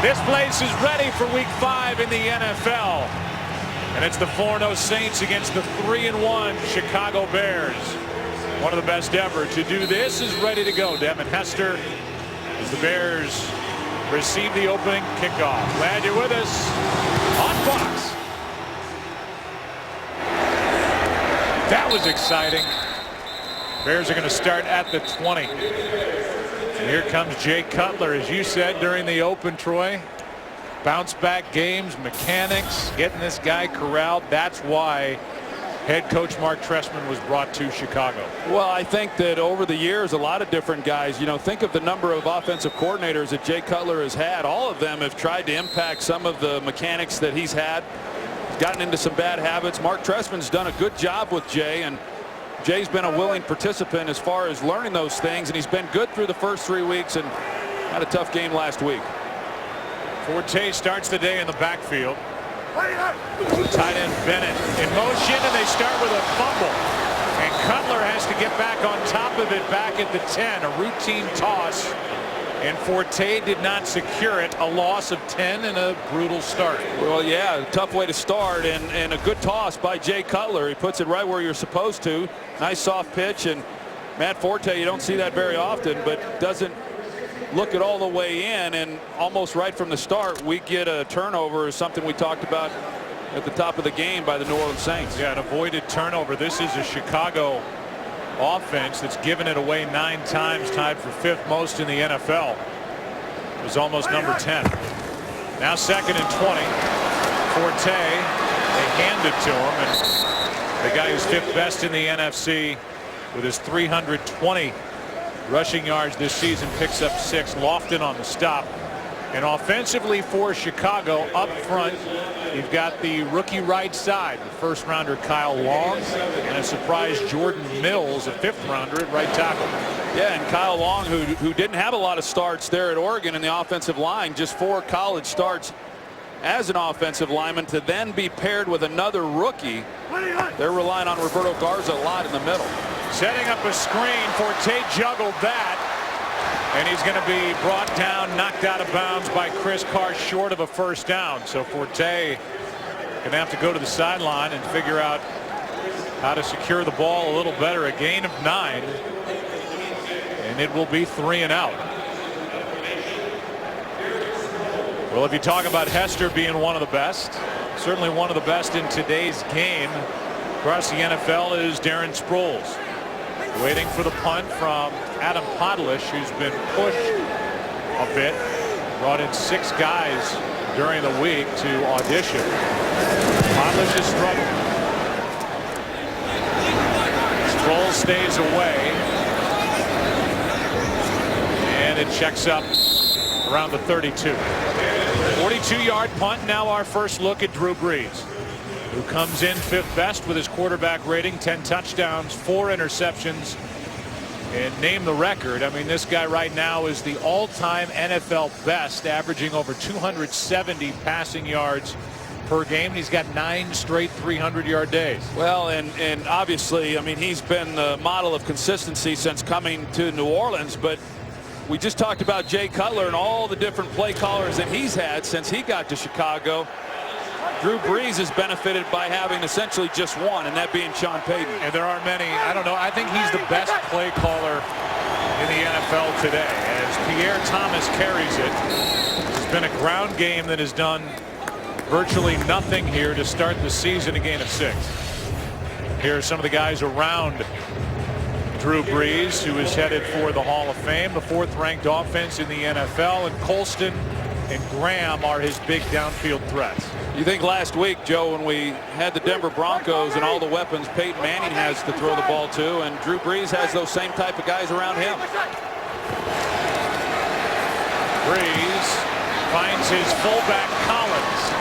This place is ready for week 5 in the NFL. And it's the 4-0 Saints against the 3-1 Chicago Bears. One of the best ever to do this is ready to go. Devin Hester as the Bears receive the opening kickoff. Glad you're with us on Fox. That was exciting. Bears are going to start at the 20. And here comes Jay Cutler, as you said during the open, Troy. Bounce back games, mechanics, getting this guy corralled. That's why head coach Mark Trestman was brought to Chicago. Well, I think that over the years, a lot of different guys, think of the number of offensive coordinators that Jay Cutler has had. All of them have tried to impact some of the mechanics that he's had. He's gotten into some bad habits. Mark Trestman's done a good job with Jay, and Jay's been a willing participant as far as learning those things, and he's been good through the first 3 weeks and had a tough game last week. Forte starts the day in the backfield. Tight end Bennett in motion, and they start with a fumble. And Cutler has to get back on top of it back at the 10. A routine toss, and Forte did not secure it. A loss of 10 and a brutal start. Well, yeah, a tough way to start, and a good toss by Jay Cutler. He puts it right where you're supposed to. Nice soft pitch, and Matt Forte, you don't see that very often, but doesn't look it all the way in, and almost right from the start we get a turnover, is something we talked about at the top of the game by the New Orleans Saints. Yeah, an avoided turnover. This is a Chicago offense that's given it away 9 times, tied for 5th most in the NFL. It was almost number 10. Now 2nd and 20. Forte, they hand it to him, and the guy who's 5th best in the NFC with his 320 rushing yards this season picks up 6. Lofton on the stop. And offensively for Chicago, up front, you've got the rookie right side, the first rounder Kyle Long, and a surprise Jordan Mills, a 5th rounder at right tackle. Yeah, and Kyle Long, who didn't have a lot of starts there at Oregon in the offensive line, just 4 college starts as an offensive lineman, to then be paired with another rookie. They're relying on Roberto Garza a lot in the middle. Setting up a screen. Forte juggled that, and he's going to be brought down, knocked out of bounds by Chris Carr, short of a first down. So Forte going to have to go to the sideline and figure out how to secure the ball a little better. A gain of 9, and it will be 3 and out. Well, if you talk about Hester being one of the best, certainly one of the best in today's game across the NFL is Darren Sproles. Waiting for the punt from Adam Podlish, who's been pushed a bit. Brought in 6 guys during the week to audition. Podlish is struggling. Sproles stays away. And it checks up around the 32. 42-yard punt. Now our first look at Drew Brees, who comes in 5th best with his quarterback rating, 10 touchdowns, 4 interceptions, and name the record. I mean, this guy right now is the all-time NFL best, averaging over 270 passing yards per game. And he's got 9 straight 300-yard days. Well, and obviously, I mean, he's been the model of consistency since coming to New Orleans, but we just talked about Jay Cutler and all the different play callers that he's had since he got to Chicago. Drew Brees has benefited by having essentially just one, and that being Sean Payton. And there aren't many. I don't know. I think he's the best play caller in the NFL today. As Pierre Thomas carries it, it's been a ground game that has done virtually nothing here to start the season, a gain of 6. Here are some of the guys around Drew Brees, who is headed for the Hall of Fame, the 4th-ranked offense in the NFL, and Colston and Graham are his big downfield threats. You think last week, Joe, when we had the Denver Broncos and all the weapons Peyton Manning has to throw the ball to, and Drew Brees has those same type of guys around him. Brees finds his fullback Collins,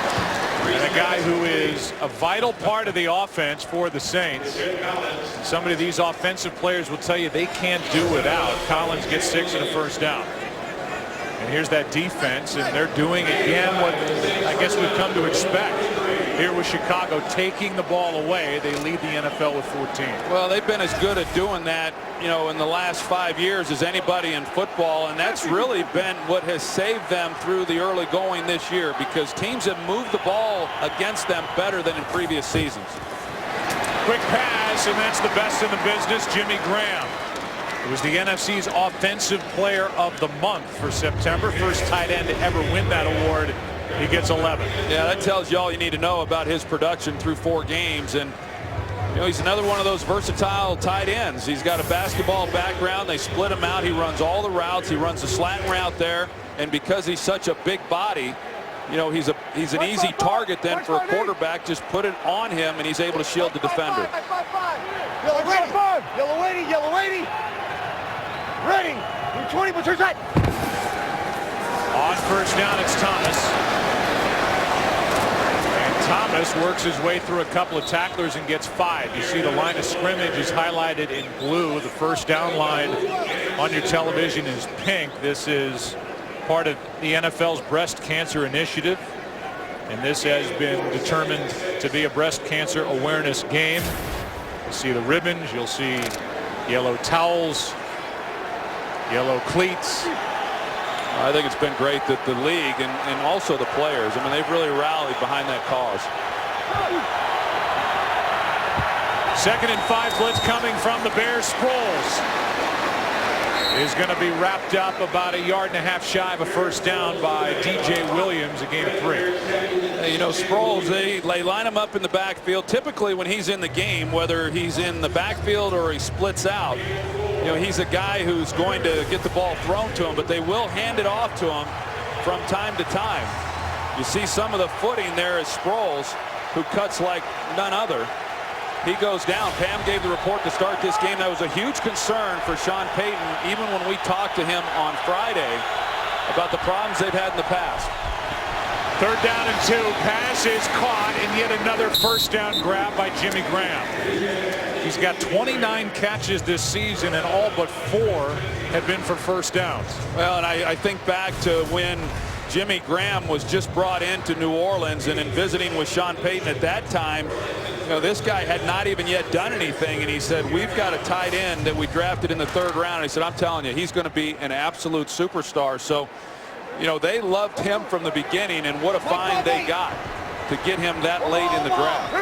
and a guy who is a vital part of the offense for the Saints. Somebody these offensive players will tell you they can't do without. Collins gets 6 and a first down. And here's that defense, and they're doing again what I guess we've come to expect. here with Chicago taking the ball away. They lead the NFL with 14. Well, they've been as good at doing that, you know, in the last 5 years as anybody in football, and that's really been what has saved them through the early going this year, because teams have moved the ball against them better than in previous seasons. Quick pass, and that's the best in the business, Jimmy Graham. It was the NFC's Offensive Player of the Month for September. First tight end to ever win that award. He gets 11. Yeah, that tells you all you need to know about his production through 4 games. And, you know, he's another one of those versatile tight ends. He's got a basketball background. They split him out. He runs all the routes. He runs the slant route there. And because he's such a big body, you know, he's an easy target then for a quarterback. Just put it on him, and he's able to shield the defender. Yellow ready. Yellow waiting. Yellow waiting. Ready. 20, but turn side. On first down, it's Thomas. And Thomas works his way through a couple of tacklers and gets 5. You see the line of scrimmage is highlighted in blue. The first down line on your television is pink. This is part of the NFL's breast cancer initiative. And this has been determined to be a breast cancer awareness game. You see the ribbons. You'll see yellow towels, yellow cleats. I think it's been great that the league and also the players, I mean, they've really rallied behind that cause. 2nd and 5 blitz coming from the Bears. Sproles is going to be wrapped up about 1.5 yards shy of a first down by DJ Williams, a gain of 3. You know, Sproles, they line him up in the backfield. Typically when he's in the game, whether he's in the backfield or he splits out, you know, he's a guy who's going to get the ball thrown to him, but they will hand it off to him from time to time. You see some of the footing there is Sproles, who cuts like none other. He goes down. Pam gave the report to start this game. That was a huge concern for Sean Payton, even when we talked to him on Friday about the problems they've had in the past. 3rd down and 2. Pass is caught, and yet another first down grab by Jimmy Graham. He's got 29 catches this season, and all but 4 have been for first downs. Well, and I think back to when Jimmy Graham was just brought into New Orleans, and in visiting with Sean Payton at that time, you know, this guy had not even yet done anything, and he said, we've got a tight end that we drafted in the 3rd round. And he said, I'm telling you, he's going to be an absolute superstar. So, you know, they loved him from the beginning, and what a find they got to get him that late in the draft.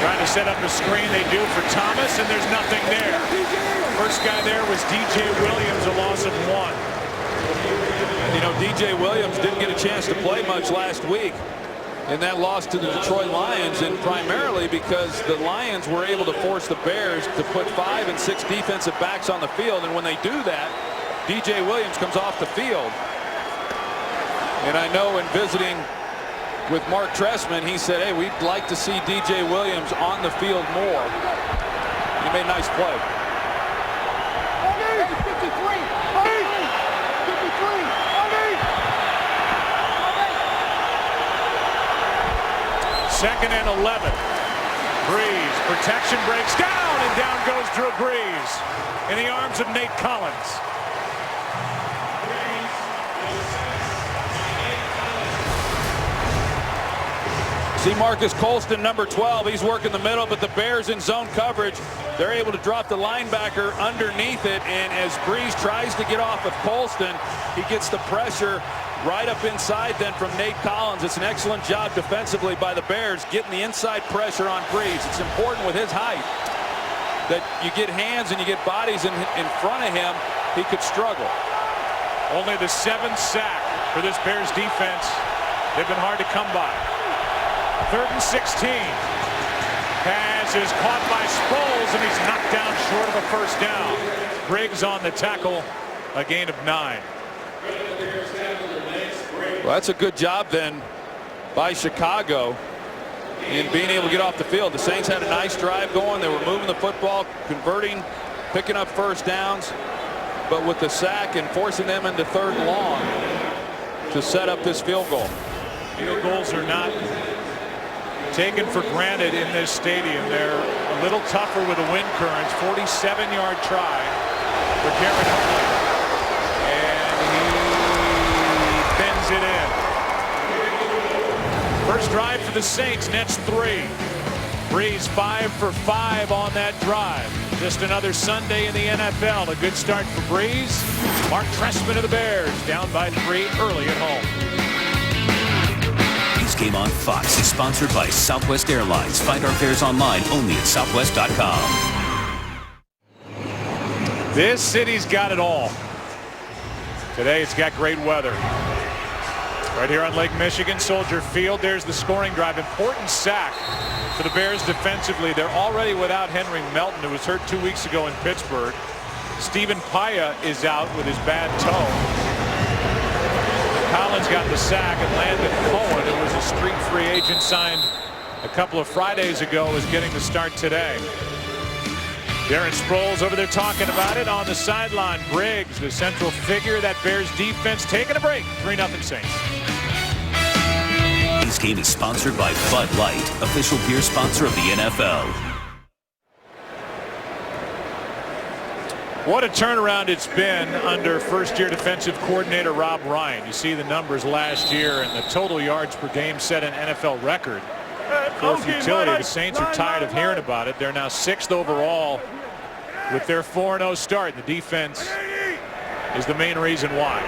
Trying to set up a screen, they do for Thomas, and there's nothing there. First guy there was DJ Williams, a loss of 1. You know, DJ Williams didn't get a chance to play much last week in that loss to the Detroit Lions, and primarily because the Lions were able to force the Bears to put 5 and 6 defensive backs on the field, and when they do that, DJ Williams comes off the field. And I know in visiting with Mark Trestman, he said, hey, we'd like to see DJ Williams on the field more. He made a nice play. 2nd and 11. Breeze, protection breaks down, and down goes Drew Brees in the arms of Nate Collins. See Marcus Colston, number 12. He's working the middle, but the Bears in zone coverage. They're able to drop the linebacker underneath it, and as Breeze tries to get off of Colston, he gets the pressure right up inside then from Nate Collins. It's an excellent job defensively by the Bears getting the inside pressure on Breeze. It's important with his height that you get hands and you get bodies in front of him. He could struggle. Only the 7th sack for this Bears defense. They've been hard to come by. 3rd and 16. Pass is caught by Sproles, and he's knocked down short of a first down. Briggs on the tackle, a gain of 9. Well, that's a good job then by Chicago in being able to get off the field. The Saints had a nice drive going. They were moving the football, converting, picking up first downs, but with the sack and forcing them into 3rd and long to set up this field goal. Field goals are not taken for granted in this stadium. They're a little tougher with the wind currents. 47-yard try for Cameron Huntley. And he bends it in. drive for the Saints. Nets 3. Brees 5 for 5 on that drive. Just another Sunday in the NFL. A good start for Brees. Mark Trestman of the Bears down by 3 early at home. This Game on Fox is sponsored by Southwest Airlines. Find our fares online only at southwest.com. This city's got it all. Today it's got great weather. Right here on Lake Michigan, Soldier Field. There's the scoring drive. Important sack for the Bears defensively. They're already without Henry Melton, who was hurt 2 weeks ago in Pittsburgh. Stephen Paya is out with his bad toe. Collins got the sack, and Landon Cohen, who was a street free agent signed a couple of Fridays ago, is getting the start today. Darren Sproles over there talking about it on the sideline. Briggs, the central figure, that Bears defense taking a break. 3-0 Saints. This game is sponsored by Bud Light, official beer sponsor of the NFL. What a turnaround it's been under first-year defensive coordinator Rob Ryan. You see the numbers last year, and the total yards per game set an NFL record for futility. The Saints are tired of hearing about it. They're now 6th overall with their 4-0 start. The defense is the main reason why.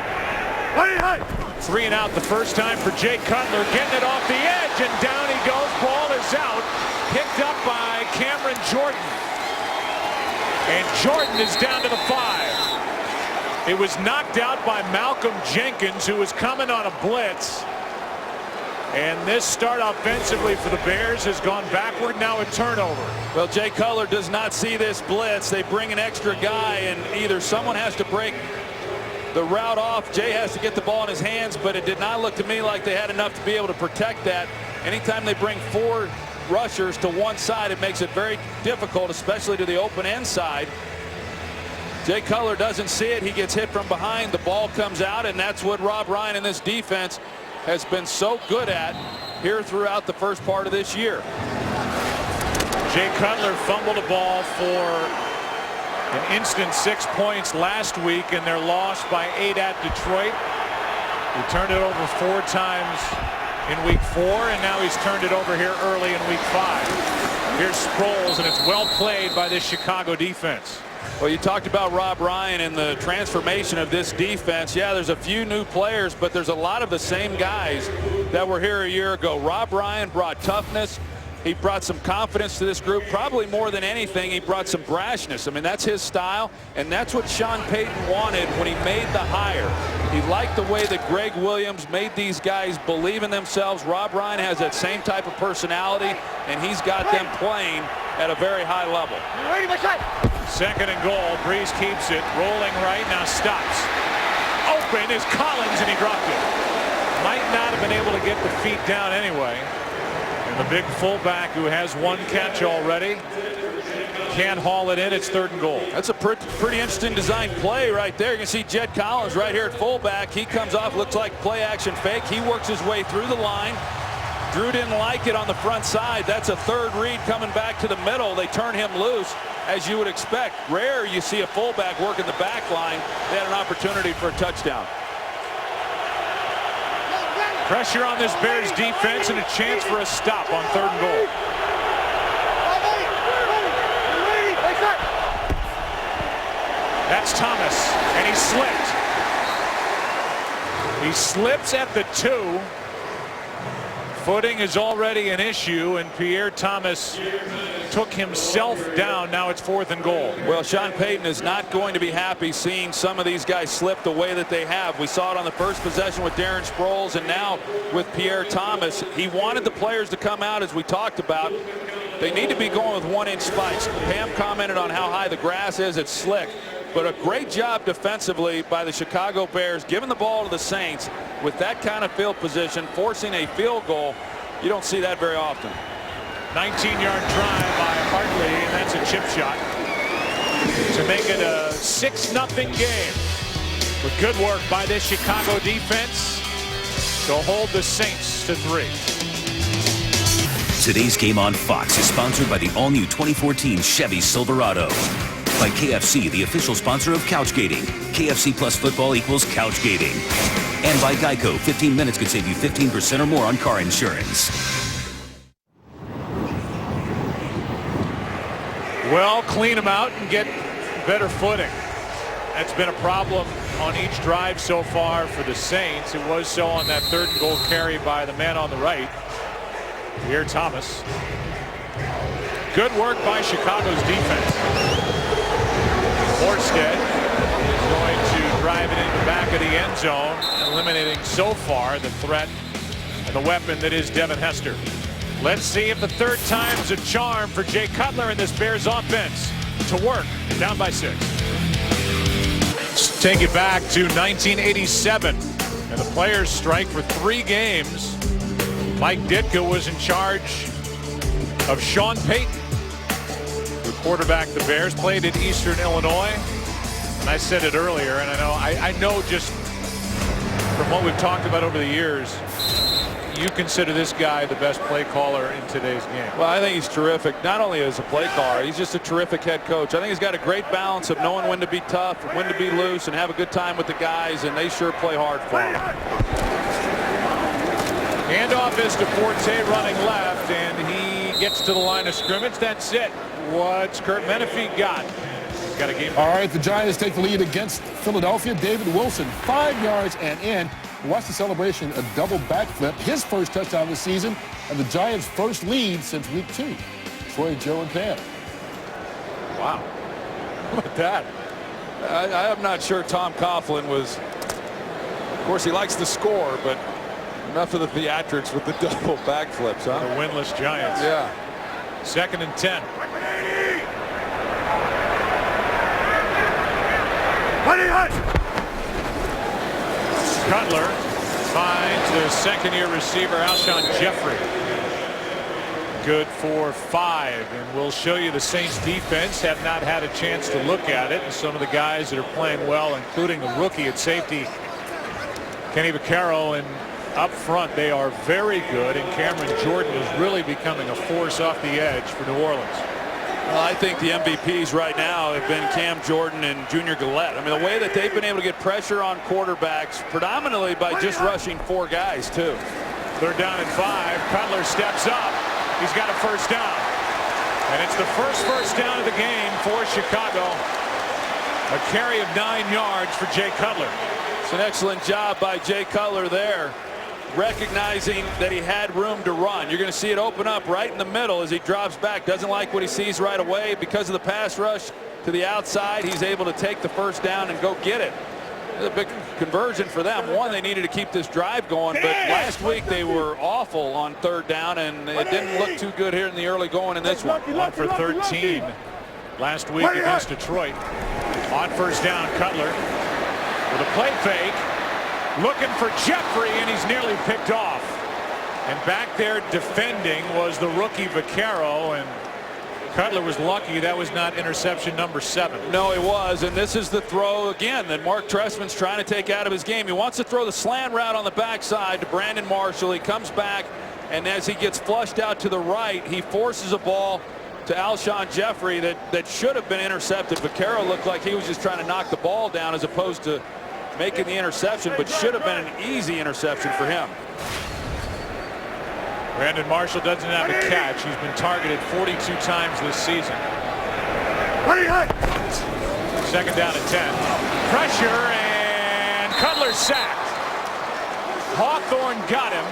3 and out the first time for Jay Cutler, getting it off the edge, and down he goes. Ball is out, picked up by Cameron Jordan, and Jordan is down to the 5. It was knocked out by Malcolm Jenkins, who was coming on a blitz. And this start offensively for the Bears has gone backward. Now a turnover. Well, Jay Cutler does not see this blitz. They bring an extra guy, and either someone has to break the route off. Jay has to get the ball in his hands, but it did not look to me like they had enough to be able to protect that. Anytime they bring 4 rushers to one side, it makes it very difficult, especially to the open end side. Jay Cutler doesn't see it. He gets hit from behind. The ball comes out, and that's what Rob Ryan and this defense has been so good at here throughout the first part of this year. Jay Cutler fumbled a ball for an instant 6 points last week in their loss by 8 at Detroit. He turned it over 4 times in week 4, and now he's turned it over here early in week 5. Here's Sproles, and it's well played by this Chicago defense. Well, you talked about Rob Ryan and the transformation of this defense. Yeah, there's a few new players, but there's a lot of the same guys that were here a year ago. Rob Ryan brought toughness. He brought some confidence to this group. Probably more than anything, he brought some brashness. I mean, that's his style, and that's what Sean Payton wanted when he made the hire. He liked the way that Greg Williams made these guys believe in themselves. Rob Ryan has that same type of personality, and he's got them playing at a very high level. Ready, my shot. 2nd and goal. Brees keeps it. Rolling right. Now stops. Open is Collins, and he dropped it. Might not have been able to get the feet down anyway. And the big fullback, who has 1 catch already, can't haul it in. It's 3rd and goal. That's a pretty interesting design play right there. You can see Jed Collins right here at fullback. He comes off, looks like play action fake. He works his way through the line. Drew didn't like it on the front side. That's a 3rd read coming back to the middle. They turn him loose, as you would expect. Rare you see a fullback working the back line. They had an opportunity for a touchdown. Pressure on this Bears defense, and a chance for a stop on 3rd and goal. That's Thomas, and he slipped. He slips at the 2. Footing is already an issue, and Pierre Thomas took himself down. Now it's 4th and goal. Well, Sean Payton is not going to be happy seeing some of these guys slip the way that they have. We saw it on the first possession with Darren Sproles, and now with Pierre Thomas. He wanted the players to come out, as we talked about. They need to be going with 1-inch spikes. Pam commented on how high the grass is. It's slick. But a great job defensively by the Chicago Bears, giving the ball to the Saints with that kind of field position, forcing a field goal. You don't see that very often. 19-yard drive by Hartley, and that's a chip shot to make it a 6-0 game. With good work by this Chicago defense to hold the Saints to 3. Today's Game on Fox is sponsored by the all-new 2014 Chevy Silverado. By KFC, the official sponsor of Couchgating. KFC Plus football equals couch gating. And by Geico, 15 minutes could save you 15% or more on car insurance. Well, clean them out and get better footing. That's been a problem on each drive so far for the Saints. It was so on that 3rd and goal carry by the man on the right, Pierre Thomas. Good work by Chicago's defense. Morstead is going to drive it in the back of the end zone, eliminating so far the threat and the weapon that is Devin Hester. Let's see if the 3rd time's a charm for Jay Cutler in this Bears offense. To work, down by 6. Let's take it back to 1987 and the players strike for 3 games. Mike Ditka was in charge of Sean Payton, who quarterbacked the Bears, played at Eastern Illinois. And I said it earlier, and I know just from what we've talked about over the years, you consider this guy the best play caller in today's game. Well, I think he's terrific, not only as a play caller, he's just a terrific head coach. I think he's got a great balance of knowing when to be tough, when to be loose, and have a good time with the guys, and they sure play hard for him. Handoff is to Forte running left, and he gets to the line of scrimmage. That's it. What's Kurt Menefee got? He's got a game. All right, the Giants take the lead against Philadelphia. David Wilson, 5 yards and in. Watch the celebration, a double backflip, his first touchdown of the season, and the Giants' first lead since week 2. Troy, Joe, and Pam. Wow. How about that? I'm not sure Tom Coughlin was, of course he likes to score, but enough of the theatrics with the double backflips, huh? The winless Giants. Yeah. 2nd and 10. Cutler finds the 2nd-year receiver Alshon Jeffrey. Good for 5, and we'll show you the Saints defense have not had a chance to look at it, and some of the guys that are playing well, including the rookie at safety Kenny Vaccaro, and up front they are very good, and Cameron Jordan is really becoming a force off the edge for New Orleans. Well, I think the MVPs right now have been Cam Jordan and Junior Gillette. I mean, the way that they've been able to get pressure on quarterbacks, predominantly by just rushing 4 guys, too. 3rd down and 5. Cutler steps up. He's got a first down. And it's the first down of the game for Chicago. A carry of 9 yards for Jay Cutler. It's an excellent job by Jay Cutler there, recognizing that he had room to run. You're going to see it open up right in the middle as he drops back. Doesn't like what he sees right away. Because of the pass rush to the outside, he's able to take the first down and go get it. A big conversion for them. One, they needed to keep this drive going, but last week they were awful on 3rd down, and it didn't look too good here in the early going in this one. 1 for 13 last week against Detroit. On 1st down, Cutler with a play fake, looking for Jeffrey, and he's nearly picked off. And back there defending was the rookie Vaccaro, and Cutler was lucky that was not interception number 7. No, it was, and this is the throw again that Mark Trestman's trying to take out of his game. He wants to throw the slant route on the backside to Brandon Marshall. He comes back, and as he gets flushed out to the right, he forces a ball to Alshon Jeffrey that should have been intercepted. Vaccaro looked like he was just trying to knock the ball down as opposed to making the interception, but should have been an easy interception for him. Brandon Marshall doesn't have a catch. He's been targeted 42 times this season. 2nd down and 10. Pressure, and Cutler sacked. Hawthorne got him.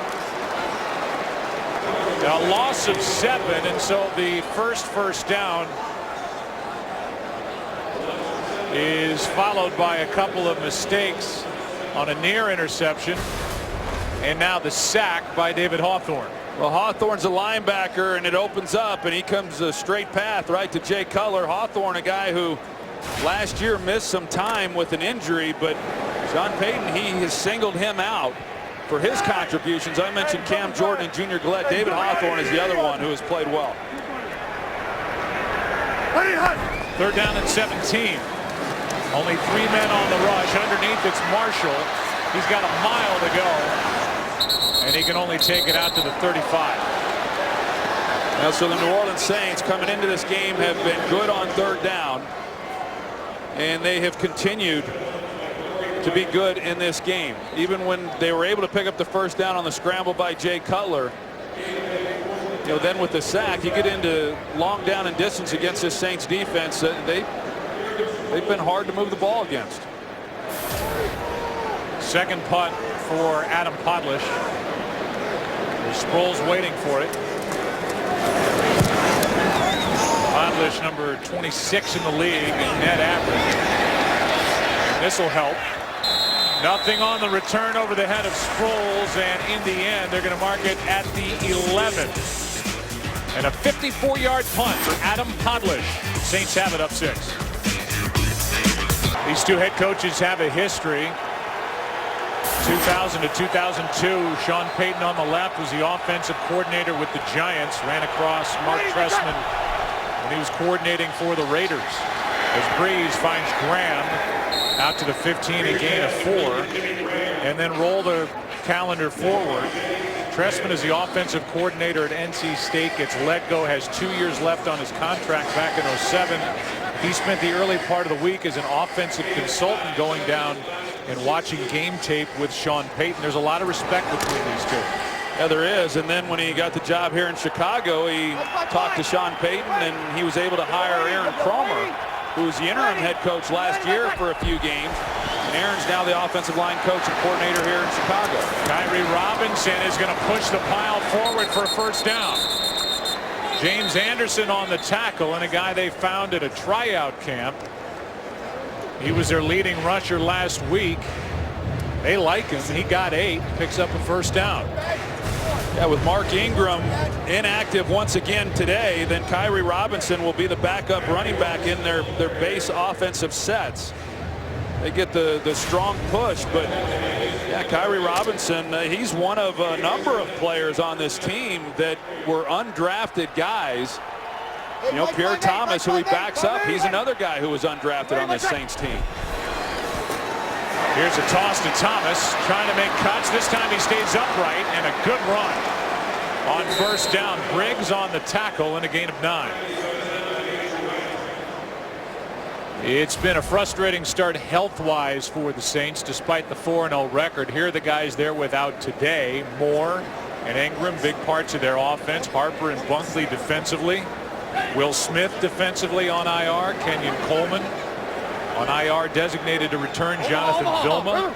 A loss of 7, and so the first down is followed by a couple of mistakes on a near interception, and now the sack by David Hawthorne. Well, Hawthorne's a linebacker, and it opens up, and he comes a straight path right to Jay Cutler. Hawthorne, a guy who last year missed some time with an injury, but Sean Payton, he has singled him out for his contributions. I mentioned Cam Jordan and Junior Gillette. David Hawthorne is the other one who has played well. 3rd down and 17. Only 3 men on the rush. Underneath, it's Marshall. He's got a mile to go, and he can only take it out to the 35. Now, so the New Orleans Saints coming into this game have been good on 3rd down, and they have continued to be good in this game. Even when they were able to pick up the first down on the scramble by Jay Cutler, you know, then with the sack, you get into long down and distance against this Saints defense. They've been hard to move the ball against. Second punt for Adam Podlesh. Sproles waiting for it. Podlesh, number 26 in the league in net average. This will help. Nothing on the return over the head of Sproles, and in the end, they're going to mark it at the 11. And a 54-yard punt for Adam Podlesh. Saints have it up 6. These two head coaches have a history. 2000 to 2002, Sean Payton on the left was the offensive coordinator with the Giants. Ran across Mark Trestman when he was coordinating for the Raiders. As Breeze finds Graham out to the 15, a gain of 4, and then roll the calendar forward. Trestman is the offensive coordinator at NC State, gets let go, has 2 years left on his contract back in 07. He spent the early part of the week as an offensive consultant going down and watching game tape with Sean Payton. There's a lot of respect between these two. Yeah, there is. And then when he got the job here in Chicago, he talked to Sean Payton, and he was able to hire Aaron Cromer, who was the interim head coach last year for a few games. And Aaron's now the offensive line coach and coordinator here in Chicago. Kyrie Robinson is going to push the pile forward for a first down. James Anderson on the tackle, and a guy they found at a tryout camp. He was their leading rusher last week. They like him. He got 8, picks up a first down. Yeah, with Mark Ingram inactive once again today, then Kyrie Robinson will be the backup running back in their base offensive sets. They get the strong push, but yeah, Kyrie Robinson, he's one of a number of players on this team that were undrafted guys. You know, Pierre Thomas, who he backs up, he's another guy who was undrafted on this Saints team. Here's a toss to Thomas, trying to make cuts. This time he stays upright, and a good run on first down. Briggs on the tackle, and a gain of 9. It's been a frustrating start health-wise for the Saints, despite the 4-0 record. Here are the guys they're without today. Moore and Ingram, big parts of their offense. Harper and Bunkley defensively. Will Smith defensively on IR. Kenyon Coleman on IR, designated to return Jonathan Vilma.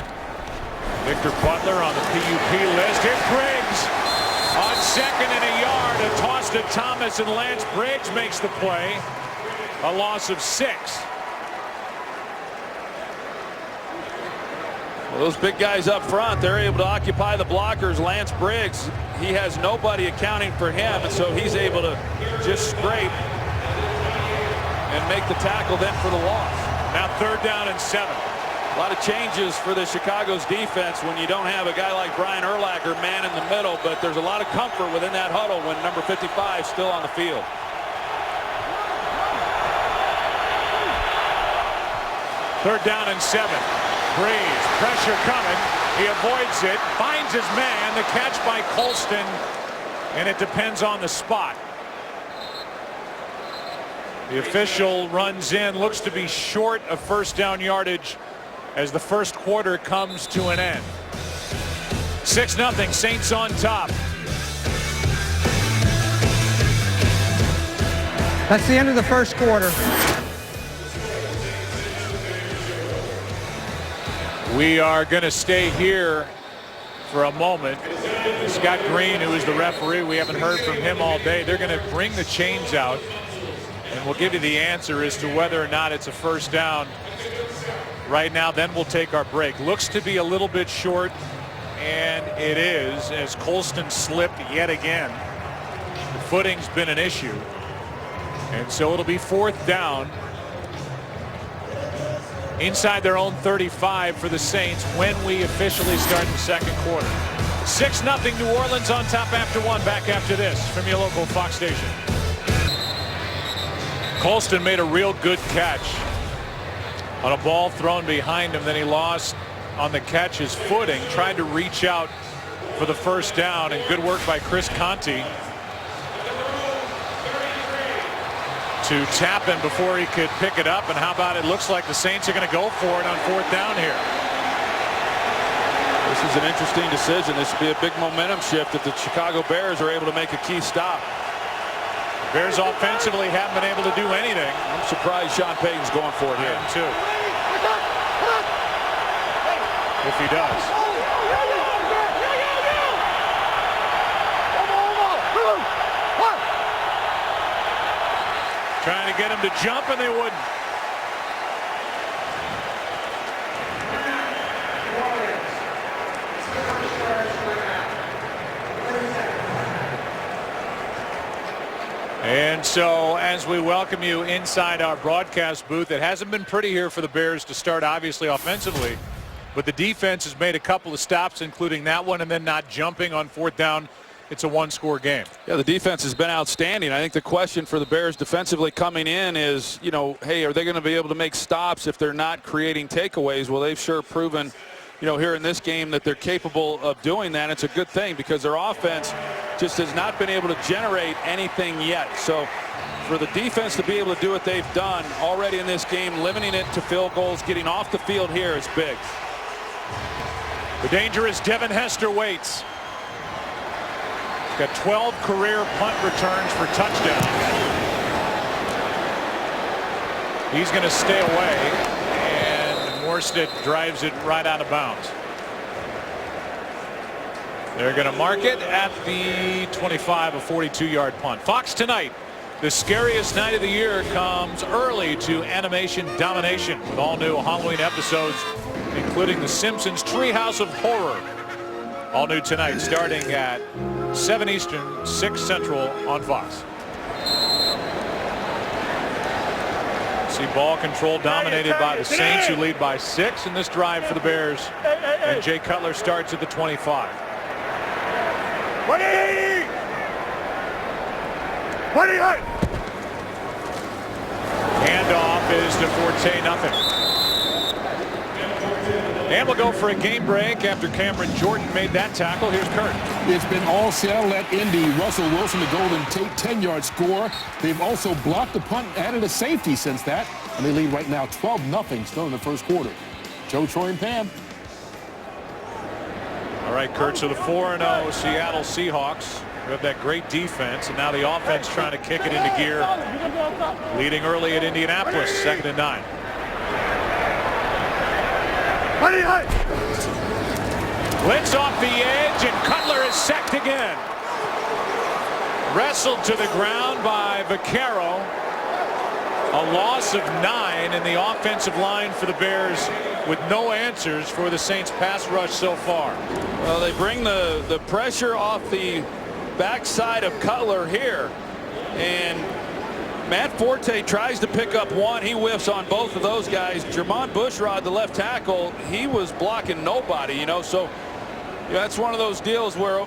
Victor Butler on the PUP list. Here's Briggs on 2nd and a yard. A toss to Thomas, and Lance Briggs makes the play. A loss of 6. Well, those big guys up front, they're able to occupy the blockers. Lance Briggs, he has nobody accounting for him, and so he's able to just scrape and make the tackle then for the loss. Now 3rd down and 7. A lot of changes for the Chicago's defense when you don't have a guy like Brian Urlacher man in the middle, but there's a lot of comfort within that huddle when number 55 is still on the field. Third down and 7. Breeze, pressure coming. He avoids it, finds his man. The catch by Colston, and it depends on the spot. The official runs in, looks to be short of first down yardage as the first quarter comes to an end. 6-0, Saints on top. That's the end of the first quarter. We are going to stay here for a moment. Scott Green, who is the referee, we haven't heard from him all day. They're going to bring the chains out, and we'll give you the answer as to whether or not it's a first down right now. Then we'll take our break. Looks to be a little bit short, and it is, as Colston slipped yet again. The footing's been an issue, and so it'll be 4th down inside their own 35 for the Saints when we officially start the second quarter. 6-0 New Orleans on top after 1. Back after this from your local Fox station. Colston made a real good catch on a ball thrown behind him. Then he lost on the catch his footing, tried to reach out for the first down, and good work by Chris Conti to tap him before he could pick it up. And how about it? Looks like the Saints are going to go for it on 4th down here. this is an interesting decision. This would be a big momentum shift if the Chicago Bears are able to make a key stop. Bears offensively haven't been able to do anything. I'm surprised Sean Payton's going for it I here. am too. If he does. Trying to get him to jump, and they wouldn't. And so as we welcome you inside our broadcast booth, it hasn't been pretty here for the Bears to start, obviously, offensively. But the defense has made a couple of stops, including that one, and then not jumping on fourth down. It's a one-score game. Yeah, the defense has been outstanding. I think the question for the Bears defensively coming in is, you know, hey, are they going to be able to make stops if they're not creating takeaways? Well, they've sure proven, you know, here in this game that they're capable of doing that. It's a good thing because their offense just has not been able to generate anything yet. So for the defense to be able to do what they've done already in this game, limiting it to field goals, getting off the field here is big. The dangerous Devin Hester waits. He's got 12 career punt returns for touchdowns. He's going to stay away, and Morstead drives it right out of bounds. They're going to mark it at the 25, a 42-yard punt. Fox tonight, the scariest night of the year comes early to animation domination with all new Halloween episodes, including The Simpsons Treehouse of Horror. All new tonight, starting at 7 Eastern, 6 Central on Fox. See ball control dominated by the Saints, who lead by 6 in this drive for the Bears. And Jay Cutler starts at the 25. 180! 180! Handoff is to Forte, nothing. And we'll go for a game break after Cameron Jordan made that tackle. Here's Kurt. It's been all Seattle at Indy. Russell Wilson, the Golden Tate 10-yard score. They've also blocked the punt and added a safety since that. And they lead right now 12-0 still in the first quarter. Joe, Troy, and Pam. All right, Kurt, so the 4-0 Seattle Seahawks who have that great defense, and now the offense trying to kick it into gear, leading early at Indianapolis, 2nd and 9. Blitz off the edge, and Cutler is sacked again. Wrestled to the ground by Vaccaro. A loss of 9 in the offensive line for the Bears, with no answers for the Saints pass rush so far. Well, they bring the pressure off the backside of Cutler here, and Matt Forte tries to pick up one. He whiffs on both of those guys. Jermon Bushrod, the left tackle, he was blocking nobody, you know, so that's one of those deals where,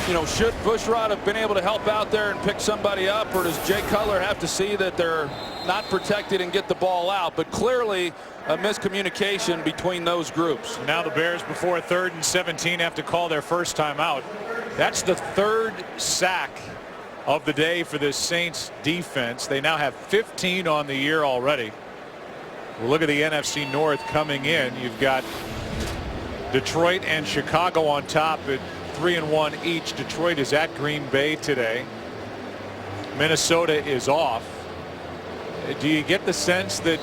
you know, should Bushrod have been able to help out there and pick somebody up, or does Jay Cutler have to see that they're not protected and get the ball out? But clearly a miscommunication between those groups. Now the Bears, before 3rd and 17, have to call their first timeout. That's the 3rd sack of the day for this Saints defense. They now have 15 on the year already. Well, look at the NFC North coming in. You've got Detroit and Chicago on top at 3-1 each. Detroit is at Green Bay today. Minnesota is off. Do you get the sense that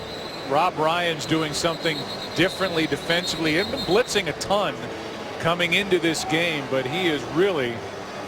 Rob Ryan's doing something differently defensively? He's been blitzing a ton coming into this game, but he is really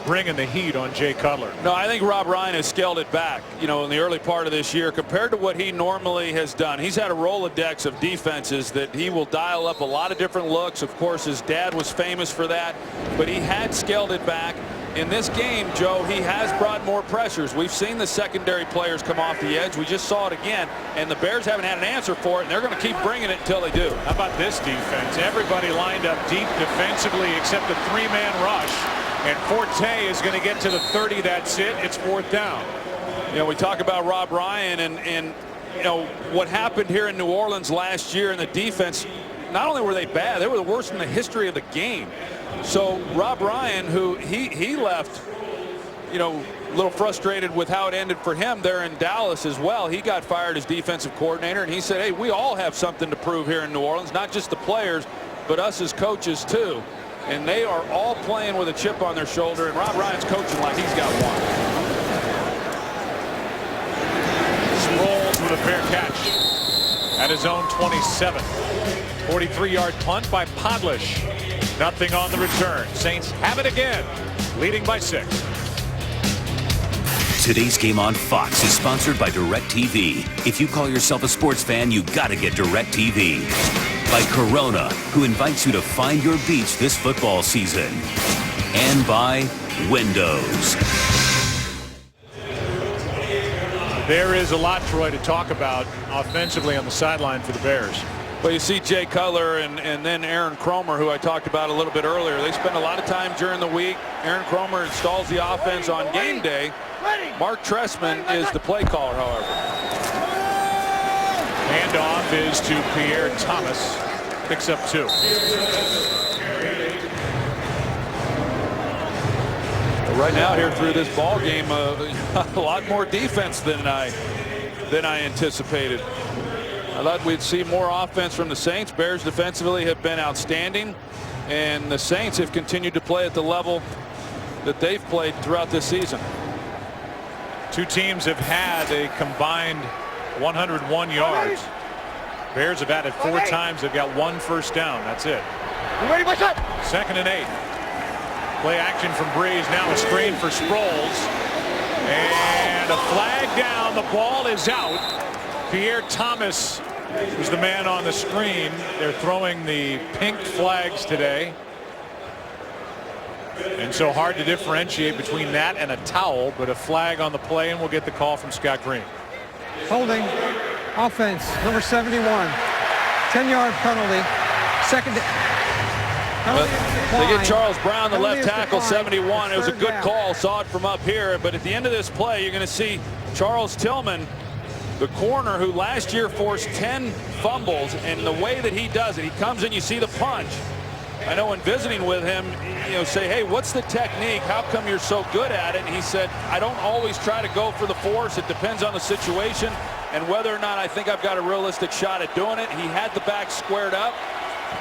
bringing the heat on Jay Cutler. No, I think Rob Ryan has scaled it back, you know, in the early part of this year compared to what he normally has done. He's had a Rolodex of defenses that he will dial up a lot of different looks. Of course, his dad was famous for that, but he had scaled it back. In this game, Joe, he has brought more pressures. We've seen the secondary players come off the edge. We just saw it again, and the Bears haven't had an answer for it, and they're going to keep bringing it until they do. How about this defense? Everybody lined up deep defensively except the 3-man rush. And Forte is going to get to the 30. That's it. It's 4th down. You know, we talk about Rob Ryan and you know what happened here in New Orleans last year, and the defense, not only were they bad, they were the worst in the history of the game. So Rob Ryan, who he left, you know, a little frustrated with how it ended for him there in Dallas as well. He got fired as defensive coordinator, and he said, hey, we all have something to prove here in New Orleans, not just the players. but us as coaches too. And they are all playing with a chip on their shoulder, and Rob Ryan's coaching like he's got one. Sproles with a fair catch at his own 27. 43-yard punt by Podlish. Nothing on the return. Saints have it again, leading by 6. Today's game on Fox is sponsored by DirecTV. If you call yourself a sports fan, you gotta get DirecTV. By Corona, who invites you to find your beach this football season. And by Windows. There is a lot, Troy, to talk about offensively on the sideline for the Bears. Well, you see Jay Cutler and then Aaron Kromer, who I talked about a little bit earlier. They spend a lot of time during the week. Aaron Kromer installs the offense on game day. Mark Trestman is the play caller, however. Handoff is to Pierre Thomas. Picks up 2. Right now here through this ball game, a lot more defense than I anticipated. I thought we'd see more offense from the Saints. Bears defensively have been outstanding, and the Saints have continued to play at the level that they've played throughout this season. Two teams have had a combined 101 yards. Bears have had it 4 times. They've got 1 first down. That's it. You ready, my shot? 2nd and 8. Play action from Breeze. Now a screen for Sproles. And a flag down. The ball is out. Pierre Thomas was the man on the screen. They're throwing the pink flags today. And so hard to differentiate between that and a towel, but a flag on the play, and we'll get the call from Scott Green. Holding. Offense. Number 71. 10-yard penalty. Second. They get Charles Brown, the left tackle, decline. 71. It was a good Down. call. Saw it from up here. But at the end of this play, you're going to see Charles Tillman, the corner who last year forced 10 fumbles, and the way that he does it, he comes in, you see the punch. I know in visiting with him, say, hey, what's the technique? How come you're so good at it? And he said, I don't always try to go for the force. It depends on the situation and whether or not I think I've got a realistic shot at doing it. He had the back squared up,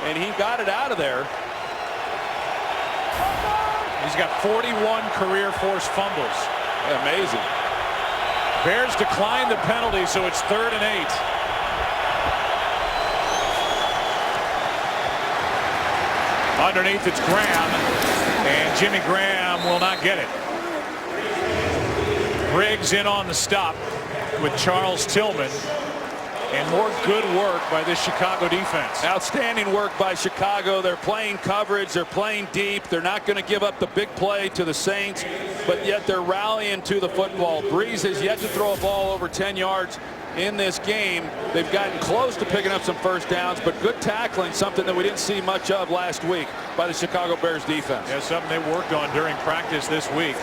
and he got it out of there. He's got 41 career forced fumbles. Amazing. Bears decline the penalty, so it's 3rd and 8. Underneath it's Graham, and Jimmy Graham will not get it. Briggs in on the stop with Charles Tillman, and more good work by this Chicago defense. Outstanding work by Chicago. They're playing coverage. They're playing deep. They're not going to give up the big play to the Saints, but yet they're rallying to the football. Breeze has yet to throw a ball over 10 yards in this game. They've gotten close to picking up some first downs, but good tackling, something that we didn't see much of last week by the Chicago Bears defense. Yeah, something they worked on during practice this week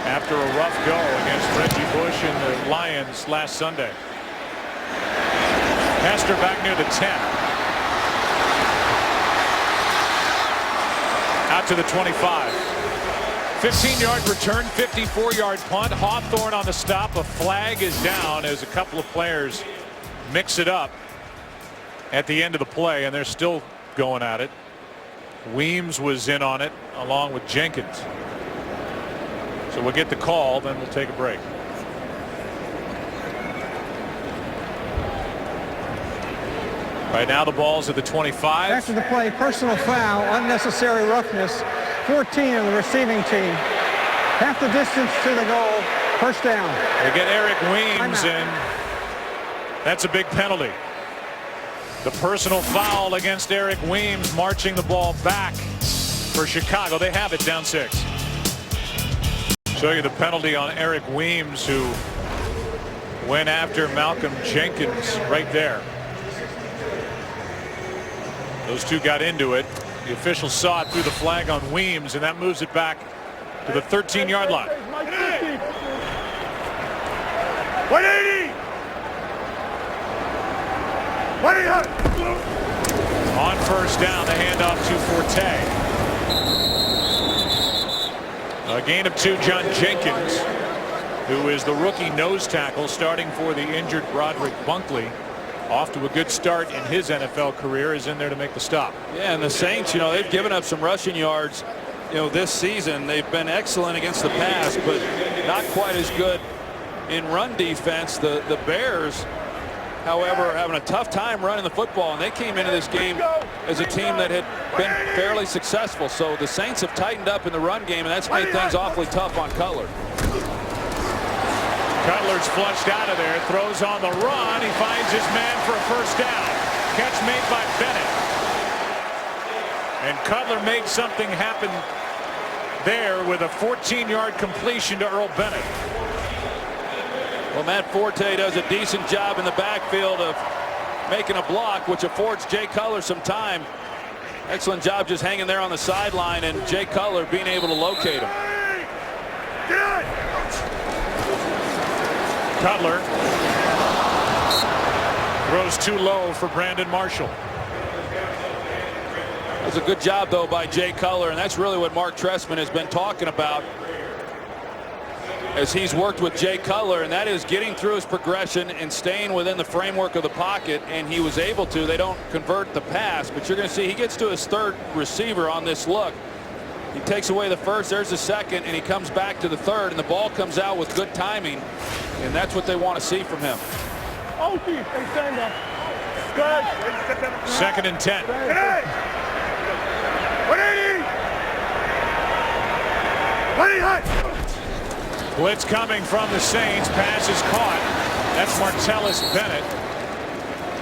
after a rough go against Reggie Bush and the Lions last Sunday. Hester back near the 10. Out to the 25. 15-yard return, 54-yard punt. Hawthorne on the stop. A flag is down as a couple of players mix it up at the end of the play, and they're still going at it. Weems was in on it along with Jenkins. So we'll get the call, then we'll take a break. Right now the ball's at the 25. After the play, personal foul, unnecessary roughness. 14 of the receiving team. Half the distance to the goal. First down. They get Eric Weems, Timeout. and that's a big penalty. The personal foul against Eric Weems, marching the ball back for Chicago. They have it, down 6. Show you the penalty on Eric Weems, who went after Malcolm Jenkins right there. Those two got into it. The official saw it through the flag on Weems, and that moves it back to the 13-yard line. 180! 180! On first down, the handoff to Forte. A gain of 2, John Jenkins, who is the rookie nose tackle starting for the injured Broderick Bunkley. off to a good start in his NFL career, is in there to make the stop. Yeah, and the Saints, you know, they've given up some rushing yards, you know, this season. They've been excellent against the pass, but not quite as good in run defense. The Bears, however, are having a tough time running the football, and they came into this game as a team that had been fairly successful. So the Saints have tightened up in the run game, and that's made things awfully tough on Cutler. Cutler's flushed out of there, throws on the run. He finds his man for a first down. Catch made by Bennett. And Cutler made something happen there with a 14-yard completion to Earl Bennett. Well, Matt Forte does a decent job in the backfield of making a block, which affords Jay Cutler some time. Excellent job just hanging there on the sideline, and Jay Cutler being able to locate him. Cutler throws too low for Brandon Marshall. That's a good job, though, by Jay Cutler, and that's really what Mark Trestman has been talking about as he's worked with Jay Cutler, and that is getting through his progression and staying within the framework of the pocket, and he was able to. They don't convert the pass, but you're going to see he gets to his third receiver on this look. He takes away the first, there's the second, and he comes back to the third, and the ball comes out with good timing, and that's what they want to see from him. Oh, geez, they stand up. Good. 2nd and 10. 180. 180 high. Blitz coming from the Saints. Pass is caught. That's Martellus Bennett.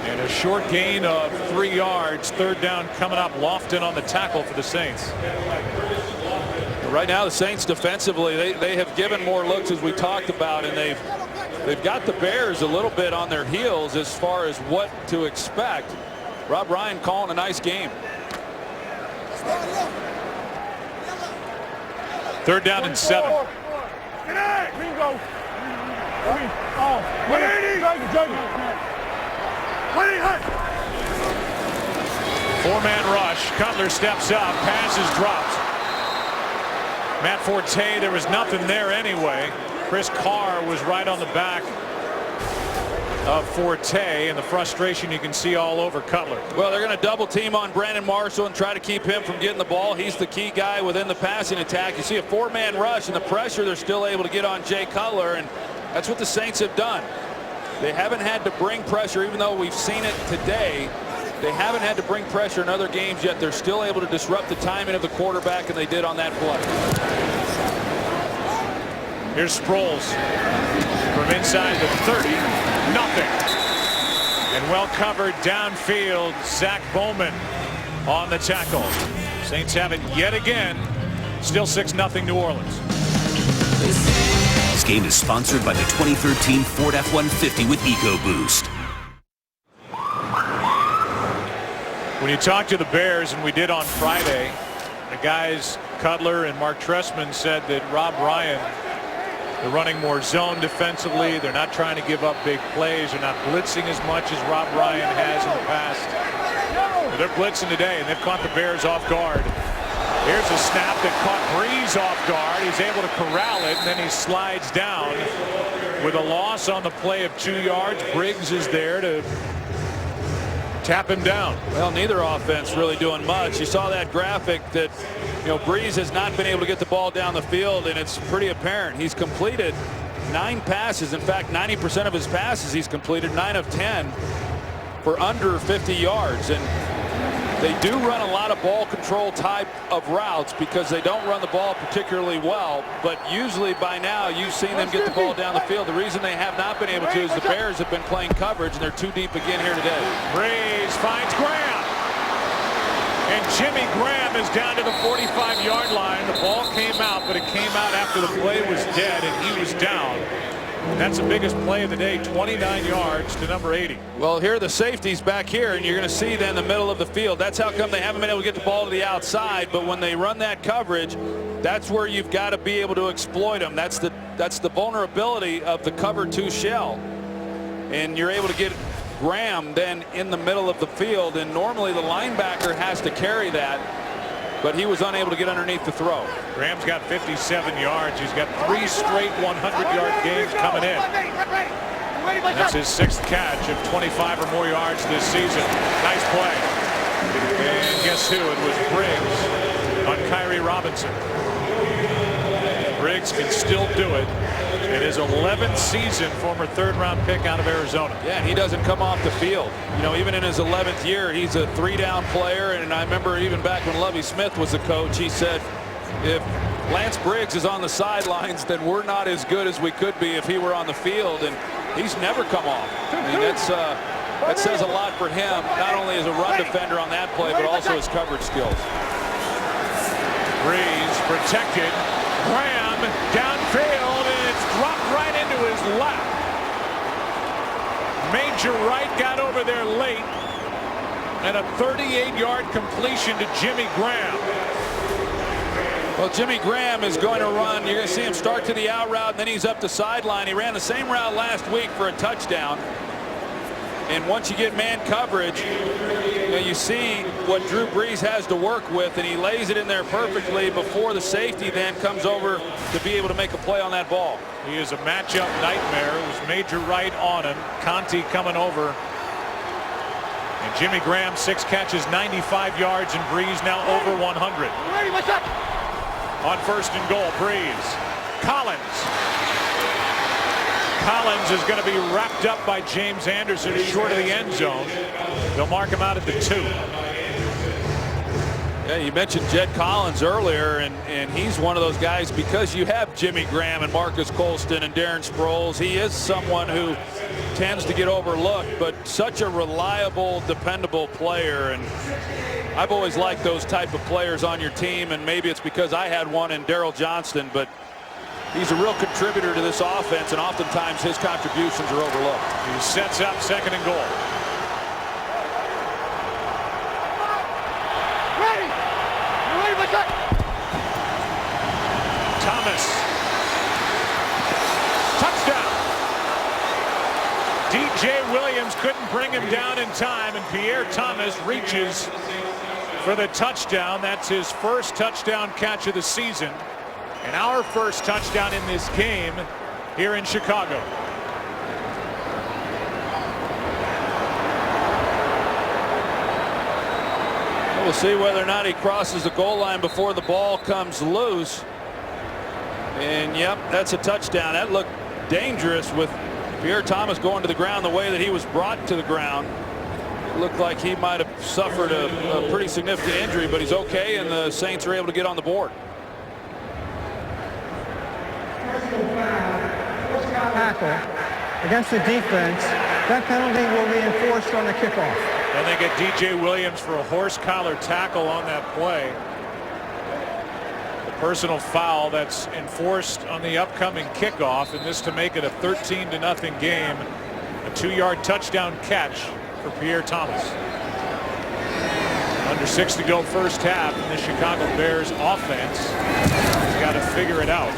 And a short gain of 3 yards. 3rd down coming up. Lofton on the tackle for the Saints. Right now the Saints defensively, they have given more looks, as we talked about, and they've got the Bears a little bit on their heels as far as what to expect. Rob Ryan calling a nice game. 3rd down and 7. Bingo. 180. 4-man rush. Cutler steps up. Pass is dropped. Matt Forte, there was nothing there anyway. Chris Carr was right on the back of Forte, and the frustration you can see all over Cutler. Well, they're going to double team on Brandon Marshall and try to keep him from getting the ball. He's the key guy within the passing attack. You see a 4-man rush, and the pressure they're still able to get on Jay Cutler, and that's what the Saints have done. They haven't had to bring pressure, even though we've seen it today. They haven't had to bring pressure in other games yet. They're still able to disrupt the timing of the quarterback, and they did on that play. Here's Sproles from inside the 30. Nothing. And well covered downfield. Zach Bowman on the tackle. Saints have it yet again. Still 6-0 New Orleans. This game is sponsored by the 2013 Ford F-150 with EcoBoost. When you talk to the Bears, and we did on Friday, the guys, Cutler and Mark Trestman, said that Rob Ryan, they're running more zone defensively. They're not trying to give up big plays. They're not blitzing as much as Rob Ryan has in the past. But they're blitzing today, and they've caught the Bears off guard. Here's a snap that caught Breeze off guard. He's able to corral it, and then he slides down with a loss on the play of 2 yards. Briggs is there to tap him down. Well, neither offense really doing much. You saw that graphic that, you know, Breeze has not been able to get the ball down the field, and it's pretty apparent. He's completed 9 passes. In fact, 90% of his passes he's completed, 9 of 10 for under 50 yards. And they do run a lot of ball control type of routes because they don't run the ball particularly well, but usually by now you've seen them get the ball down the field. The reason they have not been able to is the Bears have been playing coverage, and they're too deep again here today. Breeze finds Graham. And Jimmy Graham is down to the 45-yard line. The ball came out, but it came out after the play was dead, and he was down. That's the biggest play of the day, 29 yards to number 80. Well, here are the safeties back here, and you're going to see then the middle of the field. That's how come they haven't been able to get the ball to the outside, but when they run that coverage, that's where you've got to be able to exploit them. That's the vulnerability of the cover 2 shell. And you're able to get Graham then in the middle of the field, and normally the linebacker has to carry that, but he was unable to get underneath the throw. Graham's got 57 yards. He's got 3 straight 100-yard games coming in. That's his 6th catch of 25 or more yards this season. Nice play. And guess who? It was Briggs on Kyrie Robinson. Briggs can still do it. In his 11th season, former 3rd-round pick out of Arizona. Yeah, and he doesn't come off the field. You know, even in his 11th year, he's a 3-down player. And I remember even back when Lovie Smith was the coach, he said, if Lance Briggs is on the sidelines, then we're not as good as we could be if he were on the field. And he's never come off. I mean, that says a lot for him, not only as a run defender on that play, but also his coverage skills. Breeze protected. Graham downfield, and it's dropped right into his lap. Major Wright got over there late, and a 38-yard completion to Jimmy Graham. Well, Jimmy Graham is going to run. You're going to see him start to the out route, and then he's up the sideline. He ran the same route last week for a touchdown. And once you get man coverage, you see what Drew Brees has to work with, and he lays it in there perfectly before the safety then comes over to be able to make a play on that ball. He is a matchup nightmare. It was Major Wright on him. Conti coming over. And Jimmy Graham, 6 catches, 95 yards, and Brees now over 100. Ready, what's up? On 1st and goal, Brees. Collins is going to be wrapped up by James Anderson short of the end zone. They'll mark him out at the 2. Yeah, you mentioned Jed Collins earlier, and he's one of those guys, because you have Jimmy Graham and Marcus Colston and Darren Sproles. He is someone who tends to get overlooked, but such a reliable, dependable player. And I've always liked those type of players on your team, and maybe it's because I had one in Daryl Johnston, but he's a real contributor to this offense, and oftentimes his contributions are overlooked. He sets up 2nd and goal. Ready! What's up? Thomas. Touchdown. DJ Williams couldn't bring him down in time, and Pierre Thomas reaches for the touchdown. That's his 1st touchdown catch of the season, and our 1st touchdown in this game here in Chicago. We'll see whether or not he crosses the goal line before the ball comes loose. And yep, that's a touchdown. That looked dangerous with Pierre Thomas going to the ground the way that he was brought to the ground. It looked like he might have suffered a pretty significant injury, but he's okay, and the Saints are able to get on the board. Tackle against the defense. That penalty will be enforced on the kickoff. And they get DJ Williams for a horse collar tackle on that play. The personal foul that's enforced on the upcoming kickoff, and this to make it a 13-0 game. A 2-yard touchdown catch for Pierre Thomas. Under 6 to go 1st half, and the Chicago Bears offense has got to figure it out.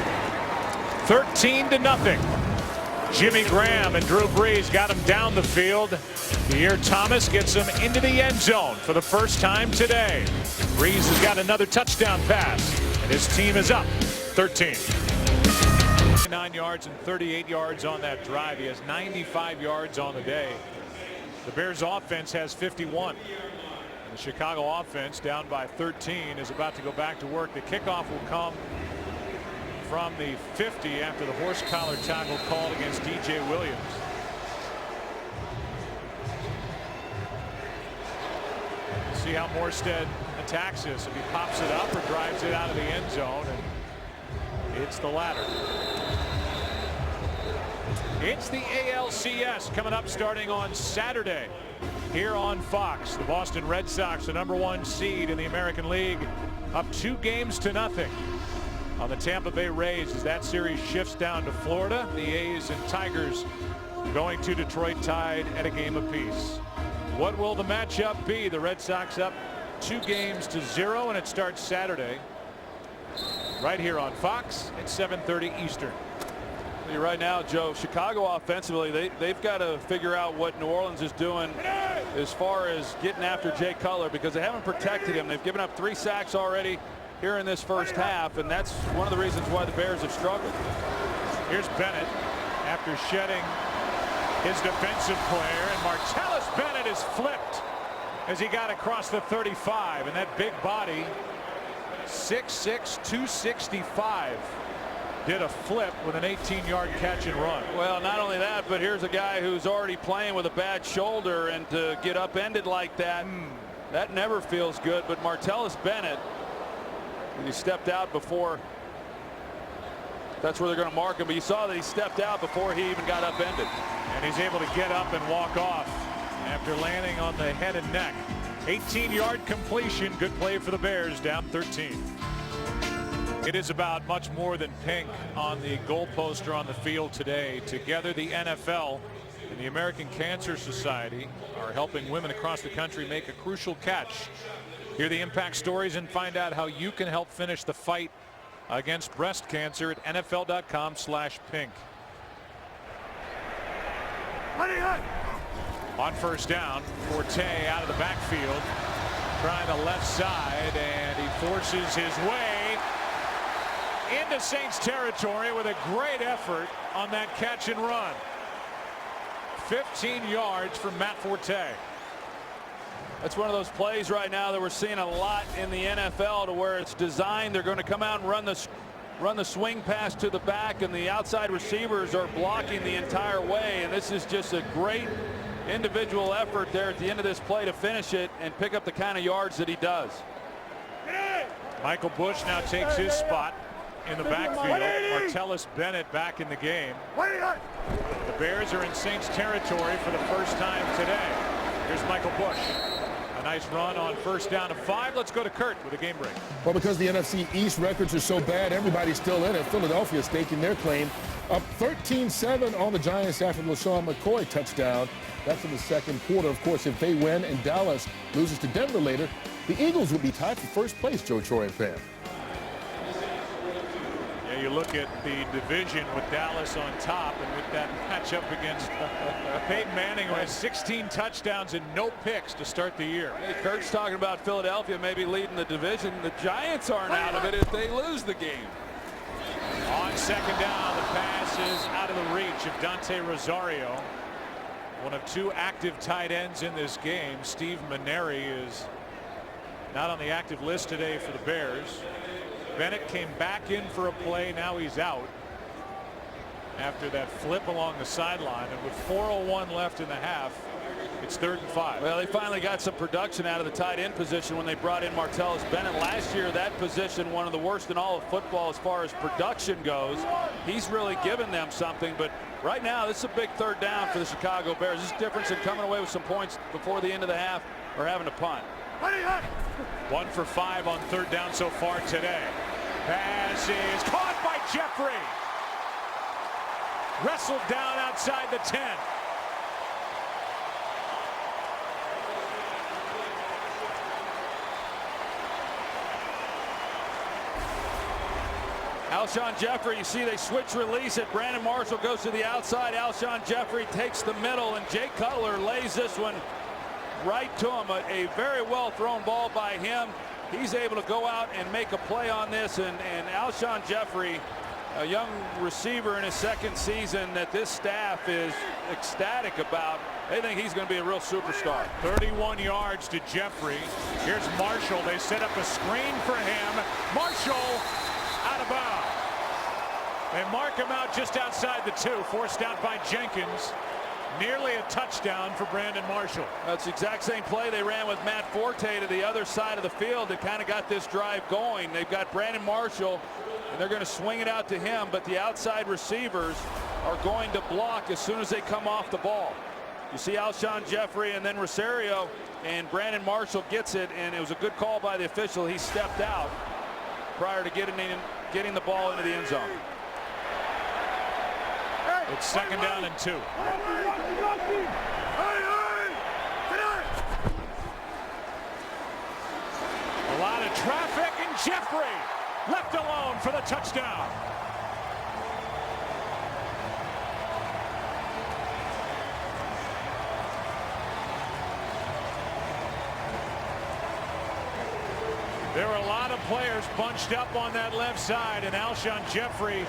13-0. Jimmy Graham and Drew Brees got him down the field. Pierre Thomas gets him into the end zone for the 1st time today. Brees has got another touchdown pass, and his team is up 13. 9 yards and 38 yards on that drive. He has 95 yards on the day. The Bears offense has 51. The Chicago offense, down by 13, is about to go back to work. The kickoff will come from the 50 after the horse collar tackle called against DJ Williams. See how Morstead attacks this, if he pops it up or drives it out of the end zone, and it's the latter. It's the ALCS coming up starting on Saturday here on Fox. The Boston Red Sox, the #1 seed in the American League, up 2-0 on the Tampa Bay Rays as that series shifts down to Florida. The A's and Tigers going to Detroit tied at a game apiece. What will the matchup be? The Red Sox up 2-0, and it starts Saturday right here on Fox at 7:30 Eastern. Right now, Joe, Chicago offensively, they've got to figure out what New Orleans is doing as far as getting after Jay Cutler, because they haven't protected him. They've given up 3 sacks already here in this 1st half, and that's one of the reasons why the Bears have struggled. Here's Bennett after shedding his defensive player, and Martellus Bennett is flipped as he got across the 35, and that big body, 6'6", 265, did a flip with an 18-yard catch and run. Well, not only that, but here's a guy who's already playing with a bad shoulder, and to get upended like that, that never feels good. But Martellus Bennett, he stepped out before. That's where they're going to mark him, but you saw that he stepped out before he even got upended. And he's able to get up and walk off after landing on the head and neck. 18-yard completion. Good play for the Bears, down 13. It is about much more than pink on the goalposter on the field today. Together, the NFL and the American Cancer Society are helping women across the country make a crucial catch. Hear the impact stories and find out how you can help finish the fight against breast cancer at NFL.com/pink. On first down, Forte out of the backfield, trying the left side, and he forces his way into Saints territory with a great effort on that catch and run. 15 yards from Matt Forte. That's one of those plays right now that we're seeing a lot in the NFL, to where it's designed. They're going to come out and run the swing pass to the back, and the outside receivers are blocking the entire way. And this is just a great individual effort there at the end of this play to finish it and pick up the kind of yards that he does. Michael Bush now takes his spot in the backfield. Martellus Bennett back in the game. The Bears are in Saints territory for the first time today. Here's Michael Bush. A nice run on first down to 5. Let's go to Kurt with a game break. Well, because the NFC East records are so bad, everybody's still in it. Philadelphia staking their claim. Up 13-7 on the Giants after the LaShawn McCoy touchdown. That's in the second quarter. Of course, if they win and Dallas loses to Denver later, the Eagles would be tied for first place, Joe, Troy, and Pam. Yeah, you look at the division with Dallas on top, and with that matchup against Peyton Manning, who has 16 touchdowns and no picks to start the year. Hey, Kurt's talking about Philadelphia maybe leading the division. The Giants aren't out of it if they lose the game. On second down, the pass is out of the reach of Dante Rosario. One of 2 active tight ends in this game. Steve Maneri is not on the active list today for the Bears. Bennett came back in for a play. Now he's out after that flip along the sideline, and with 4:01 left in the half, it's 3rd and 5. Well, they finally got some production out of the tight end position when they brought in Martellus Bennett. Last year, that position, one of the worst in all of football as far as production goes. He's really given them something, but right now, this is a big 3rd down for the Chicago Bears. This is difference in coming away with some points before the end of the half or having to punt. 1 for 5 on 3rd down so far today. Pass is caught by Jeffrey. Wrestled down outside the 10. Alshon Jeffrey, you see they switch release it. Brandon Marshall goes to the outside. Alshon Jeffrey takes the middle, and Jay Cutler lays this one right to him. A very well thrown ball by him. He's able to go out and make a play on this, and Alshon Jeffrey, a young receiver in his 2nd season that this staff is ecstatic about. They think he's going to be a real superstar. 31 yards to Jeffrey. Here's Marshall. They set up a screen for him. Marshall out of bounds. They mark him out just outside the 2. Forced out by Jenkins. Nearly a touchdown for Brandon Marshall. That's the exact same play they ran with Matt Forte to the other side of the field that kind of got this drive going. They've got Brandon Marshall, and they're going to swing it out to him, but the outside receivers are going to block as soon as they come off the ball. You see Alshon Jeffrey and then Rosario, and Brandon Marshall gets it, and it was a good call by the official. He stepped out prior to getting the ball into the end zone. It's 2nd down and 2. A lot of traffic, and Jeffrey left alone for the touchdown. There were a lot of players bunched up on that left side, and Alshon Jeffrey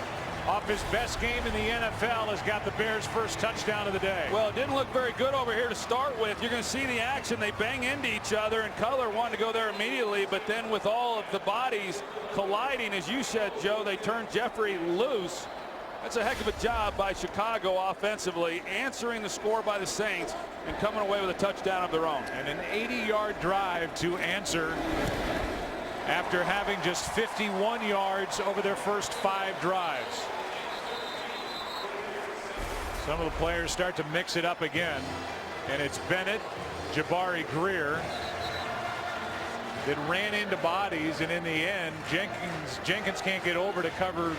off his best game in the NFL, has got the Bears' first touchdown of the day. Well, it didn't look very good over here to start with. You're going to see the action. They bang into each other, and Cutler wanted to go there immediately, but then with all of the bodies colliding, as you said, Joe, they turned Jeffrey loose. That's a heck of a job by Chicago offensively, answering the score by the Saints and coming away with a touchdown of their own. And an 80-yard drive to answer after having just 51 yards over their first 5 drives. Some of the players start to mix it up again, and it's Bennett, Jabari Greer that ran into bodies, and in the end, Jenkins can't get over to cover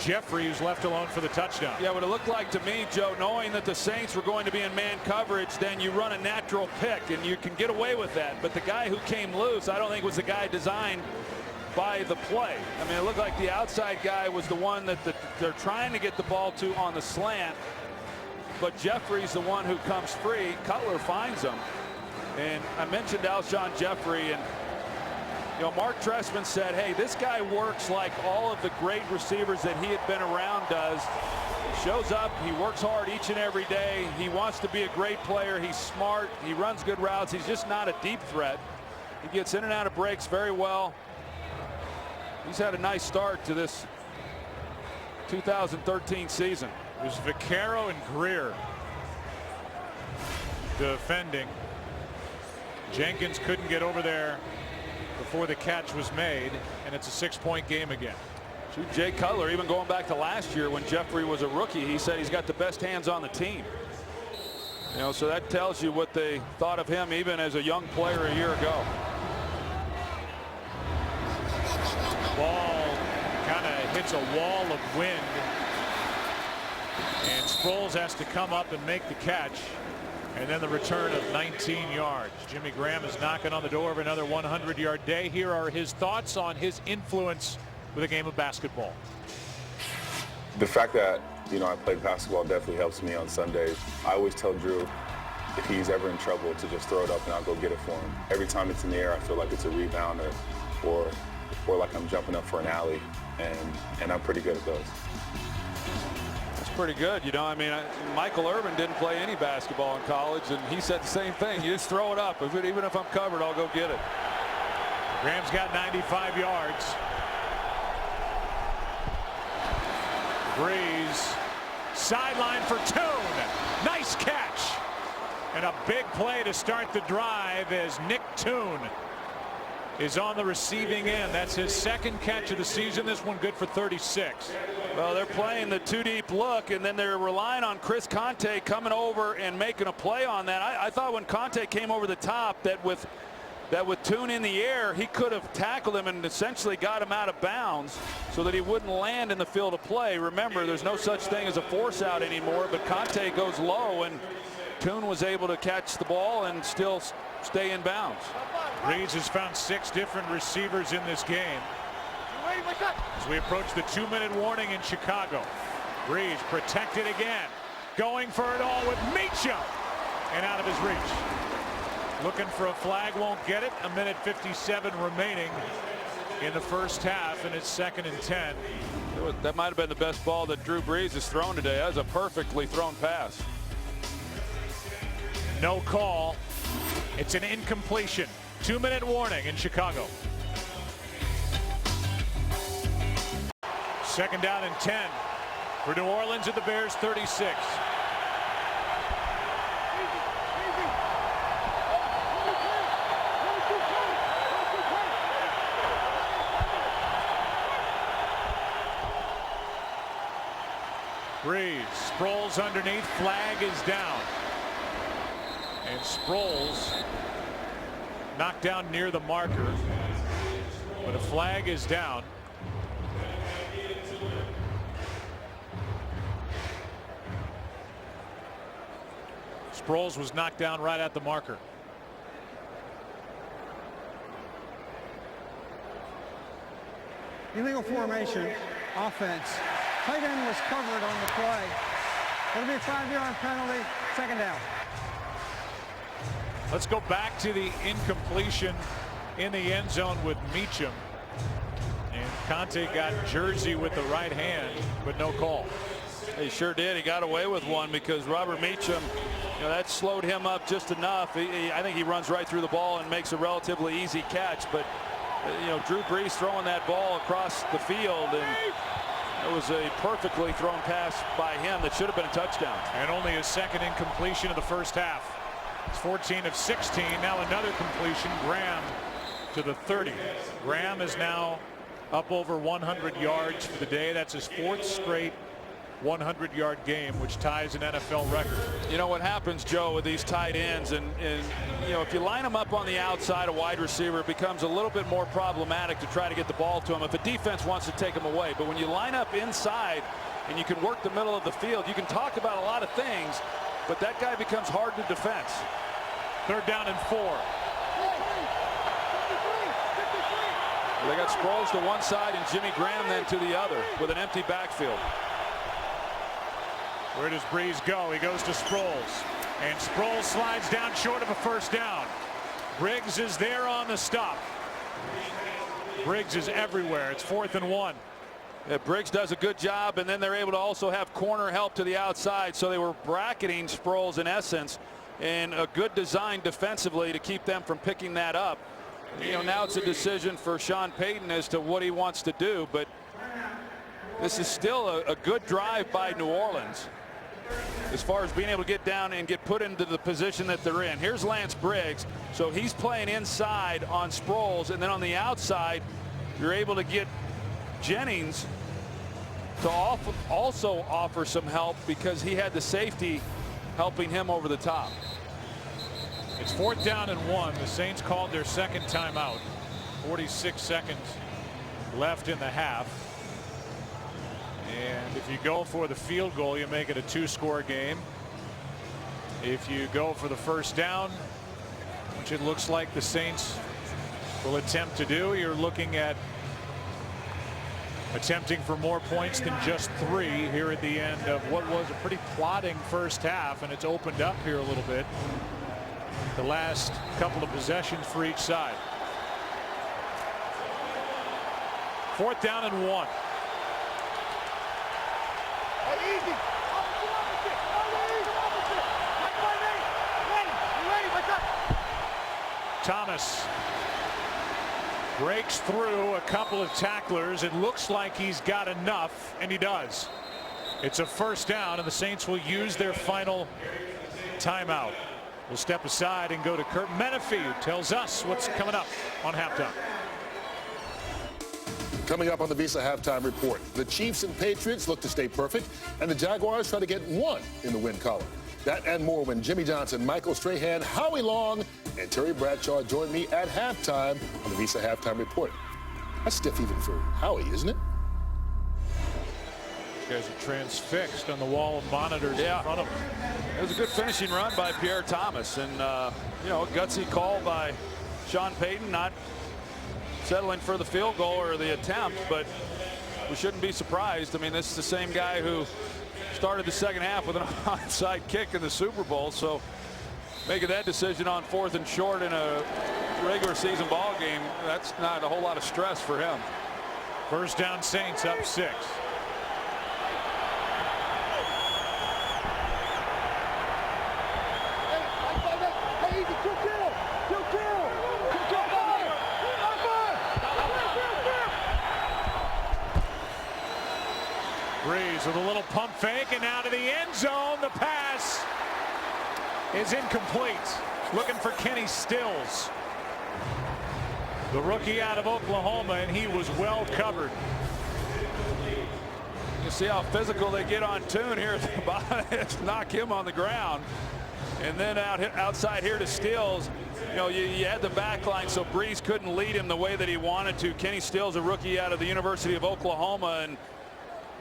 Jeffrey, who's left alone for the touchdown. Yeah, what it looked like to me, Joe, knowing that the Saints were going to be in man coverage, then you run a natural pick, and you can get away with that. But the guy who came loose, I don't think was the guy designed by the play. I mean, it looked like the outside guy was the one that they're trying to get the ball to on the slant, but Jeffrey's the one who comes free. Cutler finds him. And I mentioned Alshon Jeffrey, and you know, Mark Trestman said, hey, this guy works like all of the great receivers that he had been around does. He shows up, he works hard each and every day. He wants to be a great player. He's smart. He runs good routes. He's just not a deep threat. He gets in and out of breaks very well. He's had a nice start to this 2013 season. It was Vaccaro and Greer defending. Jenkins couldn't get over there before the catch was made, and it's a 6-point game again. Jay Cutler, even going back to last year when Jeffrey was a rookie, he said he's got the best hands on the team. You know, so that tells you what they thought of him even as a young player a year ago. Ball kind of hits a wall of wind, and Sproles has to come up and make the catch. And then the return of 19 yards. Jimmy Graham is knocking on the door of another 100-yard day. Here are his thoughts on his influence with a game of basketball. The fact that, you know, I play basketball definitely helps me on Sundays. I always tell Drew if he's ever in trouble to just throw it up and I'll go get it for him. Every time it's in the air, I feel like it's a rebound or like I'm jumping up for an alley, and I'm pretty good at those. Pretty good, you know. I mean, Michael Irvin didn't play any basketball in college, and he said the same thing. You just throw it up. Even if I'm covered, I'll go get it. Graham's got 95 yards. Breeze, sideline for Tune. Nice catch. And a big play to start the drive as Nick Tune is on the receiving end. That's his second catch of the season. This one good for 36. Well, they're playing the two-deep look, and then they're relying on Chris Conte coming over and making a play on that. I thought when Conte came over the top that with Tune in the air, he could have tackled him and essentially got him out of bounds so that he wouldn't land in the field of play. Remember, there's no such thing as a force out anymore, but Conte goes low, and Tune was able to catch the ball and still stay in bounds. Reeves has found 6 different receivers in this game as we approach the 2-minute warning in Chicago. Reeves protected again, going for it all with Meacham, and out of his reach. Looking for a flag, won't get it. 1:57 remaining in the first half, and it's 2nd and 10. That might have been the best ball that Drew Brees has thrown today. That was a perfectly thrown pass. No call. It's an incompletion. 2-minute warning in Chicago. 2nd down and 10 for New Orleans at the Bears 36. Breeze, Sproles underneath, flag is down. And Sproles knocked down near the marker, but a flag is down. Sproles was knocked down right at the marker. Illegal formation, offense. Tight end was covered on the play. It'll be a 5-yard penalty, 2nd down. Let's go back to the incompletion in the end zone with Meacham. And Conte got Jersey with the right hand, but no call. He sure did. He got away with one because Robert Meacham, that slowed him up just enough. I think he runs right through the ball and makes a relatively easy catch. But, Drew Brees throwing that ball across the field, and it was a perfectly thrown pass by him that should have been a touchdown. And only his second incompletion of the first half. It's 14 of 16. Now another completion. Graham to the 30. Graham is now up over 100 yards for the day. That's his fourth straight 100-yard game, which ties an NFL record. You know what happens, Joe, with these tight ends, and if you line them up on the outside, a wide receiver, it becomes a little bit more problematic to try to get the ball to him if a defense wants to take them away. But when you line up inside and you can work the middle of the field, you can talk about a lot of things, but that guy becomes hard to defend. 3rd down and 4. They got Sproles to one side and Jimmy Graham then to the other with an empty backfield. Where does Brees go? He goes to Sproles, and Sproles slides down short of a first down. Briggs is there on the stop. Briggs is everywhere. It's 4th and 1. Yeah, Briggs does a good job, and then they're able to also have corner help to the outside, so they were bracketing Sproles in essence, and a good design defensively to keep them from picking that up. Now it's a decision for Sean Payton as to what he wants to do, but this is still a good drive by New Orleans as far as being able to get down and get put into the position that they're in. Here's Lance Briggs, so he's playing inside on Sproles, and then on the outside you're able to get Jennings to also offer some help because he had the safety helping him over the top. It's 4th down and 1. The Saints called their second timeout. 46 seconds left in the half. And if you go for the field goal, you make it a 2-score game. If you go for the first down, which it looks like the Saints will attempt to do, you're looking at attempting for more points than just 3 here at the end of what was a pretty plodding first half, and it's opened up here a little bit. The last couple of possessions for each side. 4th down and 1. Easy. Thomas breaks through a couple of tacklers. It looks like he's got enough, and he does. It's a first down, and the Saints will use their final timeout. We'll step aside and go to Kurt Menefee, who tells us what's coming up on halftime. Coming up on the Visa Halftime Report, the Chiefs and Patriots look to stay perfect, and the Jaguars try to get 1 in the win column. That and more when Jimmy Johnson, Michael Strahan, Howie Long, and Terry Bradshaw join me at halftime on the Visa Halftime Report. That's stiff even for Howie, isn't it? These guys are transfixed on the wall of monitors in front of them. It was a good finishing run by Pierre Thomas, and a gutsy call by Sean Payton, not settling for the field goal or the attempt, but we shouldn't be surprised. I mean, this is the same guy who started the second half with an onside kick in the Super Bowl, so making that decision on 4th and short in a regular season ball game, that's not a whole lot of stress for him. First down, Saints up 6. Brees with a little pump fake, and now to the end zone. The pass is incomplete. Looking for Kenny Stills, the rookie out of Oklahoma, and he was well covered. You see how physical they get on Tune here at the bottom. Knock him on the ground. And then outside here to Stills. You had the back line, so Brees couldn't lead him the way that he wanted to. Kenny Stills, a rookie out of the University of Oklahoma, and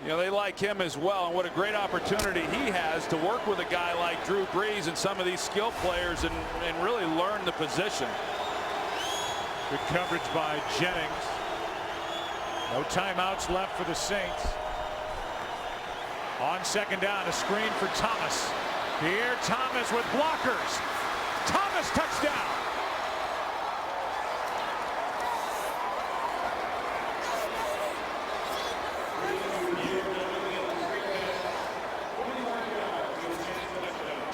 they like him as well, and what a great opportunity he has to work with a guy like Drew Brees and some of these skill players and really learn the position. Good coverage by Jennings. No timeouts left for the Saints. On second down, a screen for Thomas. Here, Thomas with blockers. Thomas, touchdown.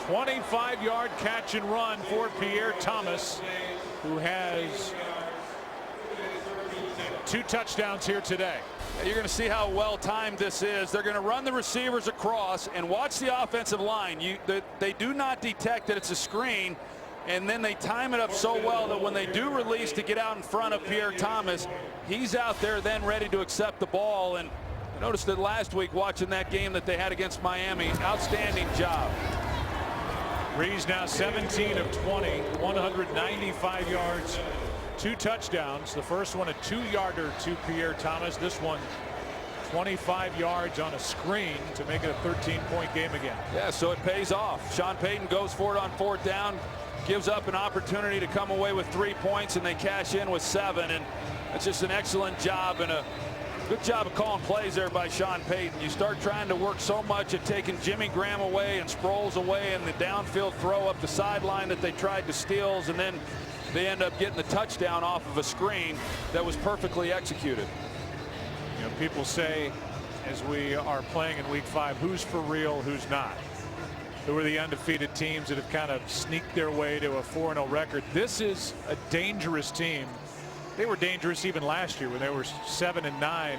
25-yard catch and run for Pierre Thomas, who has 2 touchdowns here today. You're going to see how well timed this is. They're going to run the receivers across and watch the offensive line. They do not detect that it's a screen, and then they time it up so well that when they do release to get out in front of Pierre Thomas, he's out there then ready to accept the ball. And I noticed that last week watching that game that they had against Miami. Outstanding job. Brees now 17 of 20, 195 yards, 2 touchdowns. The first one a 2-yarder to Pierre Thomas. This one 25 yards on a screen to make it a 13-point game again. Yeah, so it pays off. Sean Payton goes for it on 4th down, gives up an opportunity to come away with 3 points, and they cash in with 7. And it's just an excellent job and a good job of calling plays there by Sean Payton. You start trying to work so much at taking Jimmy Graham away and Sproles away and the downfield throw up the sideline that they tried to steal, and then they end up getting the touchdown off of a screen that was perfectly executed. You know, people say as we are playing in week 5, who's for real, who's not. Who are the undefeated teams that have kind of sneaked their way to a 4-0 record. This is a dangerous team. They were dangerous even last year when they were 7-9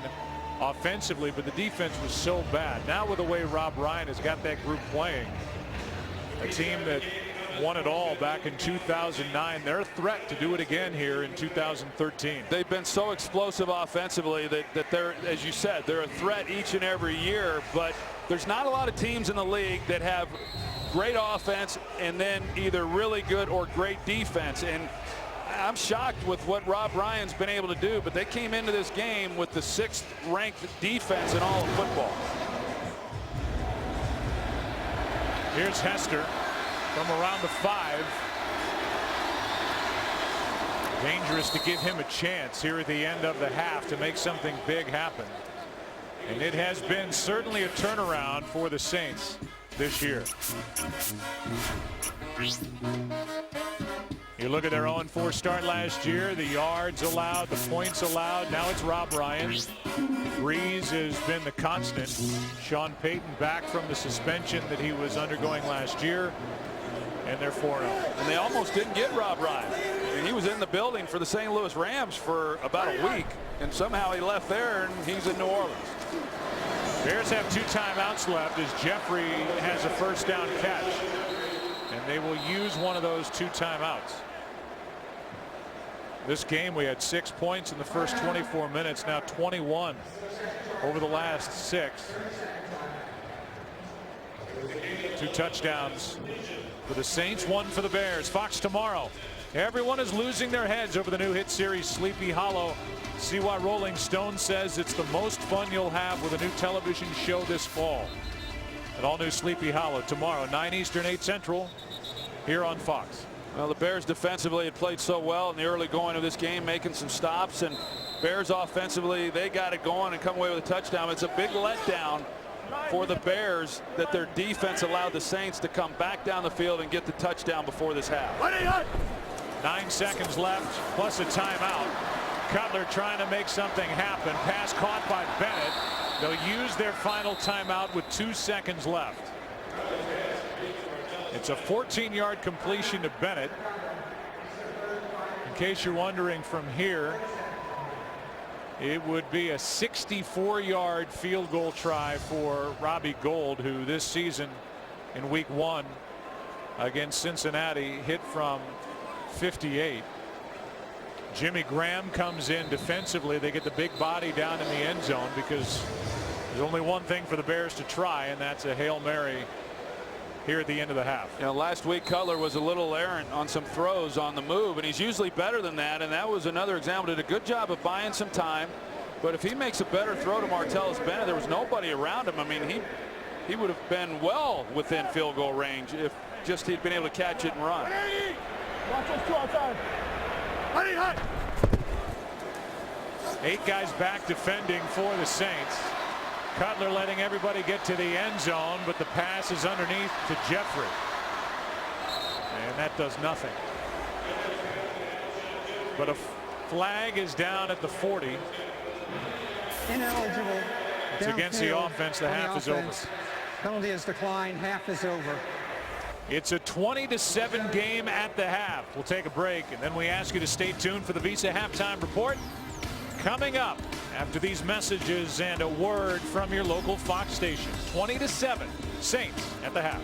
offensively, but the defense was so bad. Now with the way Rob Ryan has got that group playing, a team that won it all back in 2009, they're a threat to do it again here in 2013. They've been so explosive offensively that they're, as you said, they're a threat each and every year, but there's not a lot of teams in the league that have great offense and then either really good or great defense. And I'm shocked with what Rob Ryan's been able to do, but they came into this game with the 6th ranked defense in all of football. Here's Hester from around the 5. Dangerous to give him a chance here at the end of the half to make something big happen. And it has been certainly a turnaround for the Saints this year. You look at their 0-4 start last year, the yards allowed, the points allowed. Now it's Rob Ryan. Brees has been the constant. Sean Payton back from the suspension that he was undergoing last year. And they're 4-0. And they almost didn't get Rob Ryan. I mean, he was in the building for the St. Louis Rams for about a week, and somehow he left there and he's in New Orleans. Bears have 2 timeouts left as Jeffrey has a 1st down catch. And they will use one of those 2 timeouts. This game we had 6 points in the first 24 minutes, now 21 over the last 6. 2 touchdowns for the Saints, 1 for the Bears. Fox tomorrow. Everyone is losing their heads over the new hit series Sleepy Hollow. See why Rolling Stone says it's the most fun you'll have with a new television show this fall. An all-new Sleepy Hollow tomorrow, 9 Eastern, 8 Central, here on Fox. Well, the Bears defensively had played so well in the early going of this game, making some stops, and Bears offensively, they got it going and come away with a touchdown. It's a big letdown for the Bears that their defense allowed the Saints to come back down the field and get the touchdown before this half. 9 seconds left, plus a timeout. Cutler trying to make something happen. Pass caught by Bennett. They'll use their final timeout with 2 seconds left. It's a 14-yard completion to Bennett. In case you're wondering from here, it would be a 64-yard field goal try for Robbie Gould, who this season in week 1 against Cincinnati hit from 58. Jimmy Graham comes in defensively. They get the big body down in the end zone because there's only one thing for the Bears to try, and that's a Hail Mary here at the end of the half. You know, last week Cutler was a little errant on some throws on the move, and he's usually better than that, and that was another example. Did a good job of buying some time, but if he makes a better throw to Martellus Bennett, there was nobody around him. I mean, he would have been well within field goal range if just he'd been able to catch it and run. Watch those 2 outside. 8 guys back defending for the Saints. Cutler letting everybody get to the end zone, but the pass is underneath to Jeffrey. And that does nothing. But a flag is down at the 40. Ineligible. It's against the offense. The half is over. Penalty is declined. Half is over. It's a 20-7 game at the half. We'll take a break, and then we ask you to stay tuned for the Visa Halftime Report. Coming up after these messages and a word from your local Fox station. 20-7, Saints at the half.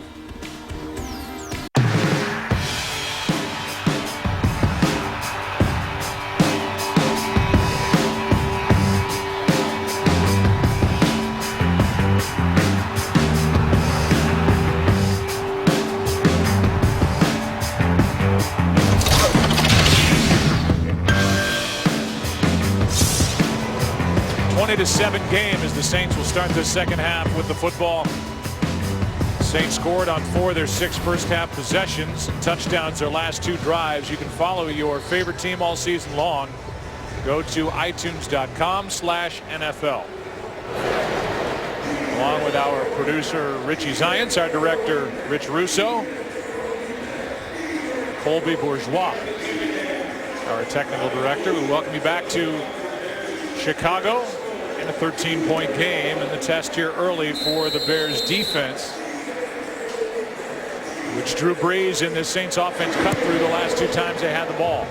To 7 game as the Saints will start the second half with the football. Saints scored on 4 of their 6 first half possessions, touchdowns their last 2 drives. You can follow your favorite team all season long. Go to itunes.com/NFL. Along with our producer Richie Zients, our director Rich Russo, Colby Bourgeois, our technical director. We welcome you back to Chicago. A 13-point game, and the test here early for the Bears defense, which Drew Brees and the Saints offense cut through the last 2 times they had the ball.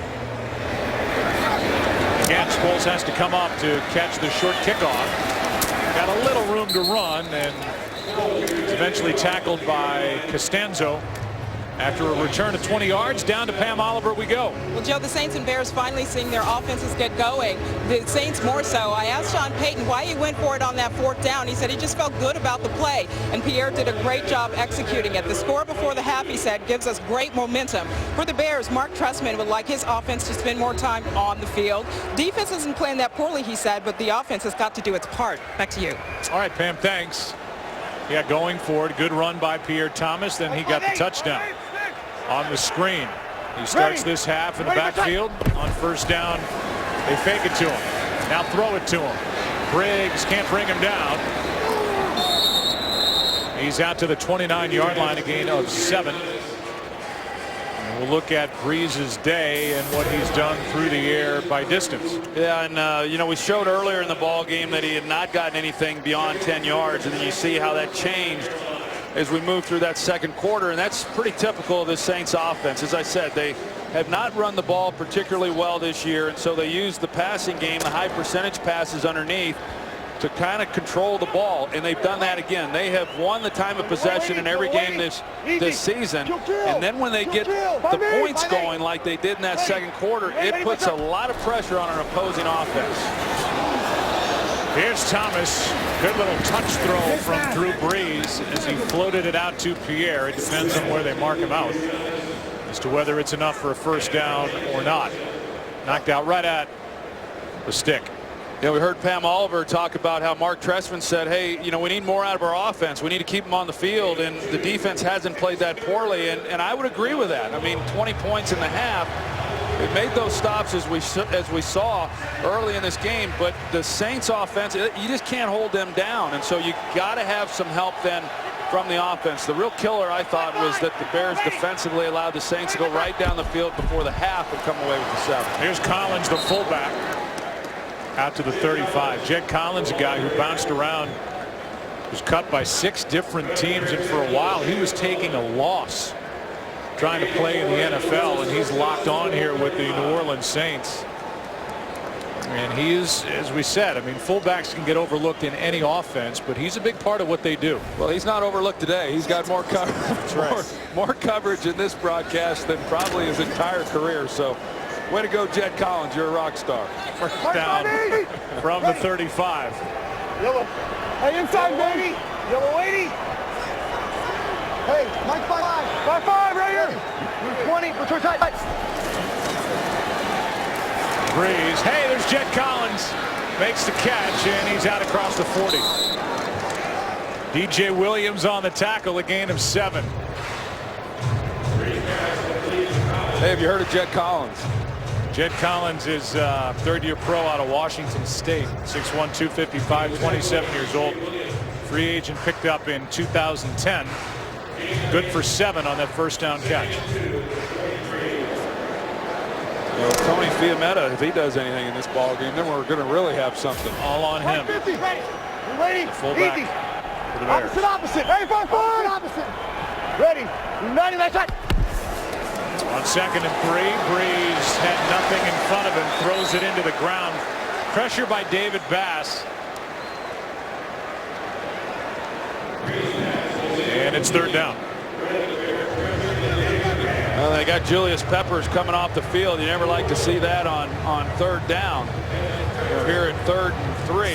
Again, Sproles has to come up to catch the short kickoff. Got a little room to run, and is eventually tackled by Costanzo. After a return of 20 yards, down to Pam Oliver we go. Well, Joe, the Saints and Bears finally seeing their offenses get going. The Saints more so. I asked Sean Payton why he went for it on that 4th down. He said he just felt good about the play, and Pierre did a great job executing it. The score before the half, he said, gives us great momentum. For the Bears, Mark Trestman would like his offense to spend more time on the field. Defense isn't playing that poorly, he said, but the offense has got to do its part. Back to you. All right, Pam, thanks. Yeah, going for it. Good run by Pierre Thomas. Then he got the touchdown on the screen. He starts this half in the backfield. On 1st down, they fake it to him. Now throw it to him. Briggs can't bring him down. He's out to the 29-yard line, a gain of 7. And we'll look at Brees' day and what he's done through the air by distance. Yeah, and you know, we showed earlier in the ball game that he had not gotten anything beyond 10 yards, and then you see how that changed as we move through that second quarter, and that's pretty typical of the Saints offense. As I said, they have not run the ball particularly well this year, and so they use the passing game, the high percentage passes underneath, to kind of control the ball, and they've done that again. They have won the time of possession in every game this season, and then when they get the points going like they did in that second quarter, it puts a lot of pressure on an opposing offense. Here's Thomas. Good little touch throw from Drew Brees as he floated it out to Pierre. It depends on where they mark him out as to whether it's enough for a 1st down or not. Knocked out right at the stick. Yeah, we heard Pam Oliver talk about how Mark Trestman said, hey, you know, we need more out of our offense. We need to keep them on the field, and the defense hasn't played that poorly, and I would agree with that. I mean, 20 points in the half. It made those stops as we saw early in this game, but the Saints offense, you just can't hold them down, and so you got to have some help then from the offense. The real killer, I thought, was that the Bears defensively allowed the Saints to go right down the field before the half and come away with the 7. Here's Collins, the fullback, out to the 35. Jed Collins, a guy who bounced around, was cut by 6 different teams, and for a while he was taking a loss trying to play in the NFL, and he's locked on here with the New Orleans Saints. And he is, as we said, I mean, fullbacks can get overlooked in any offense, but he's a big part of what they do. Well, he's not overlooked today. He's got more coverage, more coverage in this broadcast than probably his entire career. So, way to go, Jed Collins. You're a rock star. 1st down from the 35. Yellow. Hey, inside, baby. Yellow 80. Hey, Mike 5. 5 right here. 20. Return tight. Brees. Hey, there's Jed Collins. Makes the catch, and he's out across the 40. DJ Williams on the tackle, a gain of 7. Hey, have you heard of Jed Collins? Jed Collins is a 3rd-year pro out of Washington State. 6'1", 255, 27 years old. Free agent picked up in 2010. Good for 7 on that 1st down catch. Well, Tony Fiametta, if he does anything in this ball game, then we're going to really have something. All on him. 50. We're waiting. Fullback Easy. for the Bears. Opposite. Hey, 5. Opposite. Ready. 90, last shot. On 2nd and 3, Breeze had nothing in front of him, throws it into the ground. Pressure by David Bass. And it's 3rd down. Well, they got Julius Peppers coming off the field. You never like to see that on 3rd down. We're here at 3rd and 3.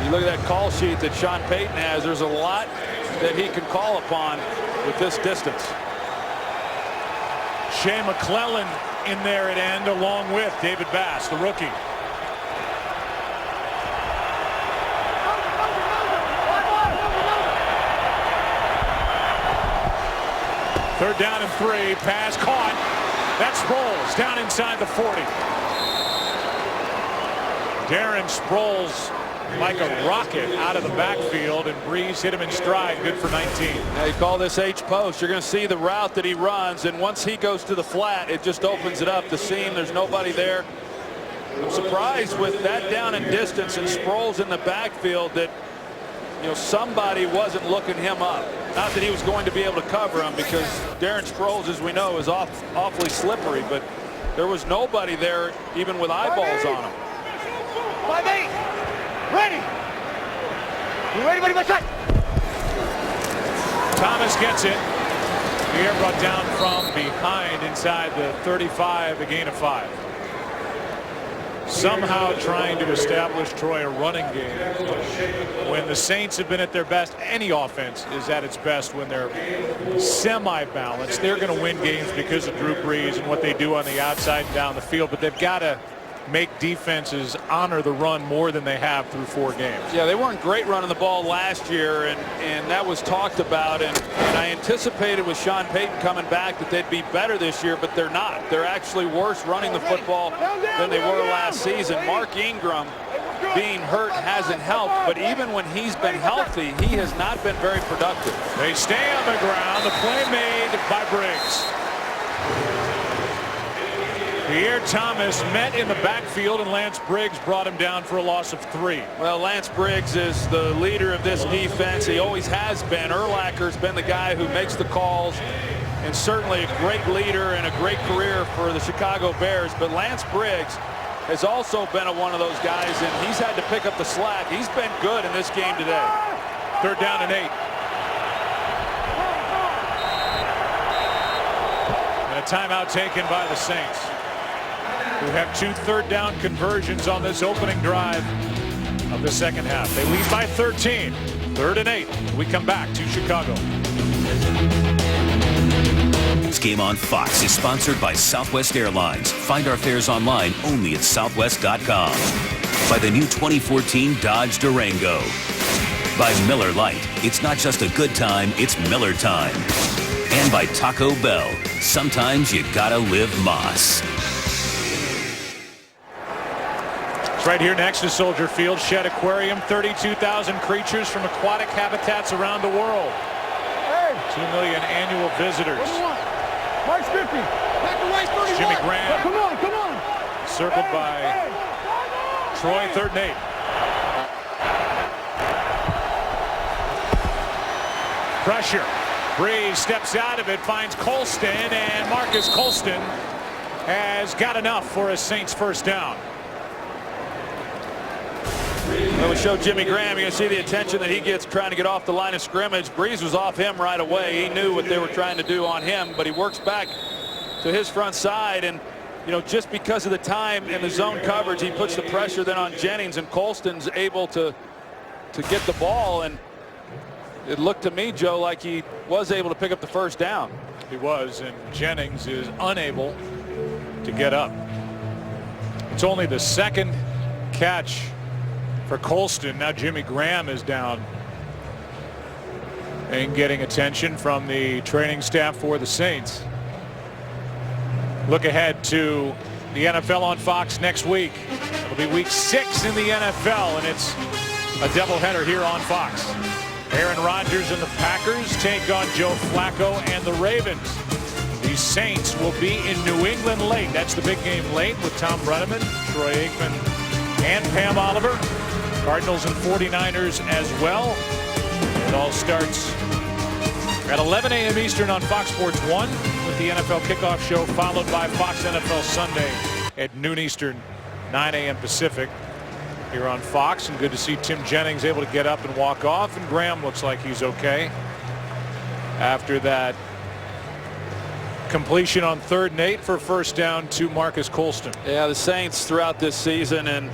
You look at that call sheet that Sean Payton has. There's a lot that he can call upon with this distance. Shea McClellan in there at end along with David Bass, the rookie. Third down and 3. Pass caught. That's Sproles down inside the 40. Darren Sproles like a rocket out of the backfield, and Breeze hit him in stride. Good for 19. Now you call this H-post. You're going to see the route that he runs, and once he goes to the flat, it just opens it up. The seam, there's nobody there. I'm surprised with that down and distance and Sproles in the backfield that, you know, somebody wasn't looking him up. Not that he was going to be able to cover him, because Darren Sproles, as we know, is awfully slippery, but there was nobody there even with eyeballs on him. 5-8. Ready. You ready, buddy? Let's shot. Thomas gets it. The air brought down from behind inside the 35, a gain of 5. Somehow trying to establish Troy a running game when the Saints have been at their best. Any offense is at its best when they're semi-balanced. They're going to win games because of Drew Brees and what they do on the outside and down the field, but they've got to make defenses honor the run more than they have through 4 games. Yeah, they weren't great running the ball last year, and that was talked about, and I anticipated with Sean Payton coming back that they'd be better this year, but they're not. They're actually worse running the football than they were last season. Mark Ingram being hurt hasn't helped, but even when he's been healthy, he has not been very productive. They stay on the ground. The play made by Briggs. Pierre Thomas met in the backfield, and Lance Briggs brought him down for a loss of 3. Well, Lance Briggs is the leader of this defense. He always has been. Urlacher's been the guy who makes the calls, and certainly a great leader and a great career for the Chicago Bears. But Lance Briggs has also been one of those guys, and he's had to pick up the slack. He's been good in this game today. 3rd down and 8. And a timeout taken by the Saints, who have 2 third-down conversions on this opening drive of the second half. They lead by 13. 3rd and 8. We come back to Chicago. This game on Fox is sponsored by Southwest Airlines. Find our fares online only at southwest.com. By the new 2014 Dodge Durango. By Miller Lite. It's not just a good time, it's Miller time. And by Taco Bell. Sometimes you gotta live Moss. It's right here next to Soldier Field. Shedd Aquarium, 32,000 creatures from aquatic habitats around the world. Hey. 2 million annual visitors. March 50. Back to right 31. Jimmy Graham. Come on, come on. Circled by Troy, 3rd and 8. Pressure. Breeze steps out of it, finds Colston, and Marcus Colston has got enough for a Saints 1st down. Well, we show Jimmy Graham. You can see the attention that he gets trying to get off the line of scrimmage. Breeze was off him right away. He knew what they were trying to do on him, but he works back to his front side, and you know, just because of the time in the zone coverage, he puts the pressure then on Jennings, and Colston's able to get the ball, and it looked to me, Joe, like he was able to pick up the 1st down. He was, and Jennings is unable to get up. It's only the 2nd catch for Colston. Now Jimmy Graham is down and getting attention from the training staff for the Saints. Look ahead to the NFL on Fox next week. It'll be week 6 in the NFL, and it's a doubleheader here on Fox. Aaron Rodgers and the Packers take on Joe Flacco and the Ravens. The Saints will be in New England late. That's the big game late with Tom Brenneman, Troy Aikman, and Pam Oliver. Cardinals and 49ers as well. It all starts At 11 a.m. Eastern on Fox Sports 1 with the NFL Kickoff Show, followed by Fox NFL Sunday at noon Eastern, 9 a.m. Pacific here on Fox. And good to see Tim Jennings able to get up and walk off, and Graham looks like he's okay after that completion on 3rd and 8 for first down to Marcus Colston. Yeah, the Saints throughout this season and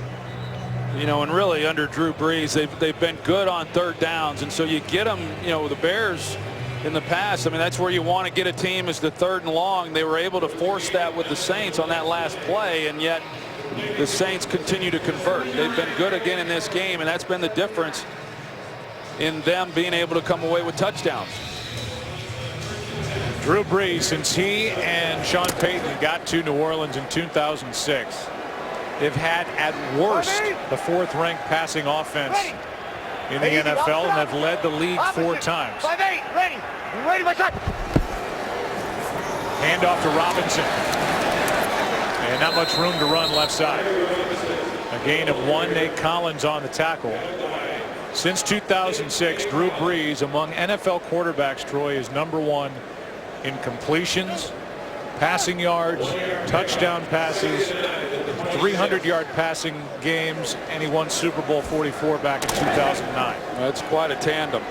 really under Drew Brees, they've been good on 3rd downs, and so you get them. The Bears in the past, I mean, that's where you want to get a team, is the 3rd and long. They were able to force that with the Saints on that last play, and yet the Saints continue to convert. They've been good again in this game, and that's been the difference in them being able to come away with touchdowns. Drew Brees, since he and Sean Payton got to New Orleans in 2006, they've had at worst the 4th-ranked passing offense in the NFL, and have led the league 4 times. 5-8, ready. Ready, my shot. Handoff to Robinson. And not much room to run left side. A gain of 1. Nate Collins on the tackle. Since 2006, Drew Brees, among NFL quarterbacks, Troy, is #1 in completions, passing yards, touchdown passes, 300-yard passing games, and he won Super Bowl 44 back in 2009. That's quite a tandem,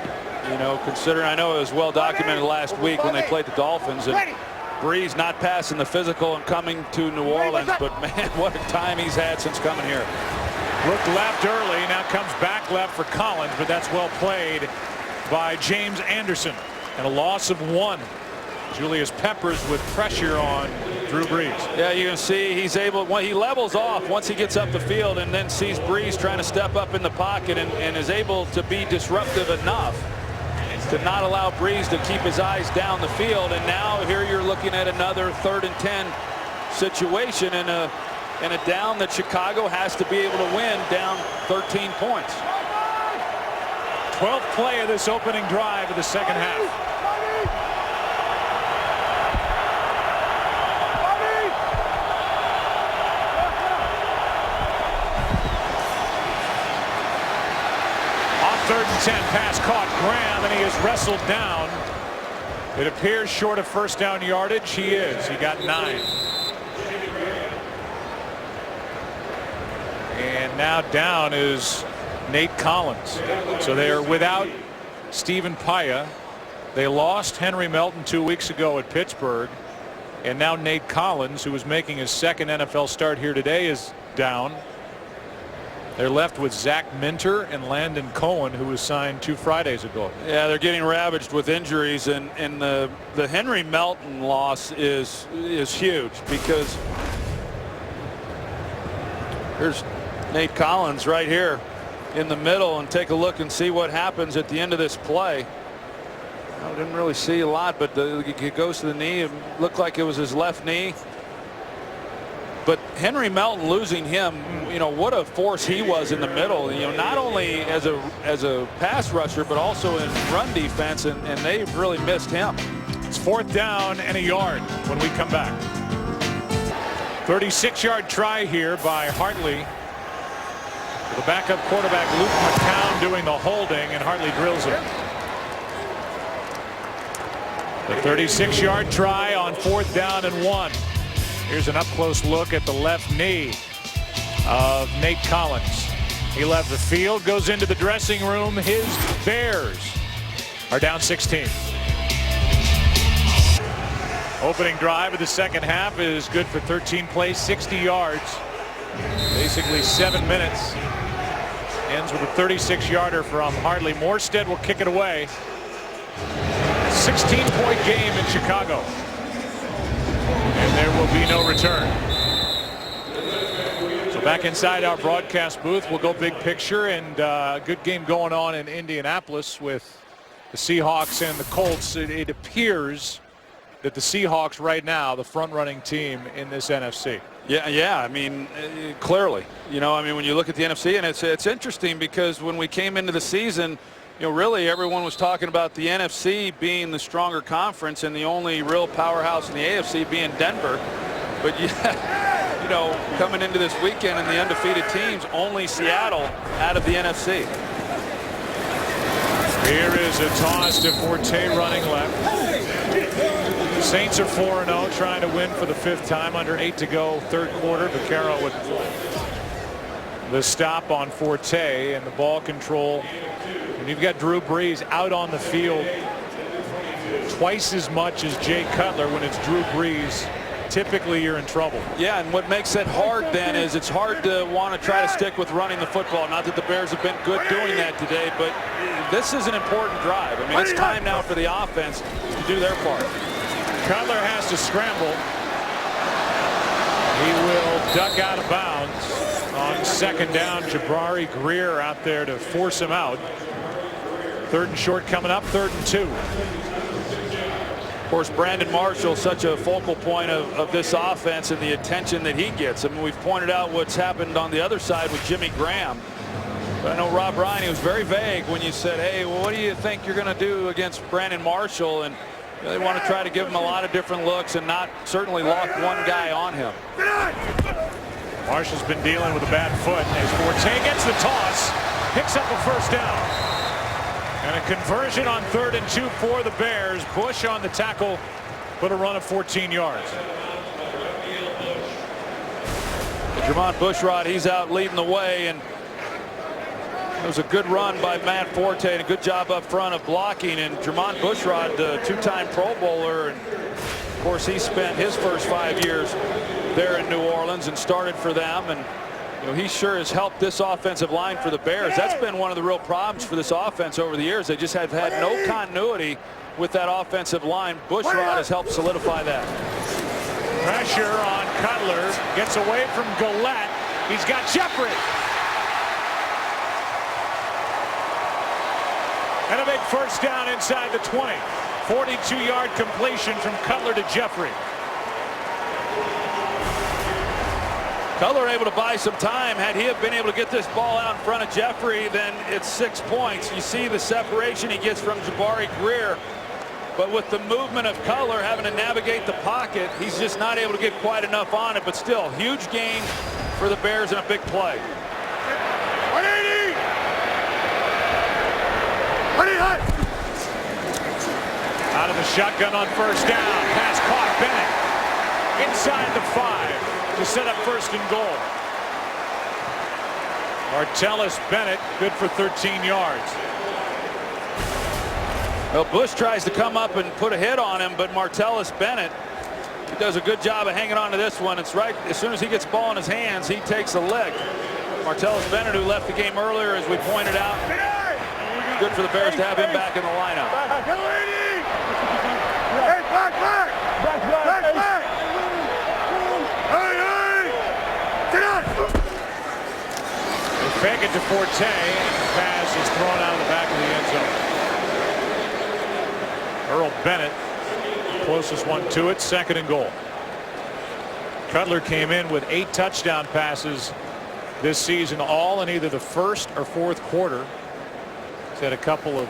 considering I know it was well documented last week when they played the Dolphins, and Brees not passing the physical and coming to New Orleans, but man, what a time he's had since coming here. Looked left early, now comes back left for Collins, but that's well played by James Anderson, and a loss of 1. Julius Peppers with pressure on Drew Brees. Yeah, you can see he's able, when he levels off once he gets up the field, and then sees Brees trying to step up in the pocket, and is able to be disruptive enough to not allow Brees to keep his eyes down the field. And now here you're looking at another 3rd and 10 situation in a down that Chicago has to be able to win, down 13 points. 12th play of this opening drive of the second half. On 3rd and 10, pass caught Graham, and he is wrestled down. It appears short of first down yardage. He is. He got 9. And now down is Nate Collins. So they are without Stephen Paya. They lost Henry Melton 2 weeks ago at Pittsburgh. And now Nate Collins, who is making his 2nd NFL start here today, is down. They're left with Zach Minter and Landon Cohen, who was signed 2 Fridays ago. Yeah, they're getting ravaged with injuries, and the Henry Melton loss is huge, because here's Nate Collins right here in the middle, and take a look and see what happens at the end of this play. I didn't really see a lot, but it goes to the knee. It looked like it was his left knee. But Henry Melton, losing him, what a force he was in the middle. Not only as a pass rusher, but also in run defense, and they've really missed him. It's 4th down and a yard when we come back. 36-yard try here by Hartley. The backup quarterback Luke McCown doing the holding, and Hartley drills it. The 36-yard try on 4th down and 1. Here's an up-close look at the left knee of Nate Collins. He left the field, goes into the dressing room. His Bears are down 16. Opening drive of the second half is good for 13 plays, 60 yards. Basically 7 minutes. Ends with a 36-yarder from Hartley. Morstead will kick it away. 16-point game in Chicago. And there will be no return. So back inside our broadcast booth, we'll go big picture, and a good game going on in Indianapolis with the Seahawks and the Colts. It appears that the Seahawks right now, the front-running team in this NFC. Yeah. I mean, clearly, when you look at the NFC, and it's interesting because when we came into the season, really everyone was talking about the NFC being the stronger conference and the only real powerhouse in the AFC being Denver. But coming into this weekend and the undefeated teams, only Seattle out of the NFC. Here is a toss to Forte running left. Saints are 4-0, trying to win for the 5th time. Under 8 to go, 3rd quarter. Vaccaro with the stop on Forte and the ball control. And you've got Drew Brees out on the field twice as much as Jay Cutler. When it's Drew Brees, typically you're in trouble. Yeah, and what makes it hard then is it's hard to want to try to stick with running the football. Not that the Bears have been good doing that today, but this is an important drive. I mean, it's time now for the offense to do their part. Cutler has to scramble. He will duck out of bounds on 2nd down. Jabari Greer out there to force him out. 3rd and short coming up, 3rd and 2. Of course, Brandon Marshall, such a focal point of this offense and the attention that he gets. I mean, we've pointed out what's happened on the other side with Jimmy Graham. But I know Rob Ryan, he was very vague when you said, hey, well, what do you think you're going to do against Brandon Marshall? And they want to try to give him a lot of different looks and not certainly lock one guy on him. Marshall's been dealing with a bad foot as Forte gets the toss, picks up a 1st down. And a conversion on 3rd and 2 for the Bears. Bush on the tackle, put a run of 14 yards. Jermon Bushrod, he's out leading the way, and it was a good run by Matt Forte and a good job up front of blocking. And Jermon Bushrod, the 2-time Pro Bowler, and of course he spent his first 5 years there in New Orleans and started for them. And you know, he sure has helped this offensive line for the Bears. That's been one of the real problems for this offense over the years. They just have had no continuity with that offensive line. Bushrod has helped solidify that. Pressure on Cutler, gets away from Gillette. He's got Jeffrey. And a big 1st down inside the 20. 42-yard completion from Cutler to Jeffrey. Cutler able to buy some time. Had he have been able to get this ball out in front of Jeffrey, then it's 6 points. You see the separation he gets from Jabari Greer. But with the movement of Cutler having to navigate the pocket, he's just not able to get quite enough on it. But still, huge gain for the Bears and a big play. 180! 180! Out of the shotgun on 1st down. Pass caught. Bennett inside the 5 to set up 1st and goal. Martellus Bennett good for 13 yards. Well, Bush tries to come up and put a hit on him, but Martellus Bennett, he does a good job of hanging on to this one. It's right as soon as he gets the ball in his hands, he takes a lick. Martellus Bennett, who left the game earlier, as we pointed out, good for the Bears to have him back in the lineup. Hey, back! They fake it to Forte, and the pass is thrown out of the back of the end zone. Earl Bennett, closest one to it, 2nd and goal. Cutler came in with 8 touchdown passes this season, all in either the 1st or 4th quarter. He's had a couple of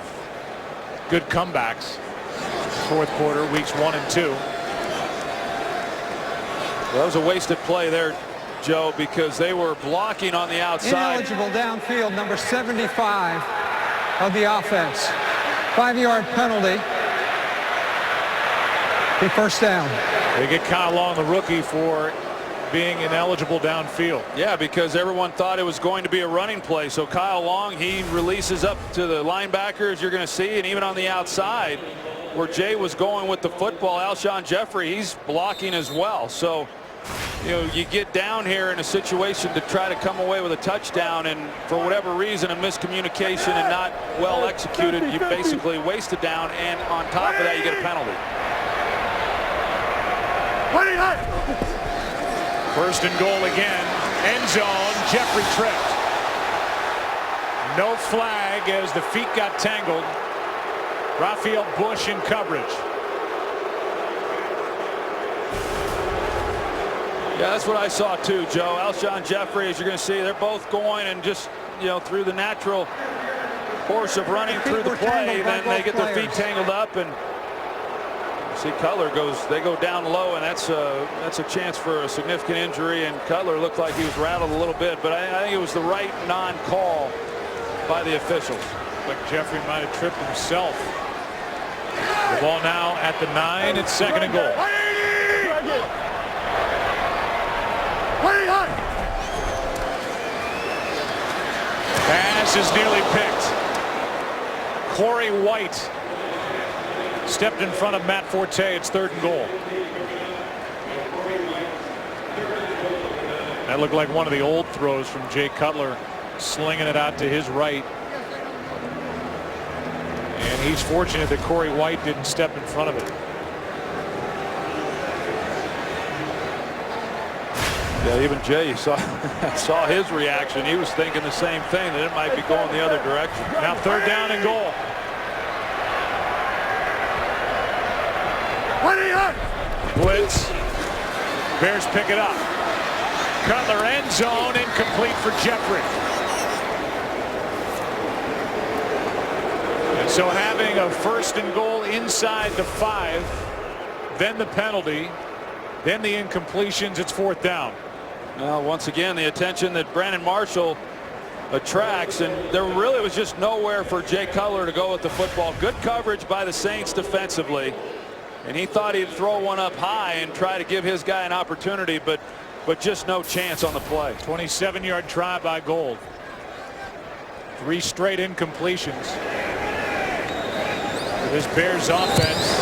good comebacks. 4th quarter, weeks 1 and 2. Well, that was a wasted play there, Joe, because they were blocking on the outside. Ineligible downfield, number 75 of the offense. 5-yard penalty. Be 1st down. They get Kyle Long, the rookie, for being ineligible downfield. Yeah, because everyone thought it was going to be a running play. So Kyle Long, he releases up to the linebackers, you're going to see, and even on the outside where Jay was going with the football, Alshon Jeffrey, he's blocking as well. So, you know, you get down here in a situation to try to come away with a touchdown, and for whatever reason, a miscommunication and not well executed, you basically waste it down, and on top of that, you get a penalty. 1st and goal again. End zone. Jeffrey tripped. No flag as the feet got tangled. Raphael Bush in coverage. Yeah, that's what I saw too, Joe. Alshon Jeffrey, as you're going to see, they're both going and just, you know, through the natural course of running through the play, then they get their feet tangled up, and see Cutler they go down low, and that's a chance for a significant injury, and Cutler looked like he was rattled a little bit, but I think it was the right non-call by the officials. Looked like Jeffrey might have tripped himself. The ball now at the 9. It's 2nd and goal. Pass is nearly picked. Corey White stepped in front of Matt Forte. It's 3rd and goal. That looked like one of the old throws from Jay Cutler, slinging it out to his right. And he's fortunate that Corey White didn't step in front of it. Yeah, even Jay saw his reaction. He was thinking the same thing, that it might be going the other direction. Now 3rd down and goal. Blitz. Bears pick it up. Cutler end zone, incomplete for Jeffrey. And so having a 1st and goal inside the 5, then the penalty, then the incompletions, it's 4th down. Now, once again, the attention that Brandon Marshall attracts, and there really was just nowhere for Jay Cutler to go with the football. Good coverage by the Saints defensively, and he thought he'd throw one up high and try to give his guy an opportunity, but just no chance on the play. 27-yard try by Gold. 3 straight incompletions for this Bears offense.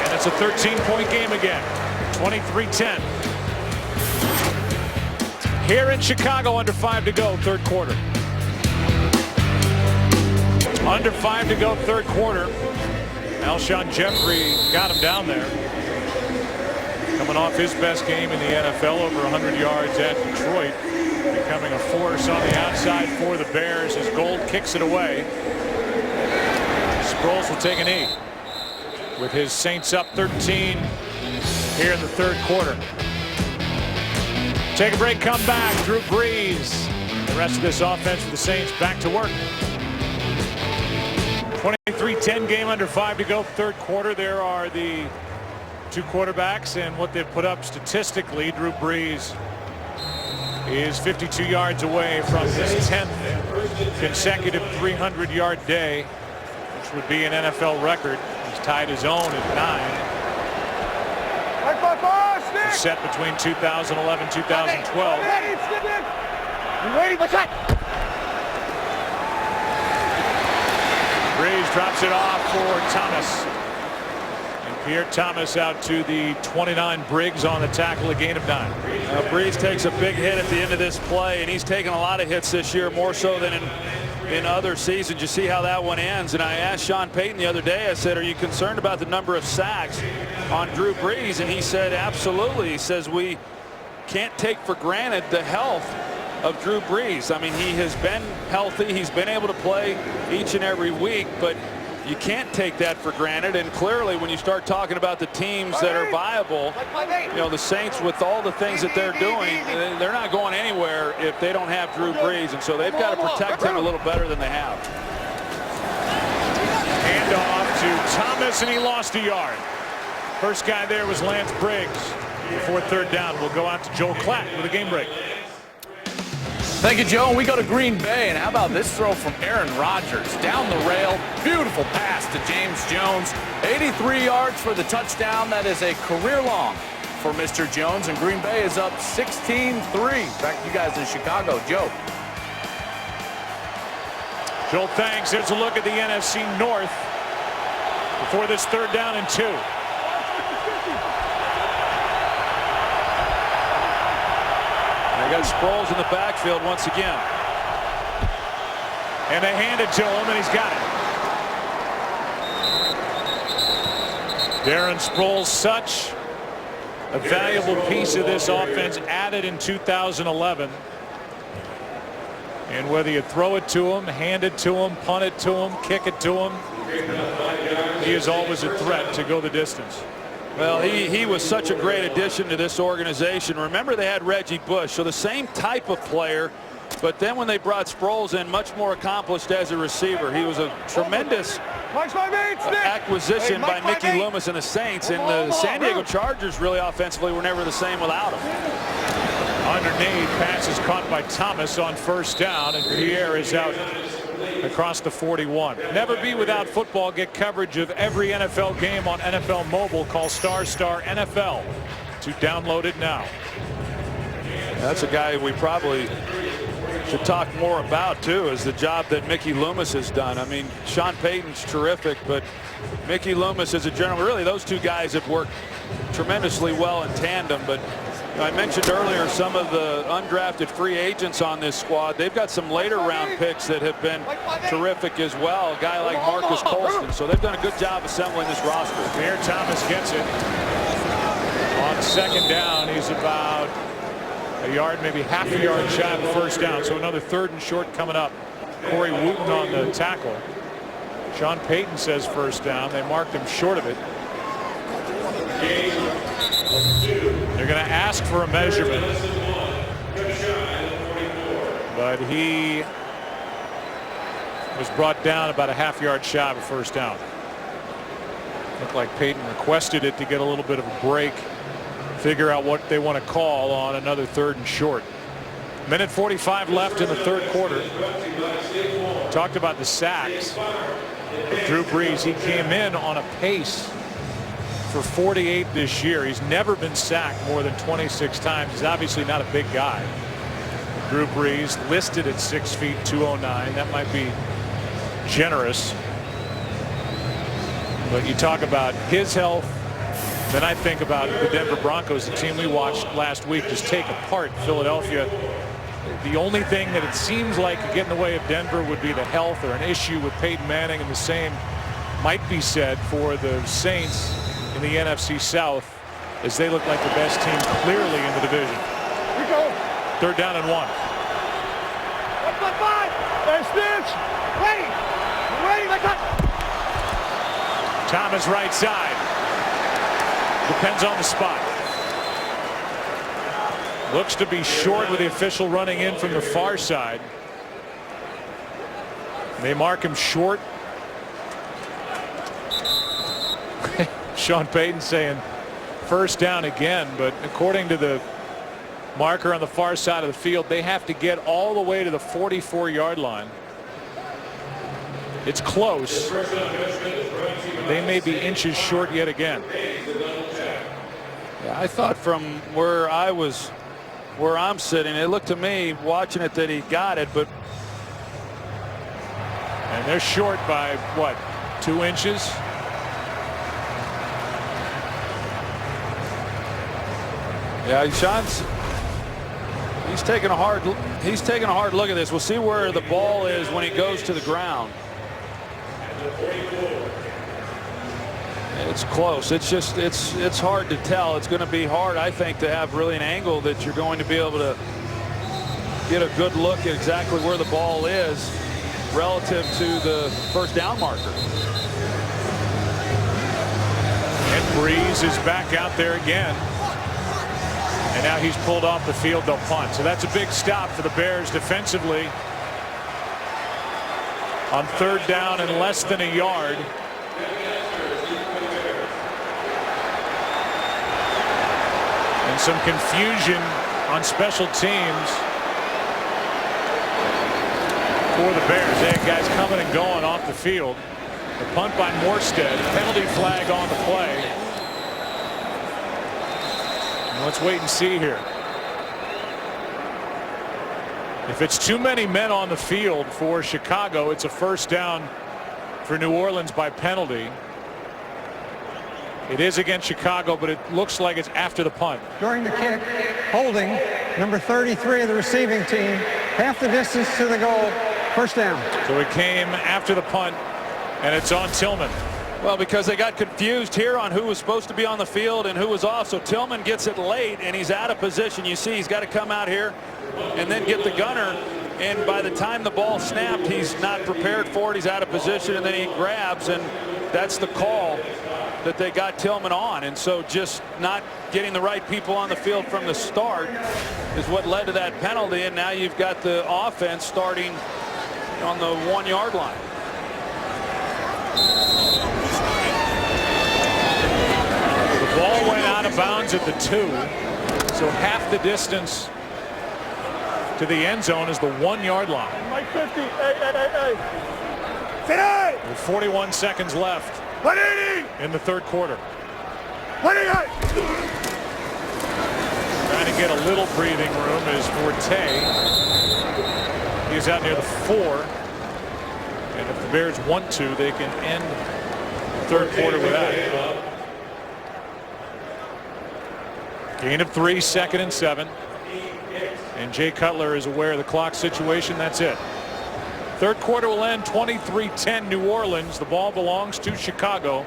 And it's a 13-point game again. 23-10. Here in Chicago, under 5 to go, 3rd quarter. Under 5 to go, 3rd quarter. Alshon Jeffrey got him down there. Coming off his best game in the NFL, over 100 yards at Detroit. Becoming a force on the outside for the Bears as Gold kicks it away. Sproles will take a knee with his Saints up 13 here in the 3rd quarter. Take a break, come back. Drew Brees. The rest of this offense for the Saints back to work. 23-10 game, under 5 to go, 3rd quarter. There are the 2 quarterbacks and what they've put up statistically. Drew Brees is 52 yards away from his 10th consecutive 300-yard day, which would be an NFL record. He's tied his own at 9. Set between 2011 and 2012. Brees drops it off for Thomas. And Pierre Thomas out to the 29. Briggs on the tackle, a gain of 9. Brees takes a big hit at the end of this play, and he's taken a lot of hits this year, more so than in other seasons. You see how that one ends. And I asked Sean Payton the other day, I said, are you concerned about the number of sacks on Drew Brees? And he said, absolutely. He says, we can't take for granted the health of Drew Brees. I mean, he has been healthy. He's been able to play each and every week, but you can't take that for granted. And clearly, when you start talking about the teams that are viable, you know, the Saints, with all the things that they're doing, they're not going anywhere if they don't have Drew Brees. And so they've got to protect him a little better than they have. Hand off to Thomas, and he lost a yard. First guy there was Lance Briggs. Before 3rd down, we'll go out to Joel Klatt with a game break. Thank you, Joe. And we go to Green Bay. And how about this throw from Aaron Rodgers? Down the rail. Beautiful pass to James Jones. 83 yards for the touchdown. That is a career long for Mr. Jones. And Green Bay is up 16-3. Back to you guys in Chicago. Joe. Joel, thanks. Here's a look at the NFC North before this 3rd down and 2. They got Sproles in the backfield once again. And they hand it to him, and he's got it. Darren Sproles, such a valuable piece of this offense, added in 2011. And whether you throw it to him, hand it to him, punt it to him, kick it to him, he is always a threat to go the distance. Well, he was such a great addition to this organization. Remember, they had Reggie Bush, so the same type of player, but then when they brought Sproles in, much more accomplished as a receiver. He was a tremendous acquisition by Mickey Loomis and the Saints, and the San Diego Chargers really offensively were never the same without him. Underneath, pass is caught by Thomas on 1st down, and Pierre is out across the 41. Never be without football. Get coverage of every NFL game on NFL Mobile. Call ** NFL to download it now. That's a guy we probably should talk more about too, is the job that Mickey Loomis has done. I mean, Sean Payton's terrific, but Mickey Loomis as a general, really those two guys have worked tremendously well in tandem. But I mentioned earlier some of the undrafted free agents on this squad. They've got some later round picks that have been terrific as well. A guy like Marcus Colston. So they've done a good job assembling this roster. Pierre Thomas gets it. On second down, he's about a yard, maybe half a yard shy of the first down. So another 3rd and short coming up. Corey Wooten on the tackle. Sean Payton says first down. They marked him short of it. They're going to ask for a measurement, but he was brought down about a half yard shy of a first down. Looked like Payton requested it to get a little bit of a break, figure out what they want to call on another 3rd and short. Minute 45 left in the 3rd quarter. Talked about the sacks. With Drew Brees, he came in on a pace for 48 this year. He's never been sacked more than 26 times. He's obviously not a big guy. Drew Brees listed at 6 feet 209. That might be generous. But you talk about his health, then I think about the Denver Broncos, the team we watched last week, just take apart Philadelphia. The only thing that it seems like could get in the way of Denver would be the health or an issue with Peyton Manning, and the same might be said for the Saints in the NFC South, as they look like the best team clearly in the division. 3rd down and 1. 1.5. There's Stitch. Ready, let's go. Thomas right side. Depends on the spot. Looks to be short with the official running in from the far side. They mark him short. Sean Payton saying first down again, but according to the marker on the far side of the field, they have to get all the way to the 44-yard line. It's close. They may be inches short yet again. Yeah, I thought from where I'm sitting, it looked to me watching it that he got it, but and they're short by what, 2 inches? Yeah, he's taking a hard look at this. We'll see where the ball is when he goes to the ground. It's close. It's hard to tell. It's going to be hard, I think, to have really an angle that you're going to be able to get a good look at exactly where the ball is relative to the first down marker. And Brees is back out there again. And now he's pulled off the field. They'll punt. So that's a big stop for the Bears defensively. On 3rd down and less than a yard. And some confusion on special teams for the Bears. They had guys coming and going off the field. The punt by Morstead. Penalty flag on the play. And let's wait and see here. If it's too many men on the field for Chicago, it's a first down for New Orleans by penalty. It is against Chicago, but it looks like it's after the punt. During the kick, holding number 33 of the receiving team, half the distance to the goal, first down. So it came after the punt, and it's on Tillman. Well, because they got confused here on who was supposed to be on the field and who was off. So Tillman gets it late, and he's out of position. You see he's got to come out here and then get the gunner. And by the time the ball snapped, he's not prepared for it. He's out of position, and then he grabs, and that's the call that they got Tillman on. And so just not getting the right people on the field from the start is what led to that penalty. And now you've got the offense starting on the 1-yard line. The ball went out of bounds at the 2, so half the distance to the end zone is the 1-yard line. Mike 50. Hey. Today. With 41 seconds left 180. in the third quarter. 180. Trying to get a little breathing room is Forte. He's out near the 4. And if the Bears want to, they can end the third quarter with that. Gain of 3, 2nd and 7. And Jay Cutler is aware of the clock situation. That's it. Third quarter will end 23-10 New Orleans. The ball belongs to Chicago.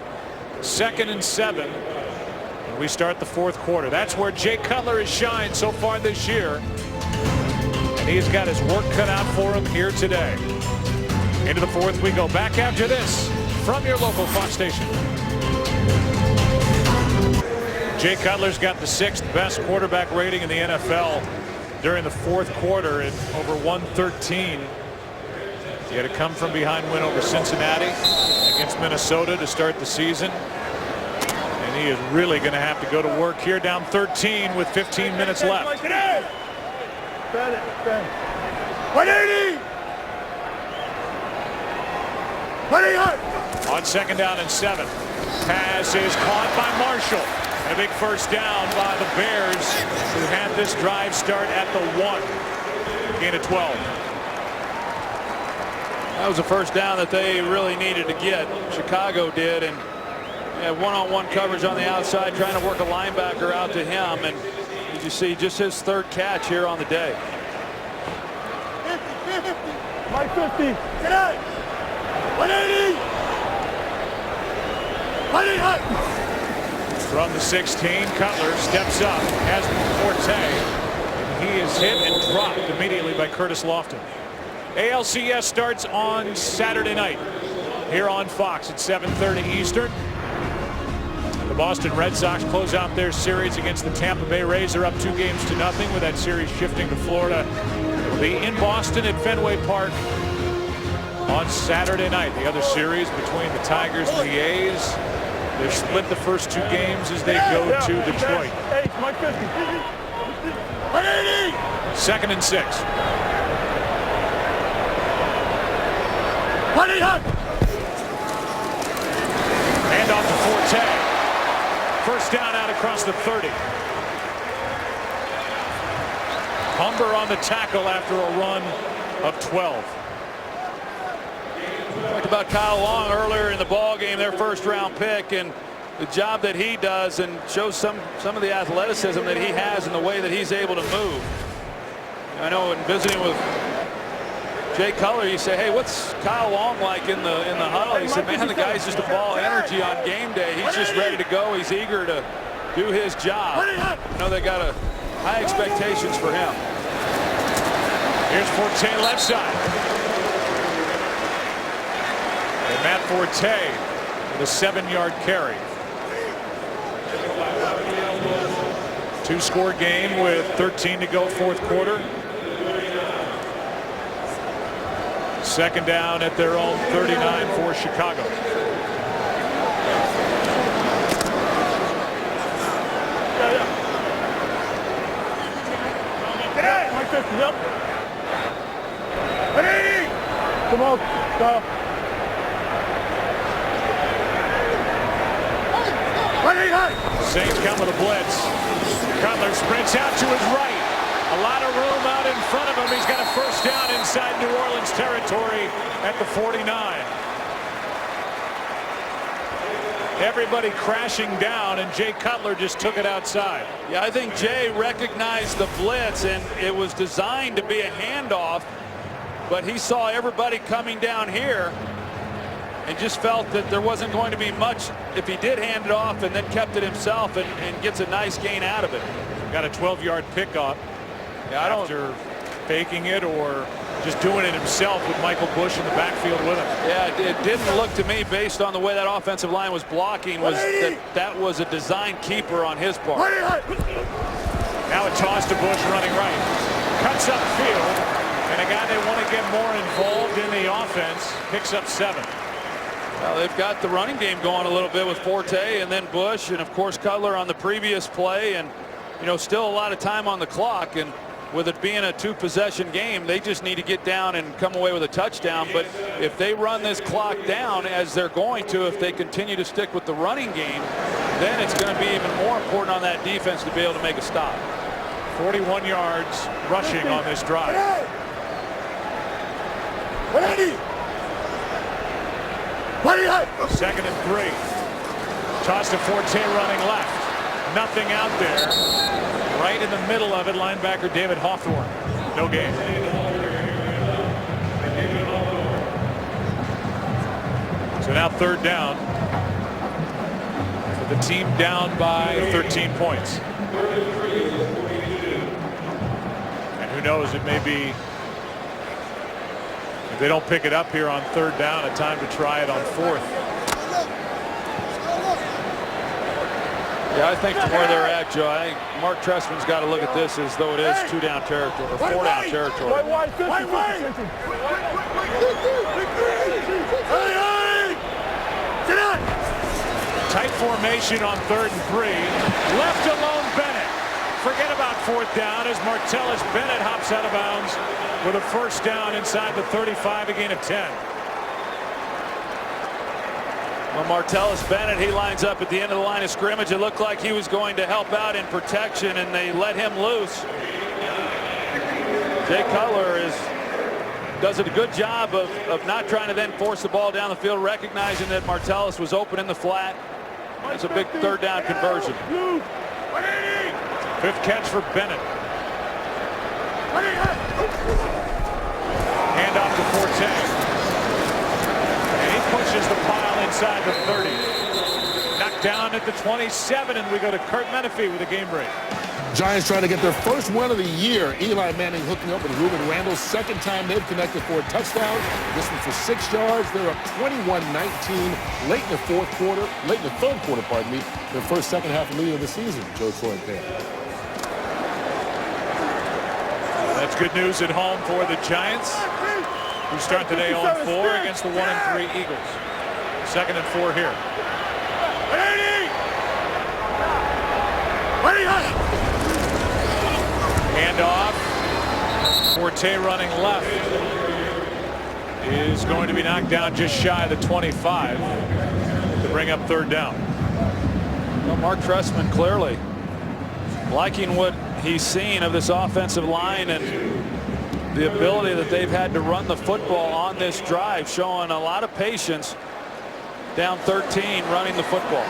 2nd and 7. And we start the fourth quarter. That's where Jay Cutler has shined so far this year. And he's got his work cut out for him here today. Into the fourth we go. Back after this from your local Fox station. Jay Cutler's got the 6th best quarterback rating in the NFL during the fourth quarter at over 113. He had a come from behind win over Cincinnati against Minnesota to start the season. And he is really going to have to go to work here, down 13 with 15 minutes left. 180. On 2nd down and 7. Pass is caught by Marshall. A big first down by the Bears, who had this drive start at the 1. Gain of 12. That was a first down that they really needed to get. Chicago did, and had one-on-one coverage on the outside, trying to work a linebacker out to him. And as you see, just his 3rd catch here on the day. 50. Mike 50. Today. 180. 180. From the 16, Cutler steps up, has Forte, and he is hit and dropped immediately by Curtis Lofton. ALCS starts on Saturday night here on Fox at 7:30 Eastern. The Boston Red Sox close out their series against the Tampa Bay Rays. They're up 2-0 with that series shifting to Florida. It'll be in Boston at Fenway Park on Saturday night. The other series between the Tigers and the A's. They've split the first 2 games as they go to Detroit. 2nd and 6. Hand off to Forte. First down out across the 30. Humber on the tackle after a run of 12. Talked about Kyle Long earlier in the ball game, their first-round pick, and the job that he does, and shows some of the athleticism that he has in the way that he's able to move. I know in visiting with Jay Cutler, you say, hey, what's Kyle Long like in the huddle? He said, man, the guy's just a ball energy on game day. He's just ready to go. He's eager to do his job. I know they got high expectations for him. Here's Forte left side. And Matt Forte with a 7-yard carry. 2-score game with 13 to go, fourth quarter. 2nd down at their own 39 for Chicago. Yep. Come on, go. Saints come with a blitz. Cutler sprints out to his right. A lot of room out in front of him. He's got a first down inside New Orleans territory at the 49. Everybody crashing down, and Jay Cutler just took it outside. Yeah, I think Jay recognized the blitz, and it was designed to be a handoff, but he saw everybody coming down here and just felt that there wasn't going to be much if he did hand it off and then kept it himself and gets a nice gain out of it. Got a 12-yard pickup. Yeah, after faking it or just doing it himself with Michael Bush in the backfield with him. Yeah, it didn't look to me, based on the way that offensive line was blocking, was that was a design keeper on his part. Now a toss to Bush running right. Cuts upfield, and a guy they want to get more involved in the offense picks up 7. Well, they've got the running game going a little bit with Forte and then Bush and, of course, Cutler on the previous play, and, you know, still a lot of time on the clock. And with it being a 2-possession game, they just need to get down and come away with a touchdown. But if they run this clock down, as they're going to, if they continue to stick with the running game, then it's going to be even more important on that defense to be able to make a stop. 41 yards rushing on this drive. 2nd and 3. Toss to Forte running left. Nothing out there. Right in the middle of it, linebacker David Hawthorne. No gain. So now 3rd down. With the team down by 13 points. And who knows, it may be, if they don't pick it up here on 3rd down, a time to try it on 4th. Yeah, I think from where they're at, Joe, I think Mark Trestman's got to look at this as though it is 2-down territory or 4-down territory. Tight formation on 3rd and 3. Left alone Bennett. Forget about 4th down as Martellus Bennett hops out of bounds with a 1st down inside the 35, a gain of 10. Well, Martellus Bennett, he lines up at the end of the line of scrimmage. It looked like he was going to help out in protection, and they let him loose. Jay Cutler does a good job of not trying to then force the ball down the field, recognizing that Martellus was open in the flat. It's a big 3rd down conversion. 5th catch for Bennett. Hand off to Forte. And he pushes the pile inside the 30. Knocked down at the 27, and we go to Kurt Menefee with a game break. Giants trying to get their first win of the year. Eli Manning hooking up with Ruben Randall. 2nd time they've connected for a touchdown. This one for 6 yards. They're up 21-19 late in the 3rd quarter, pardon me. Their first second half lead of the season, Joe Troy and Pam. That's good news at home for the Giants, who start today 0-4 against the 1-3 Eagles. 2nd and 4 here. Hand off. Forte running left is going to be knocked down just shy of the 25 to bring up 3rd down. Well, Mark Trestman clearly liking what he's seen of this offensive line and the ability that they've had to run the football on this drive, showing a lot of patience. Down 13, running the football.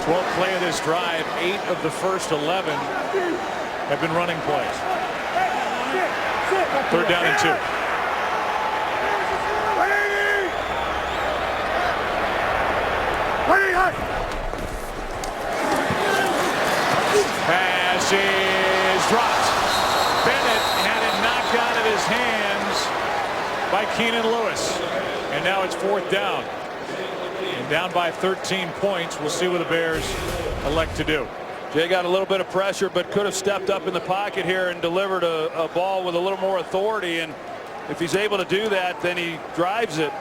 12th play of this drive, 8 of the first 11 have been running plays. 3rd down and 2. Pass is dropped. Bennett had it knocked out of his hands by Keenan Lewis. And now it's 4th down. And down by 13 points. We'll see what the Bears elect to do. Jay got a little bit of pressure, but could have stepped up in the pocket here and delivered a ball with a little more authority. And if he's able to do that, then he drives it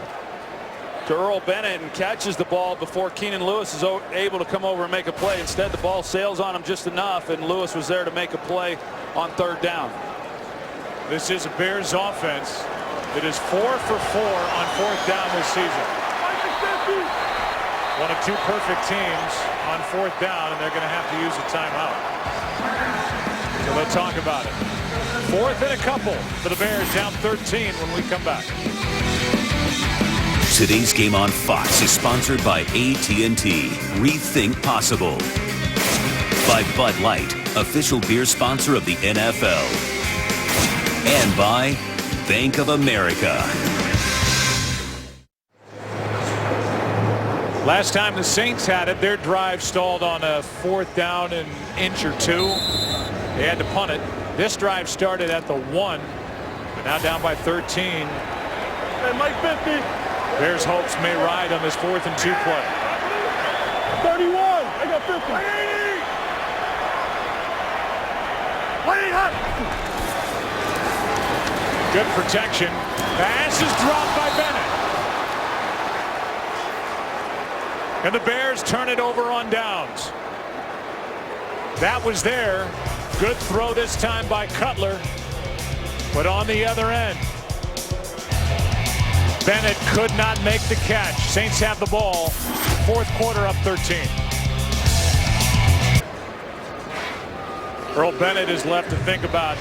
to Earl Bennett and catches the ball before Keenan Lewis is able to come over and make a play. Instead, the ball sails on him just enough, and Lewis was there to make a play on 3rd down. This is a Bears offense that is 4 for 4 on 4th down this season. One of 2 perfect teams on 4th down, and they're going to have to use a timeout. So they'll talk about it. 4th and a couple for the Bears, down 13 when we come back. Today's game on Fox is sponsored by AT&T. Rethink possible. By Bud Light, official beer sponsor of the NFL. And by Bank of America. Last time the Saints had it, their drive stalled on a 4th down and inch or 2. They had to punt it. This drive started at the 1, but now down by 13. Hey, Mike 50. Bears hopes may ride on this 4th and 2 play. 31. I got 50. 180. Good protection. Pass is dropped by Bennett. And the Bears turn it over on downs. That was there Good throw this time by Cutler, but on the other end, Bennett could not make the catch. Saints have the ball. Fourth quarter, up 13. Earl Bennett is left to think about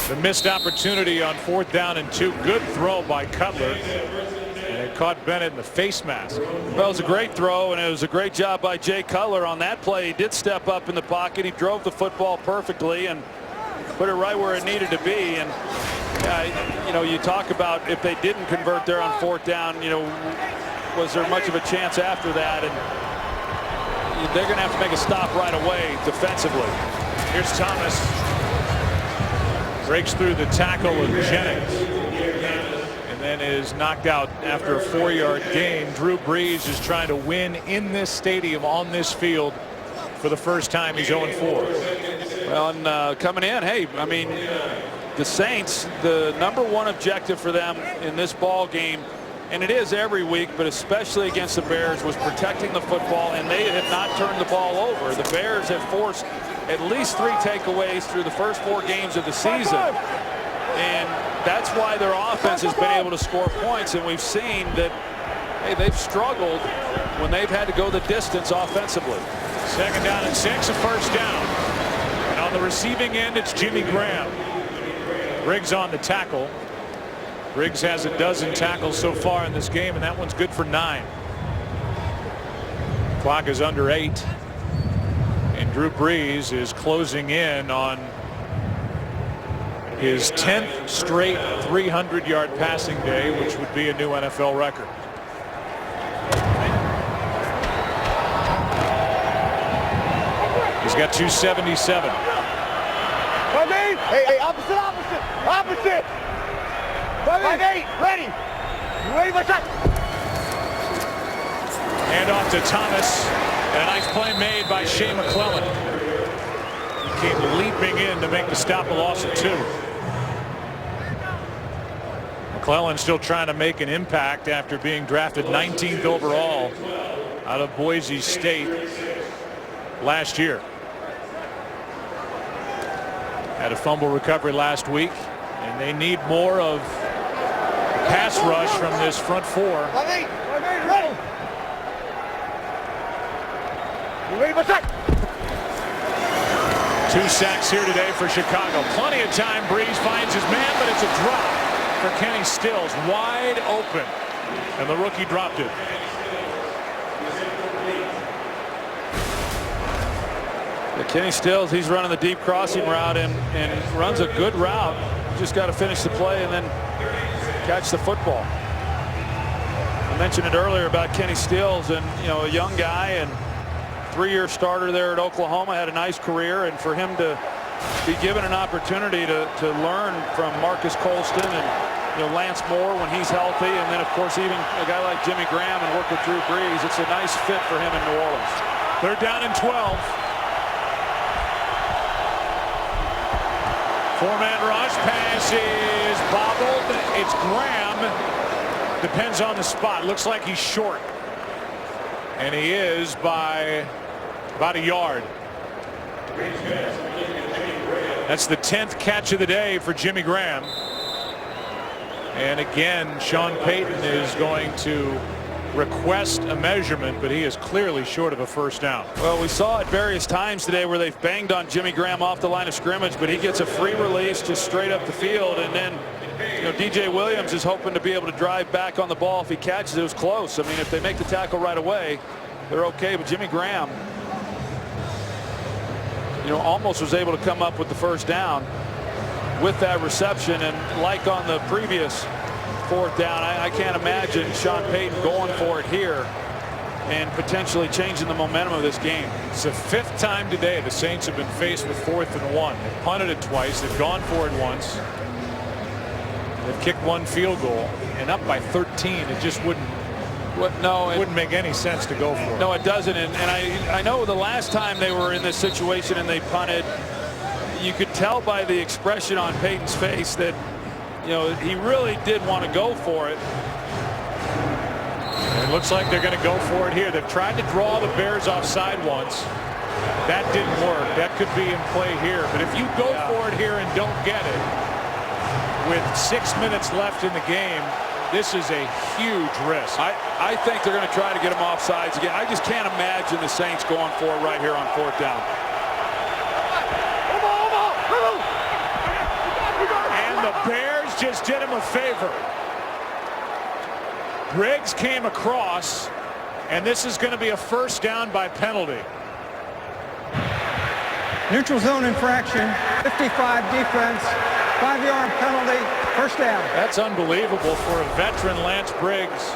the missed opportunity on 4th down and 2. Good throw by Cutler, and it caught Bennett in the face mask. Well, it was a great throw, and it was a great job by Jay Cutler on that play. He did step up in the pocket. He drove the football perfectly and put it right where it needed to be. And you know, you talk about if they didn't convert there on 4th down, you know, was there much of a chance after that? And they're going to have to make a stop right away defensively. Here's Thomas. Breaks through the tackle of Jennings. And then is knocked out after a 4-yard gain. Drew Brees is trying to win in this stadium on this field for the first time. He's 0-4. Well, and coming in, hey, I mean, the Saints, the #1 objective for them in this ball game, and it is every week, but especially against the Bears, was protecting the football, and they have not turned the ball over. The Bears have forced at least 3 takeaways through the first 4 games of the season, and that's why their offense has been able to score points. And we've seen that, hey, they've struggled when they've had to go the distance offensively. 2nd down and 6, a first down. And on the receiving end, it's Jimmy Graham. Briggs on the tackle. Briggs has a dozen tackles so far in this game, and that one's good for 9. Clock is under 8. And Drew Brees is closing in on his 10th straight 300-yard passing day, which would be a new NFL record. He's got 277. Hey, opposite. 5-8, ready. You ready, my shot? Hand off to Thomas, and a nice play made by Shea McClellan. He came leaping in to make the stop, a loss of 2. McClellan still trying to make an impact after being drafted 19th overall out of Boise State last year. Had a fumble recovery last week, and they need more of a pass rush from this front 4. 5-8, ready. You ready, my shot? 2 sacks here today for Chicago. Plenty of time. Brees finds his man, but it's a drop for Kenny Stills. Wide open, and the rookie dropped it. Kenny Stills, he's running the deep crossing route and runs a good route. Just got to finish the play and then catch the football. I mentioned it earlier about Kenny Stills, and you know, a young guy and 3-year starter there at Oklahoma, had a nice career, and for him to be given an opportunity to learn from Marcus Colston and, you know, Lance Moore when he's healthy, and then of course even a guy like Jimmy Graham and work with Drew Brees, it's a nice fit for him in New Orleans. 3rd down and 12. 4-man rush, pass is bobbled. It's Graham. Depends on the spot. Looks like he's short. And he is by about a yard. That's the 10th catch of the day for Jimmy Graham. And again, Sean Payton is going to request a measurement, but he is clearly short of a first down. Well, we saw at various times today where they've banged on Jimmy Graham off the line of scrimmage, but he gets a free release just straight up the field, and then, you know, DJ Williams is hoping to be able to drive back on the ball if he catches it. It was close. I mean, if they make the tackle right away, they're okay, but Jimmy Graham, you know, almost was able to come up with the first down with that reception, and like on the previous 4th down, I can't imagine Sean Payton going for it here and potentially changing the momentum of this game. It's the 5th time today the Saints have been faced with 4th and 1. They've punted it twice. They've gone for it once. They've kicked 1 field goal, and up by 13. It just wouldn't make any sense to go for it. No, it doesn't. And I know the last time they were in this situation and they punted, you could tell by the expression on Payton's face that, you know, he really did want to go for it. And it looks like they're going to go for it here. They've tried to draw the Bears offside once. That didn't work. That could be in play here. But if you go for it here and don't get it, with 6 minutes left in the game, this is a huge risk. I think they're going to try to get him offsides again. I just can't imagine the Saints going for it right here on 4th down. And the Bears just did him a favor. Briggs came across, and this is going to be a 1st down by penalty. Neutral zone infraction, 55 defense, 5-yard penalty, 1st down. That's unbelievable for a veteran, Lance Briggs,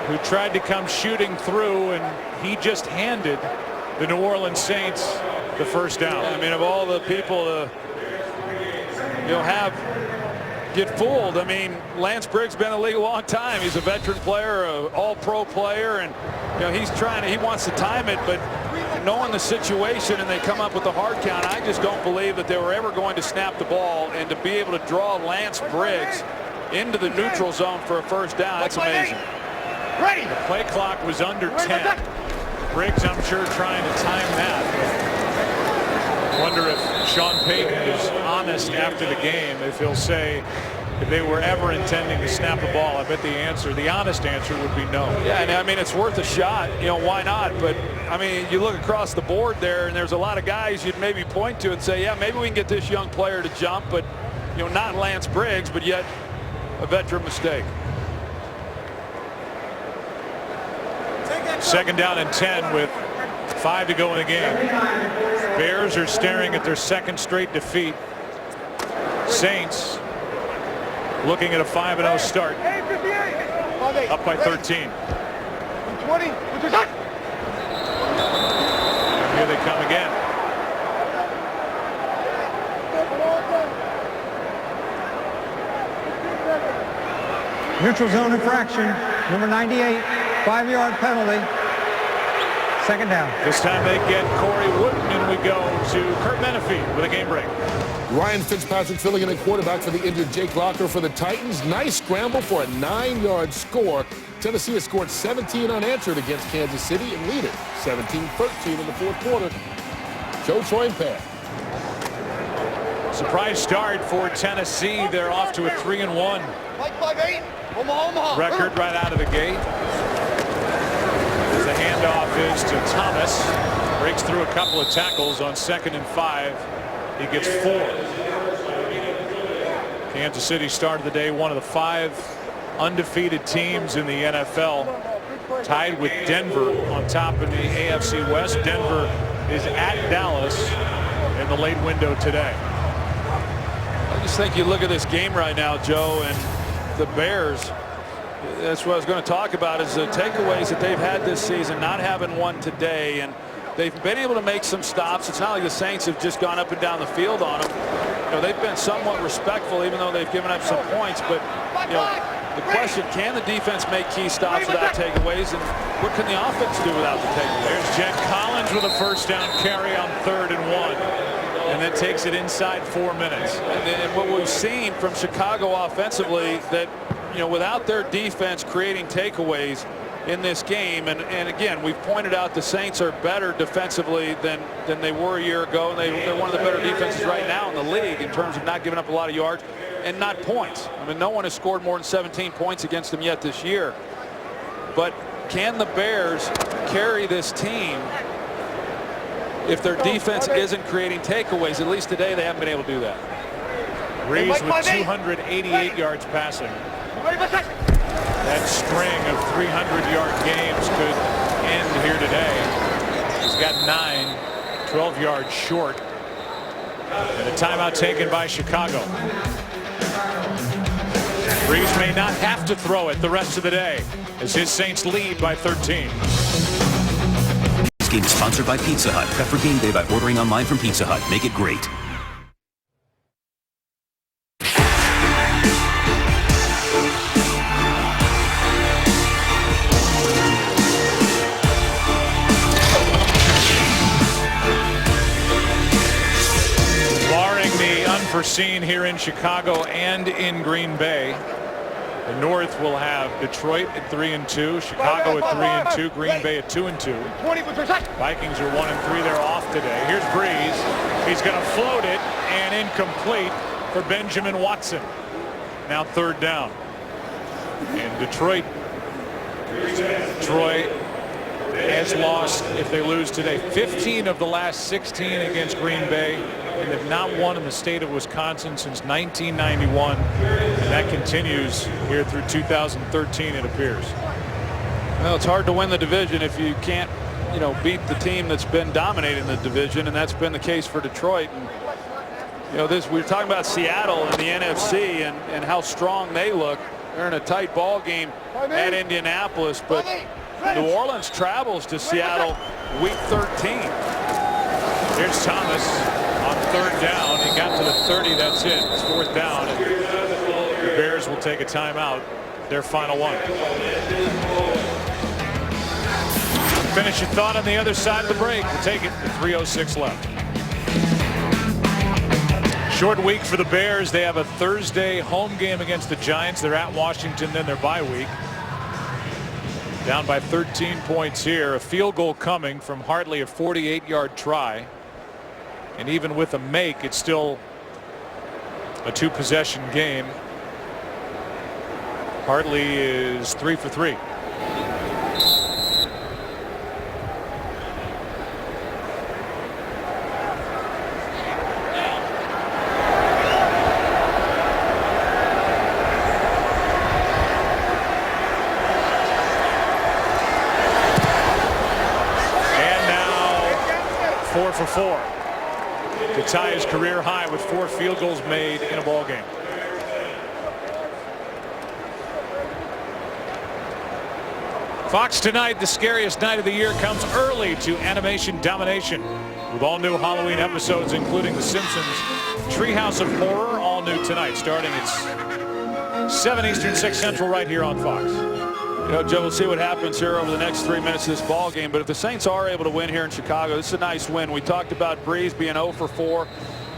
who tried to come shooting through, and he just handed the New Orleans Saints the 1st down. I mean, of all the people to get fooled, I mean, Lance Briggs been in the league a long time. He's a veteran player, an all-pro player, and he wants to time it, but knowing the situation and they come up with the hard count, I just don't believe that they were ever going to snap the ball, and to be able to draw Lance Briggs into the neutral zone for a 1st down, that's amazing. The play clock was under 10. Briggs, I'm sure, trying to time that. Wonder if Sean Payton is honest after the game, if he'll say if they were ever intending to snap the ball. I bet the honest answer would be no. Yeah, and I mean, it's worth a shot. Why not? But I mean, you look across the board there, and there's a lot of guys you'd maybe point to and say, yeah, maybe we can get this young player to jump, but not Lance Briggs, but yet a veteran mistake. 2nd down and 10 with 5 to go in the game. Bears are staring at their 2nd straight defeat. Saints looking at a 5-0 start, up by 13. Here they come again. Neutral zone infraction, number 98, 5-yard penalty, 2nd down. This time they get Corey Wooden, and we go to Kurt Menefee with a game break. Ryan Fitzpatrick filling in at quarterback for the injured Jake Locker for the Titans. Nice scramble for a 9-yard score. Tennessee has scored 17 unanswered against Kansas City and lead it 17-13 in the 4th quarter. Joe Troyenpan. Surprise start for Tennessee. They're off to a 3-1 record right out of the gate. As the handoff is to Thomas, breaks through a couple of tackles on 2nd and 5. He gets 4. Kansas City started the day one of the 5 undefeated teams in the NFL, tied with Denver on top in the AFC West. Denver is at Dallas in the late window today. I just think you look at this game right now, Joe, and the Bears, that's what I was going to talk about, is the takeaways that they've had this season, not having one today, and they've been able to make some stops. It's not like the Saints have just gone up and down the field on them. They've been somewhat respectful, even though they've given up some points. But the question, can the defense make key stops without takeaways, and what can the offense do without the takeaways? There's Jen Collins with a 1st down carry on 3rd and 1, and then takes it inside 4 minutes. And what we've seen from Chicago offensively, that without their defense creating takeaways in this game, and again, we've pointed out the Saints are better defensively than they were a year ago, and they're one of the better defenses right now in the league in terms of not giving up a lot of yards and not points. I mean, no one has scored more than 17 points against them yet this year. But can the Bears carry this team if their defense isn't creating takeaways? At least today they haven't been able to do that. Breeze with 288 yards passing. That string of 300-yard games could end here today. He's got 9, 12 yards short. And a timeout taken by Chicago. Breeze may not have to throw it the rest of the day as his Saints lead by 13. This game is sponsored by Pizza Hut. Prep for game day by ordering online from Pizza Hut. Make it great. Barring the unforeseen here in Chicago and in Green Bay, The North will have Detroit at 3-2, Chicago at 3-2, Green Bay at 2-2. Vikings are 1-3. They're off today. Here's Breeze. He's going to float it, and incomplete for Benjamin Watson. Now 3rd down. And Detroit has lost, if they lose today, 15 of the last 16 against Green Bay, and they've not won in the state of Wisconsin since 1991, and that continues here through 2013, it appears. Well, it's hard to win the division if you can't, beat the team that's been dominating the division, and that's been the case for Detroit. And, we were talking about Seattle and the NFC and how strong they look. They're in a tight ball game at Indianapolis, but New Orleans travels to Seattle week 13. Here's Thomas on 3rd down. He got to the 30. That's it. It's 4th down. And the Bears will take a timeout. Their final one. Finish your thought on the other side of the break. We'll take it with 3:06 left. Short week for the Bears. They have a Thursday home game against the Giants. They're at Washington, then their bye week. Down by 13 points here. A field goal coming from Hartley, a 48-yard try. And even with a make, it's still a 2-possession game. Hartley is 3 for 3. For 4 to tie his career high with 4 field goals made in a ball game. Fox tonight, the scariest night of the year, comes early to Animation Domination with all new Halloween episodes, including The Simpsons Treehouse of Horror, all new tonight, starting at 7 Eastern, 6 Central, right here on Fox. Joe, we'll see what happens here over the next 3 minutes of this ball game. But if the Saints are able to win here in Chicago, this is a nice win. We talked about Breeze being 0 for 4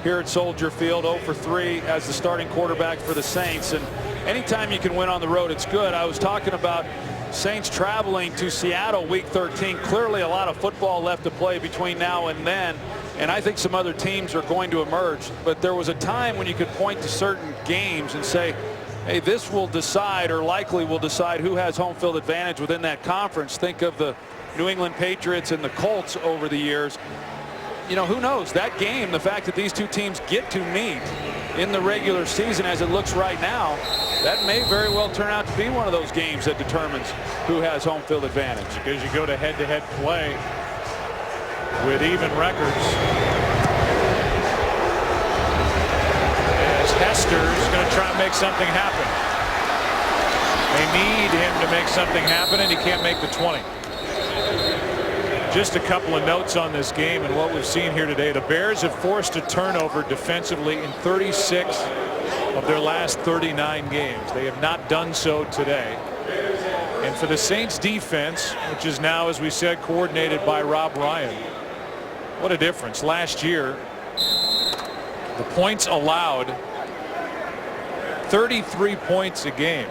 here at Soldier Field, 0 for 3 as the starting quarterback for the Saints. And anytime you can win on the road, it's good. I was talking about Saints traveling to Seattle week 13. Clearly a lot of football left to play between now and then. And I think some other teams are going to emerge. But there was a time when you could point to certain games and say, hey, this will decide, or likely will decide, who has home field advantage within that conference. Think of the New England Patriots and the Colts over the years. Who knows? That game, the fact that these two teams get to meet in the regular season as it looks right now, that may very well turn out to be one of those games that determines who has home field advantage. Because you go to head-to-head play with even records. Hester's going to try and make something happen. They need him to make something happen, and he can't make the 20. Just a couple of notes on this game and what we've seen here today. The Bears have forced a turnover defensively in 36 of their last 39 games. They have not done so today. And for the Saints defense, which is now, as we said, coordinated by Rob Ryan, what a difference. Last year, the points allowed 33 points a game.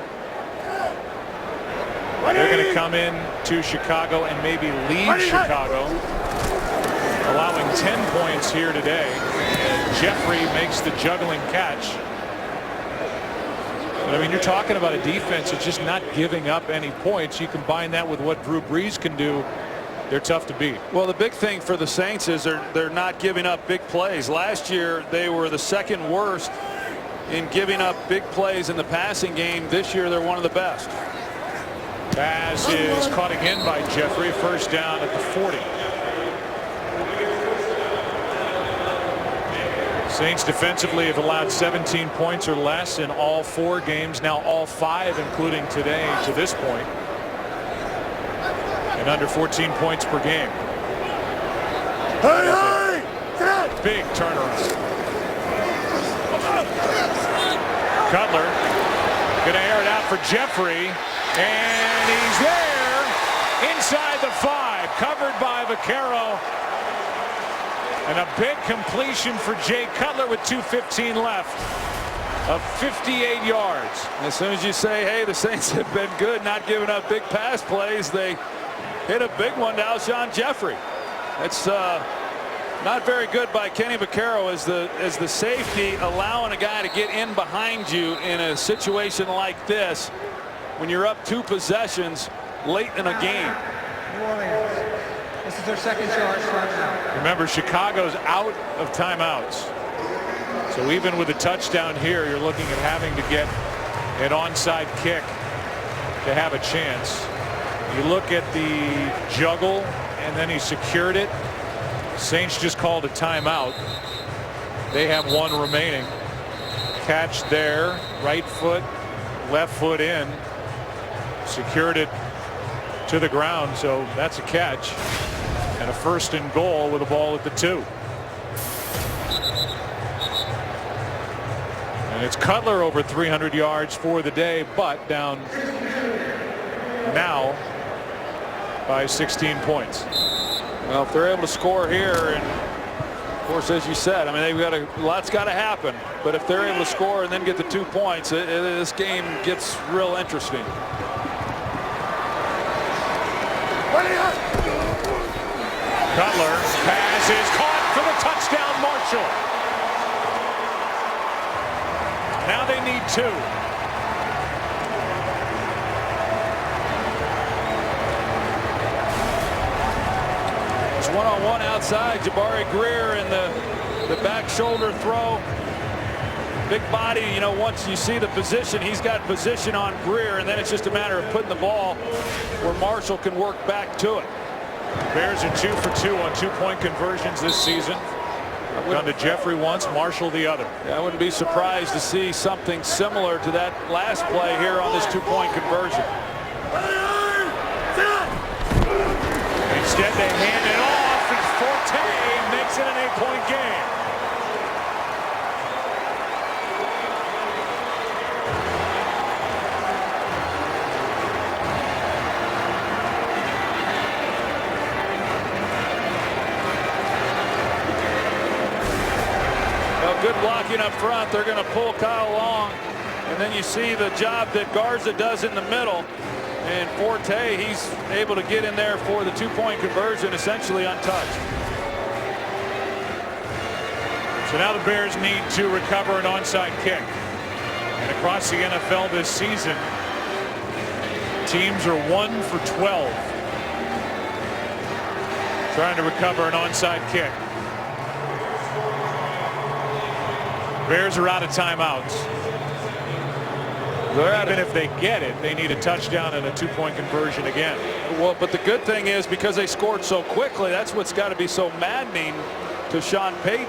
They're going to come in to Chicago and maybe lead Chicago, allowing 10 points here today. Jeffrey makes the juggling catch. But I mean, you're talking about a defense that's just not giving up any points. You combine that with what Drew Brees can do, they're tough to beat. Well, the big thing for the Saints is they're not giving up big plays. Last year, they were the second worst in giving up big plays in the passing game. This year, they're one of the best. Pass is caught again by Jeffrey. First down at the 40. Saints defensively have allowed 17 points or less in all 4 games, now all 5, including today, to this point, and under 14 points per game. Hey! Big turnaround. Cutler gonna air it out for Jeffrey, and he's there inside the 5, covered by Vaccaro, and a big completion for Jay Cutler with 2:15 left. of 58 yards. As soon as you say, hey, the Saints have been good, not giving up big pass plays, they hit a big one to Alshon Jeffrey. It's not very good by Kenny Vaccaro as the safety, allowing a guy to get in behind you in a situation like this when you're up 2 possessions late in a game. New Orleans. This is their second charge timeout. Remember, Chicago's out of timeouts. So even with a touchdown here, you're looking at having to get an onside kick to have a chance. You look at the juggle, and then he secured it. Saints just called a timeout. They have 1 remaining. Catch there, right foot, left foot in. Secured it to the ground, so that's a catch. And a 1st and goal with a ball at the 2. And it's Cutler over 300 yards for the day, but down now by 16 points. Well, if they're able to score here, and of course, as you said, I mean, they've got a lot's got to happen. But if they're able to score and then get the 2 points, this game gets real interesting. Cutler pass is caught for the touchdown. Marshall. Now they need 2. It's one-on-one outside. Jabari Greer in the back shoulder throw. Big body, you know, once you see the position, he's got position on Greer, and then it's just a matter of putting the ball where Marshall can work back to it. Bears are 2 for 2 on 2-point conversions this season. Done to Jeffrey once, Marshall the other. Yeah, I wouldn't be surprised to see something similar to that last play here on this 2-point conversion. Instead, they hand it off, and Forte makes it an 8-point game. Good blocking up front. They're going to pull Kyle Long, and then you see the job that Garza does in the middle, and Forte, he's able to get in there for the 2-point conversion essentially untouched. So now the Bears need to recover an onside kick, and across the NFL this season, teams are 1 for 12 trying to recover an onside kick. Bears are out of timeouts. Even if they get it, they need a touchdown and a 2-point conversion again. Well, but the good thing is because they scored so quickly, that's what's got to be so maddening to Sean Payton,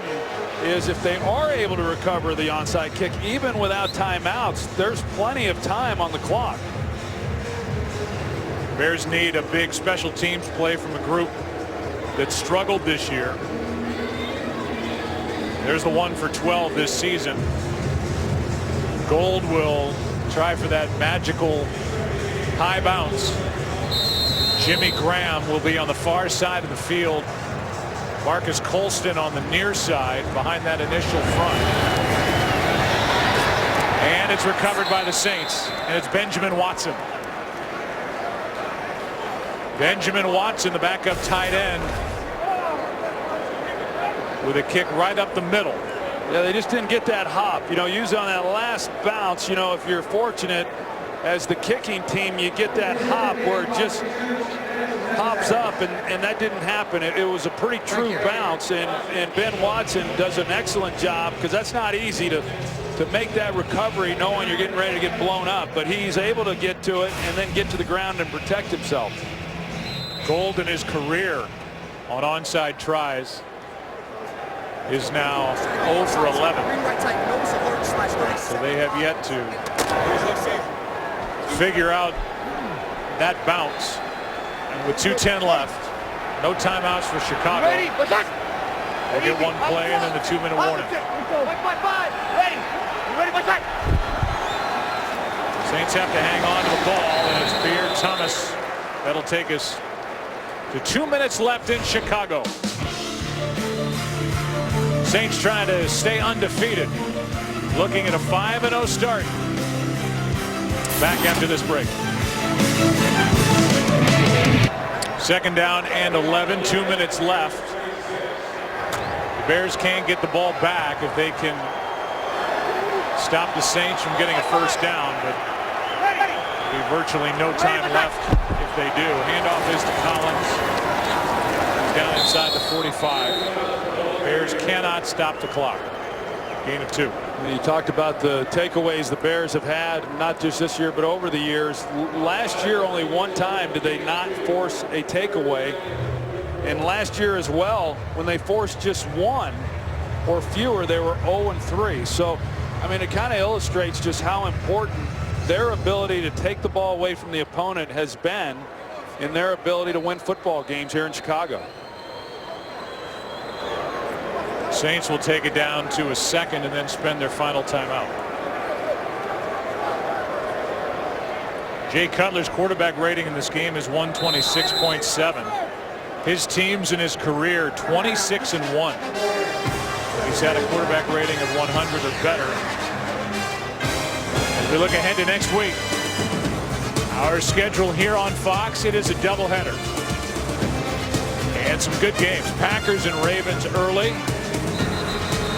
is if they are able to recover the onside kick, even without timeouts, there's plenty of time on the clock. Bears need a big special teams play from a group that struggled this year. There's the 1 for 12 this season. Gold will try for that magical high bounce. Jimmy Graham will be on the far side of the field. Marcus Colston on the near side behind that initial front. And it's recovered by the Saints, and it's Benjamin Watson. Benjamin Watson, the backup tight end, with a kick right up the middle. Yeah, they just didn't get that hop. You know, usually on that last bounce, you know, if you're fortunate as the kicking team, you get that hop where it just hops up, and that didn't happen. It was a pretty true bounce, and Ben Watson does an excellent job, because that's not easy to make that recovery knowing you're getting ready to get blown up, but he's able to get to it and then get to the ground and protect himself. Gold in his career on onside tries is now 0 for 11. So they have yet to figure out that bounce. And with 2:10 left, no timeouts for Chicago. They'll get 1 play and then the 2-minute warning. Saints have to hang on to the ball, and it's Pierre Thomas that'll take us to 2 minutes left in Chicago. Saints trying to stay undefeated. looking at a 5-0 start. Back after this break. Second down and 11, 2 minutes left. The Bears can't get the ball back if they can stop the Saints from getting a first down, but there'll be virtually no time left if they do. Handoff is to Collins. He's down inside the 45. Bears cannot stop the clock. Gain of 2. You talked about the takeaways the Bears have had, not just this year but over the years. Last year only one time did they not force a takeaway, and last year as well, when they forced just one or fewer, they were 0-3. So I mean, it kind of illustrates just how important their ability to take the ball away from the opponent has been in their ability to win football games here in Chicago. Saints will take it down to a second and then spend their final timeout. Jay Cutler's quarterback rating in this game is 126.7. His teams in his career 26-1. He's had a quarterback rating of 100 or better. As we look ahead to next week, our schedule here on Fox, it is a doubleheader. And some good games. Packers and Ravens early.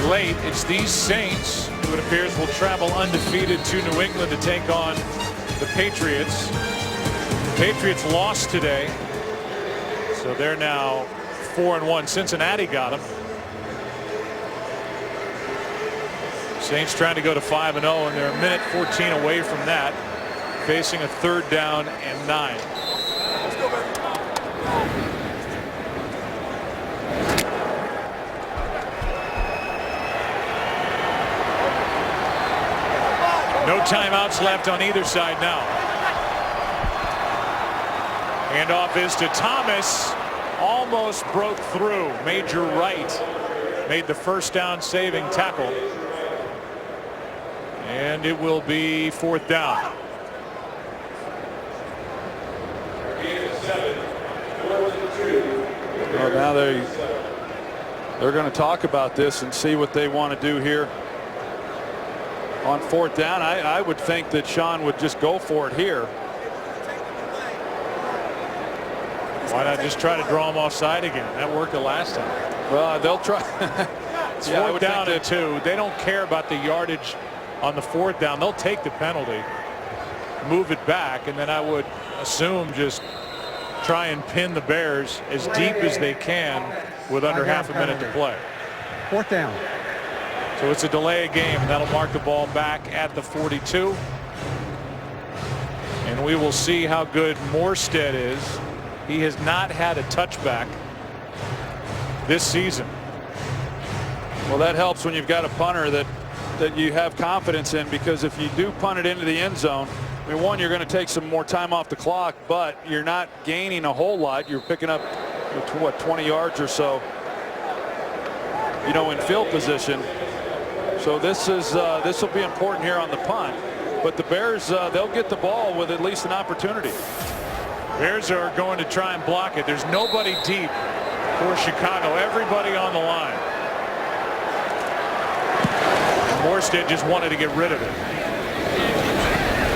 Late, it's these Saints who it appears will travel undefeated to New England to take on the Patriots. The Patriots lost today, so they're now 4-1. Cincinnati got them. Saints trying to go to 5-0, and they're a minute 14 away from that, facing a 3rd down and 9. Let's go, baby. No timeouts left on either side now. Handoff is to Thomas. Almost broke through. Major Wright made the first down saving tackle. And it will be 4th down. Well, now they're going to talk about this and see what they want to do here on 4th down. I would think that Sean would just go for it here. Why not just try to draw him offside again? That worked the last time. Well, they'll try. It's 4th down and 2. They don't care about the yardage on the 4th down. They'll take the penalty, move it back, and then I would assume just try and pin the Bears as deep as they can with under half a minute to play. 4th down. So it's a delay of game, and that'll mark the ball back at the 42. And we will see how good Morstead is. He has not had a touchback this season. Well, that helps when you've got a punter that you have confidence in, because if you do punt it into the end zone, I mean, one, you're going to take some more time off the clock, but you're not gaining a whole lot. You're picking up, what, 20 yards or so, you know, in field position. So this will be important here on the punt. But the Bears, they'll get the ball with at least an opportunity. Bears are going to try and block it. There's nobody deep for Chicago. Everybody on the line. Morstead just wanted to get rid of it.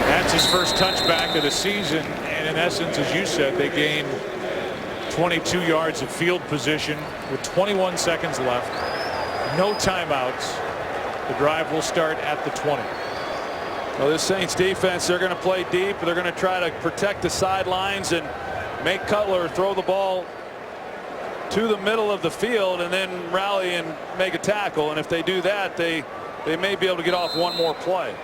That's his first touchback of the season, and in essence, as you said, they gained 22 yards of field position with 21 seconds left. No timeouts. The drive will start at the 20. Well, this Saints defense, they're going to play deep. They're going to try to protect the sidelines and make Cutler throw the ball to the middle of the field and then rally and make a tackle. And if they do that, they may be able to get off one more play.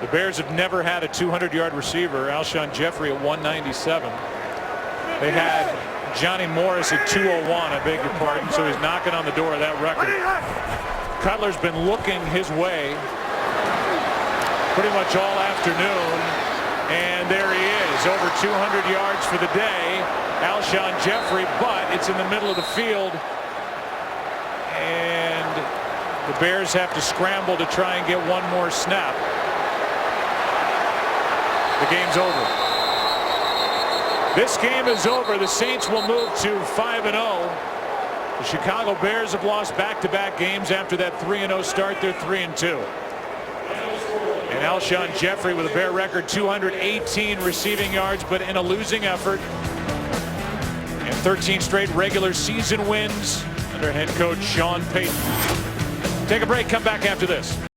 The Bears have never had a 200-yard receiver. Alshon Jeffrey at 197. They had Johnny Morris at 201, I beg your pardon, so he's knocking on the door of that record. Cutler's been looking his way pretty much all afternoon, and there he is, over 200 yards for the day. Alshon Jeffrey, but it's in the middle of the field, and the Bears have to scramble to try and get one more snap. The game's over. This game is over. The Saints will move to 5-0 The Chicago Bears have lost back-to-back games after that 3-0 start. They're 3-2. And Alshon Jeffrey with a Bear record 218 receiving yards, but in a losing effort. And 13 straight regular season wins under head coach Sean Payton. Take a break. Come back after this.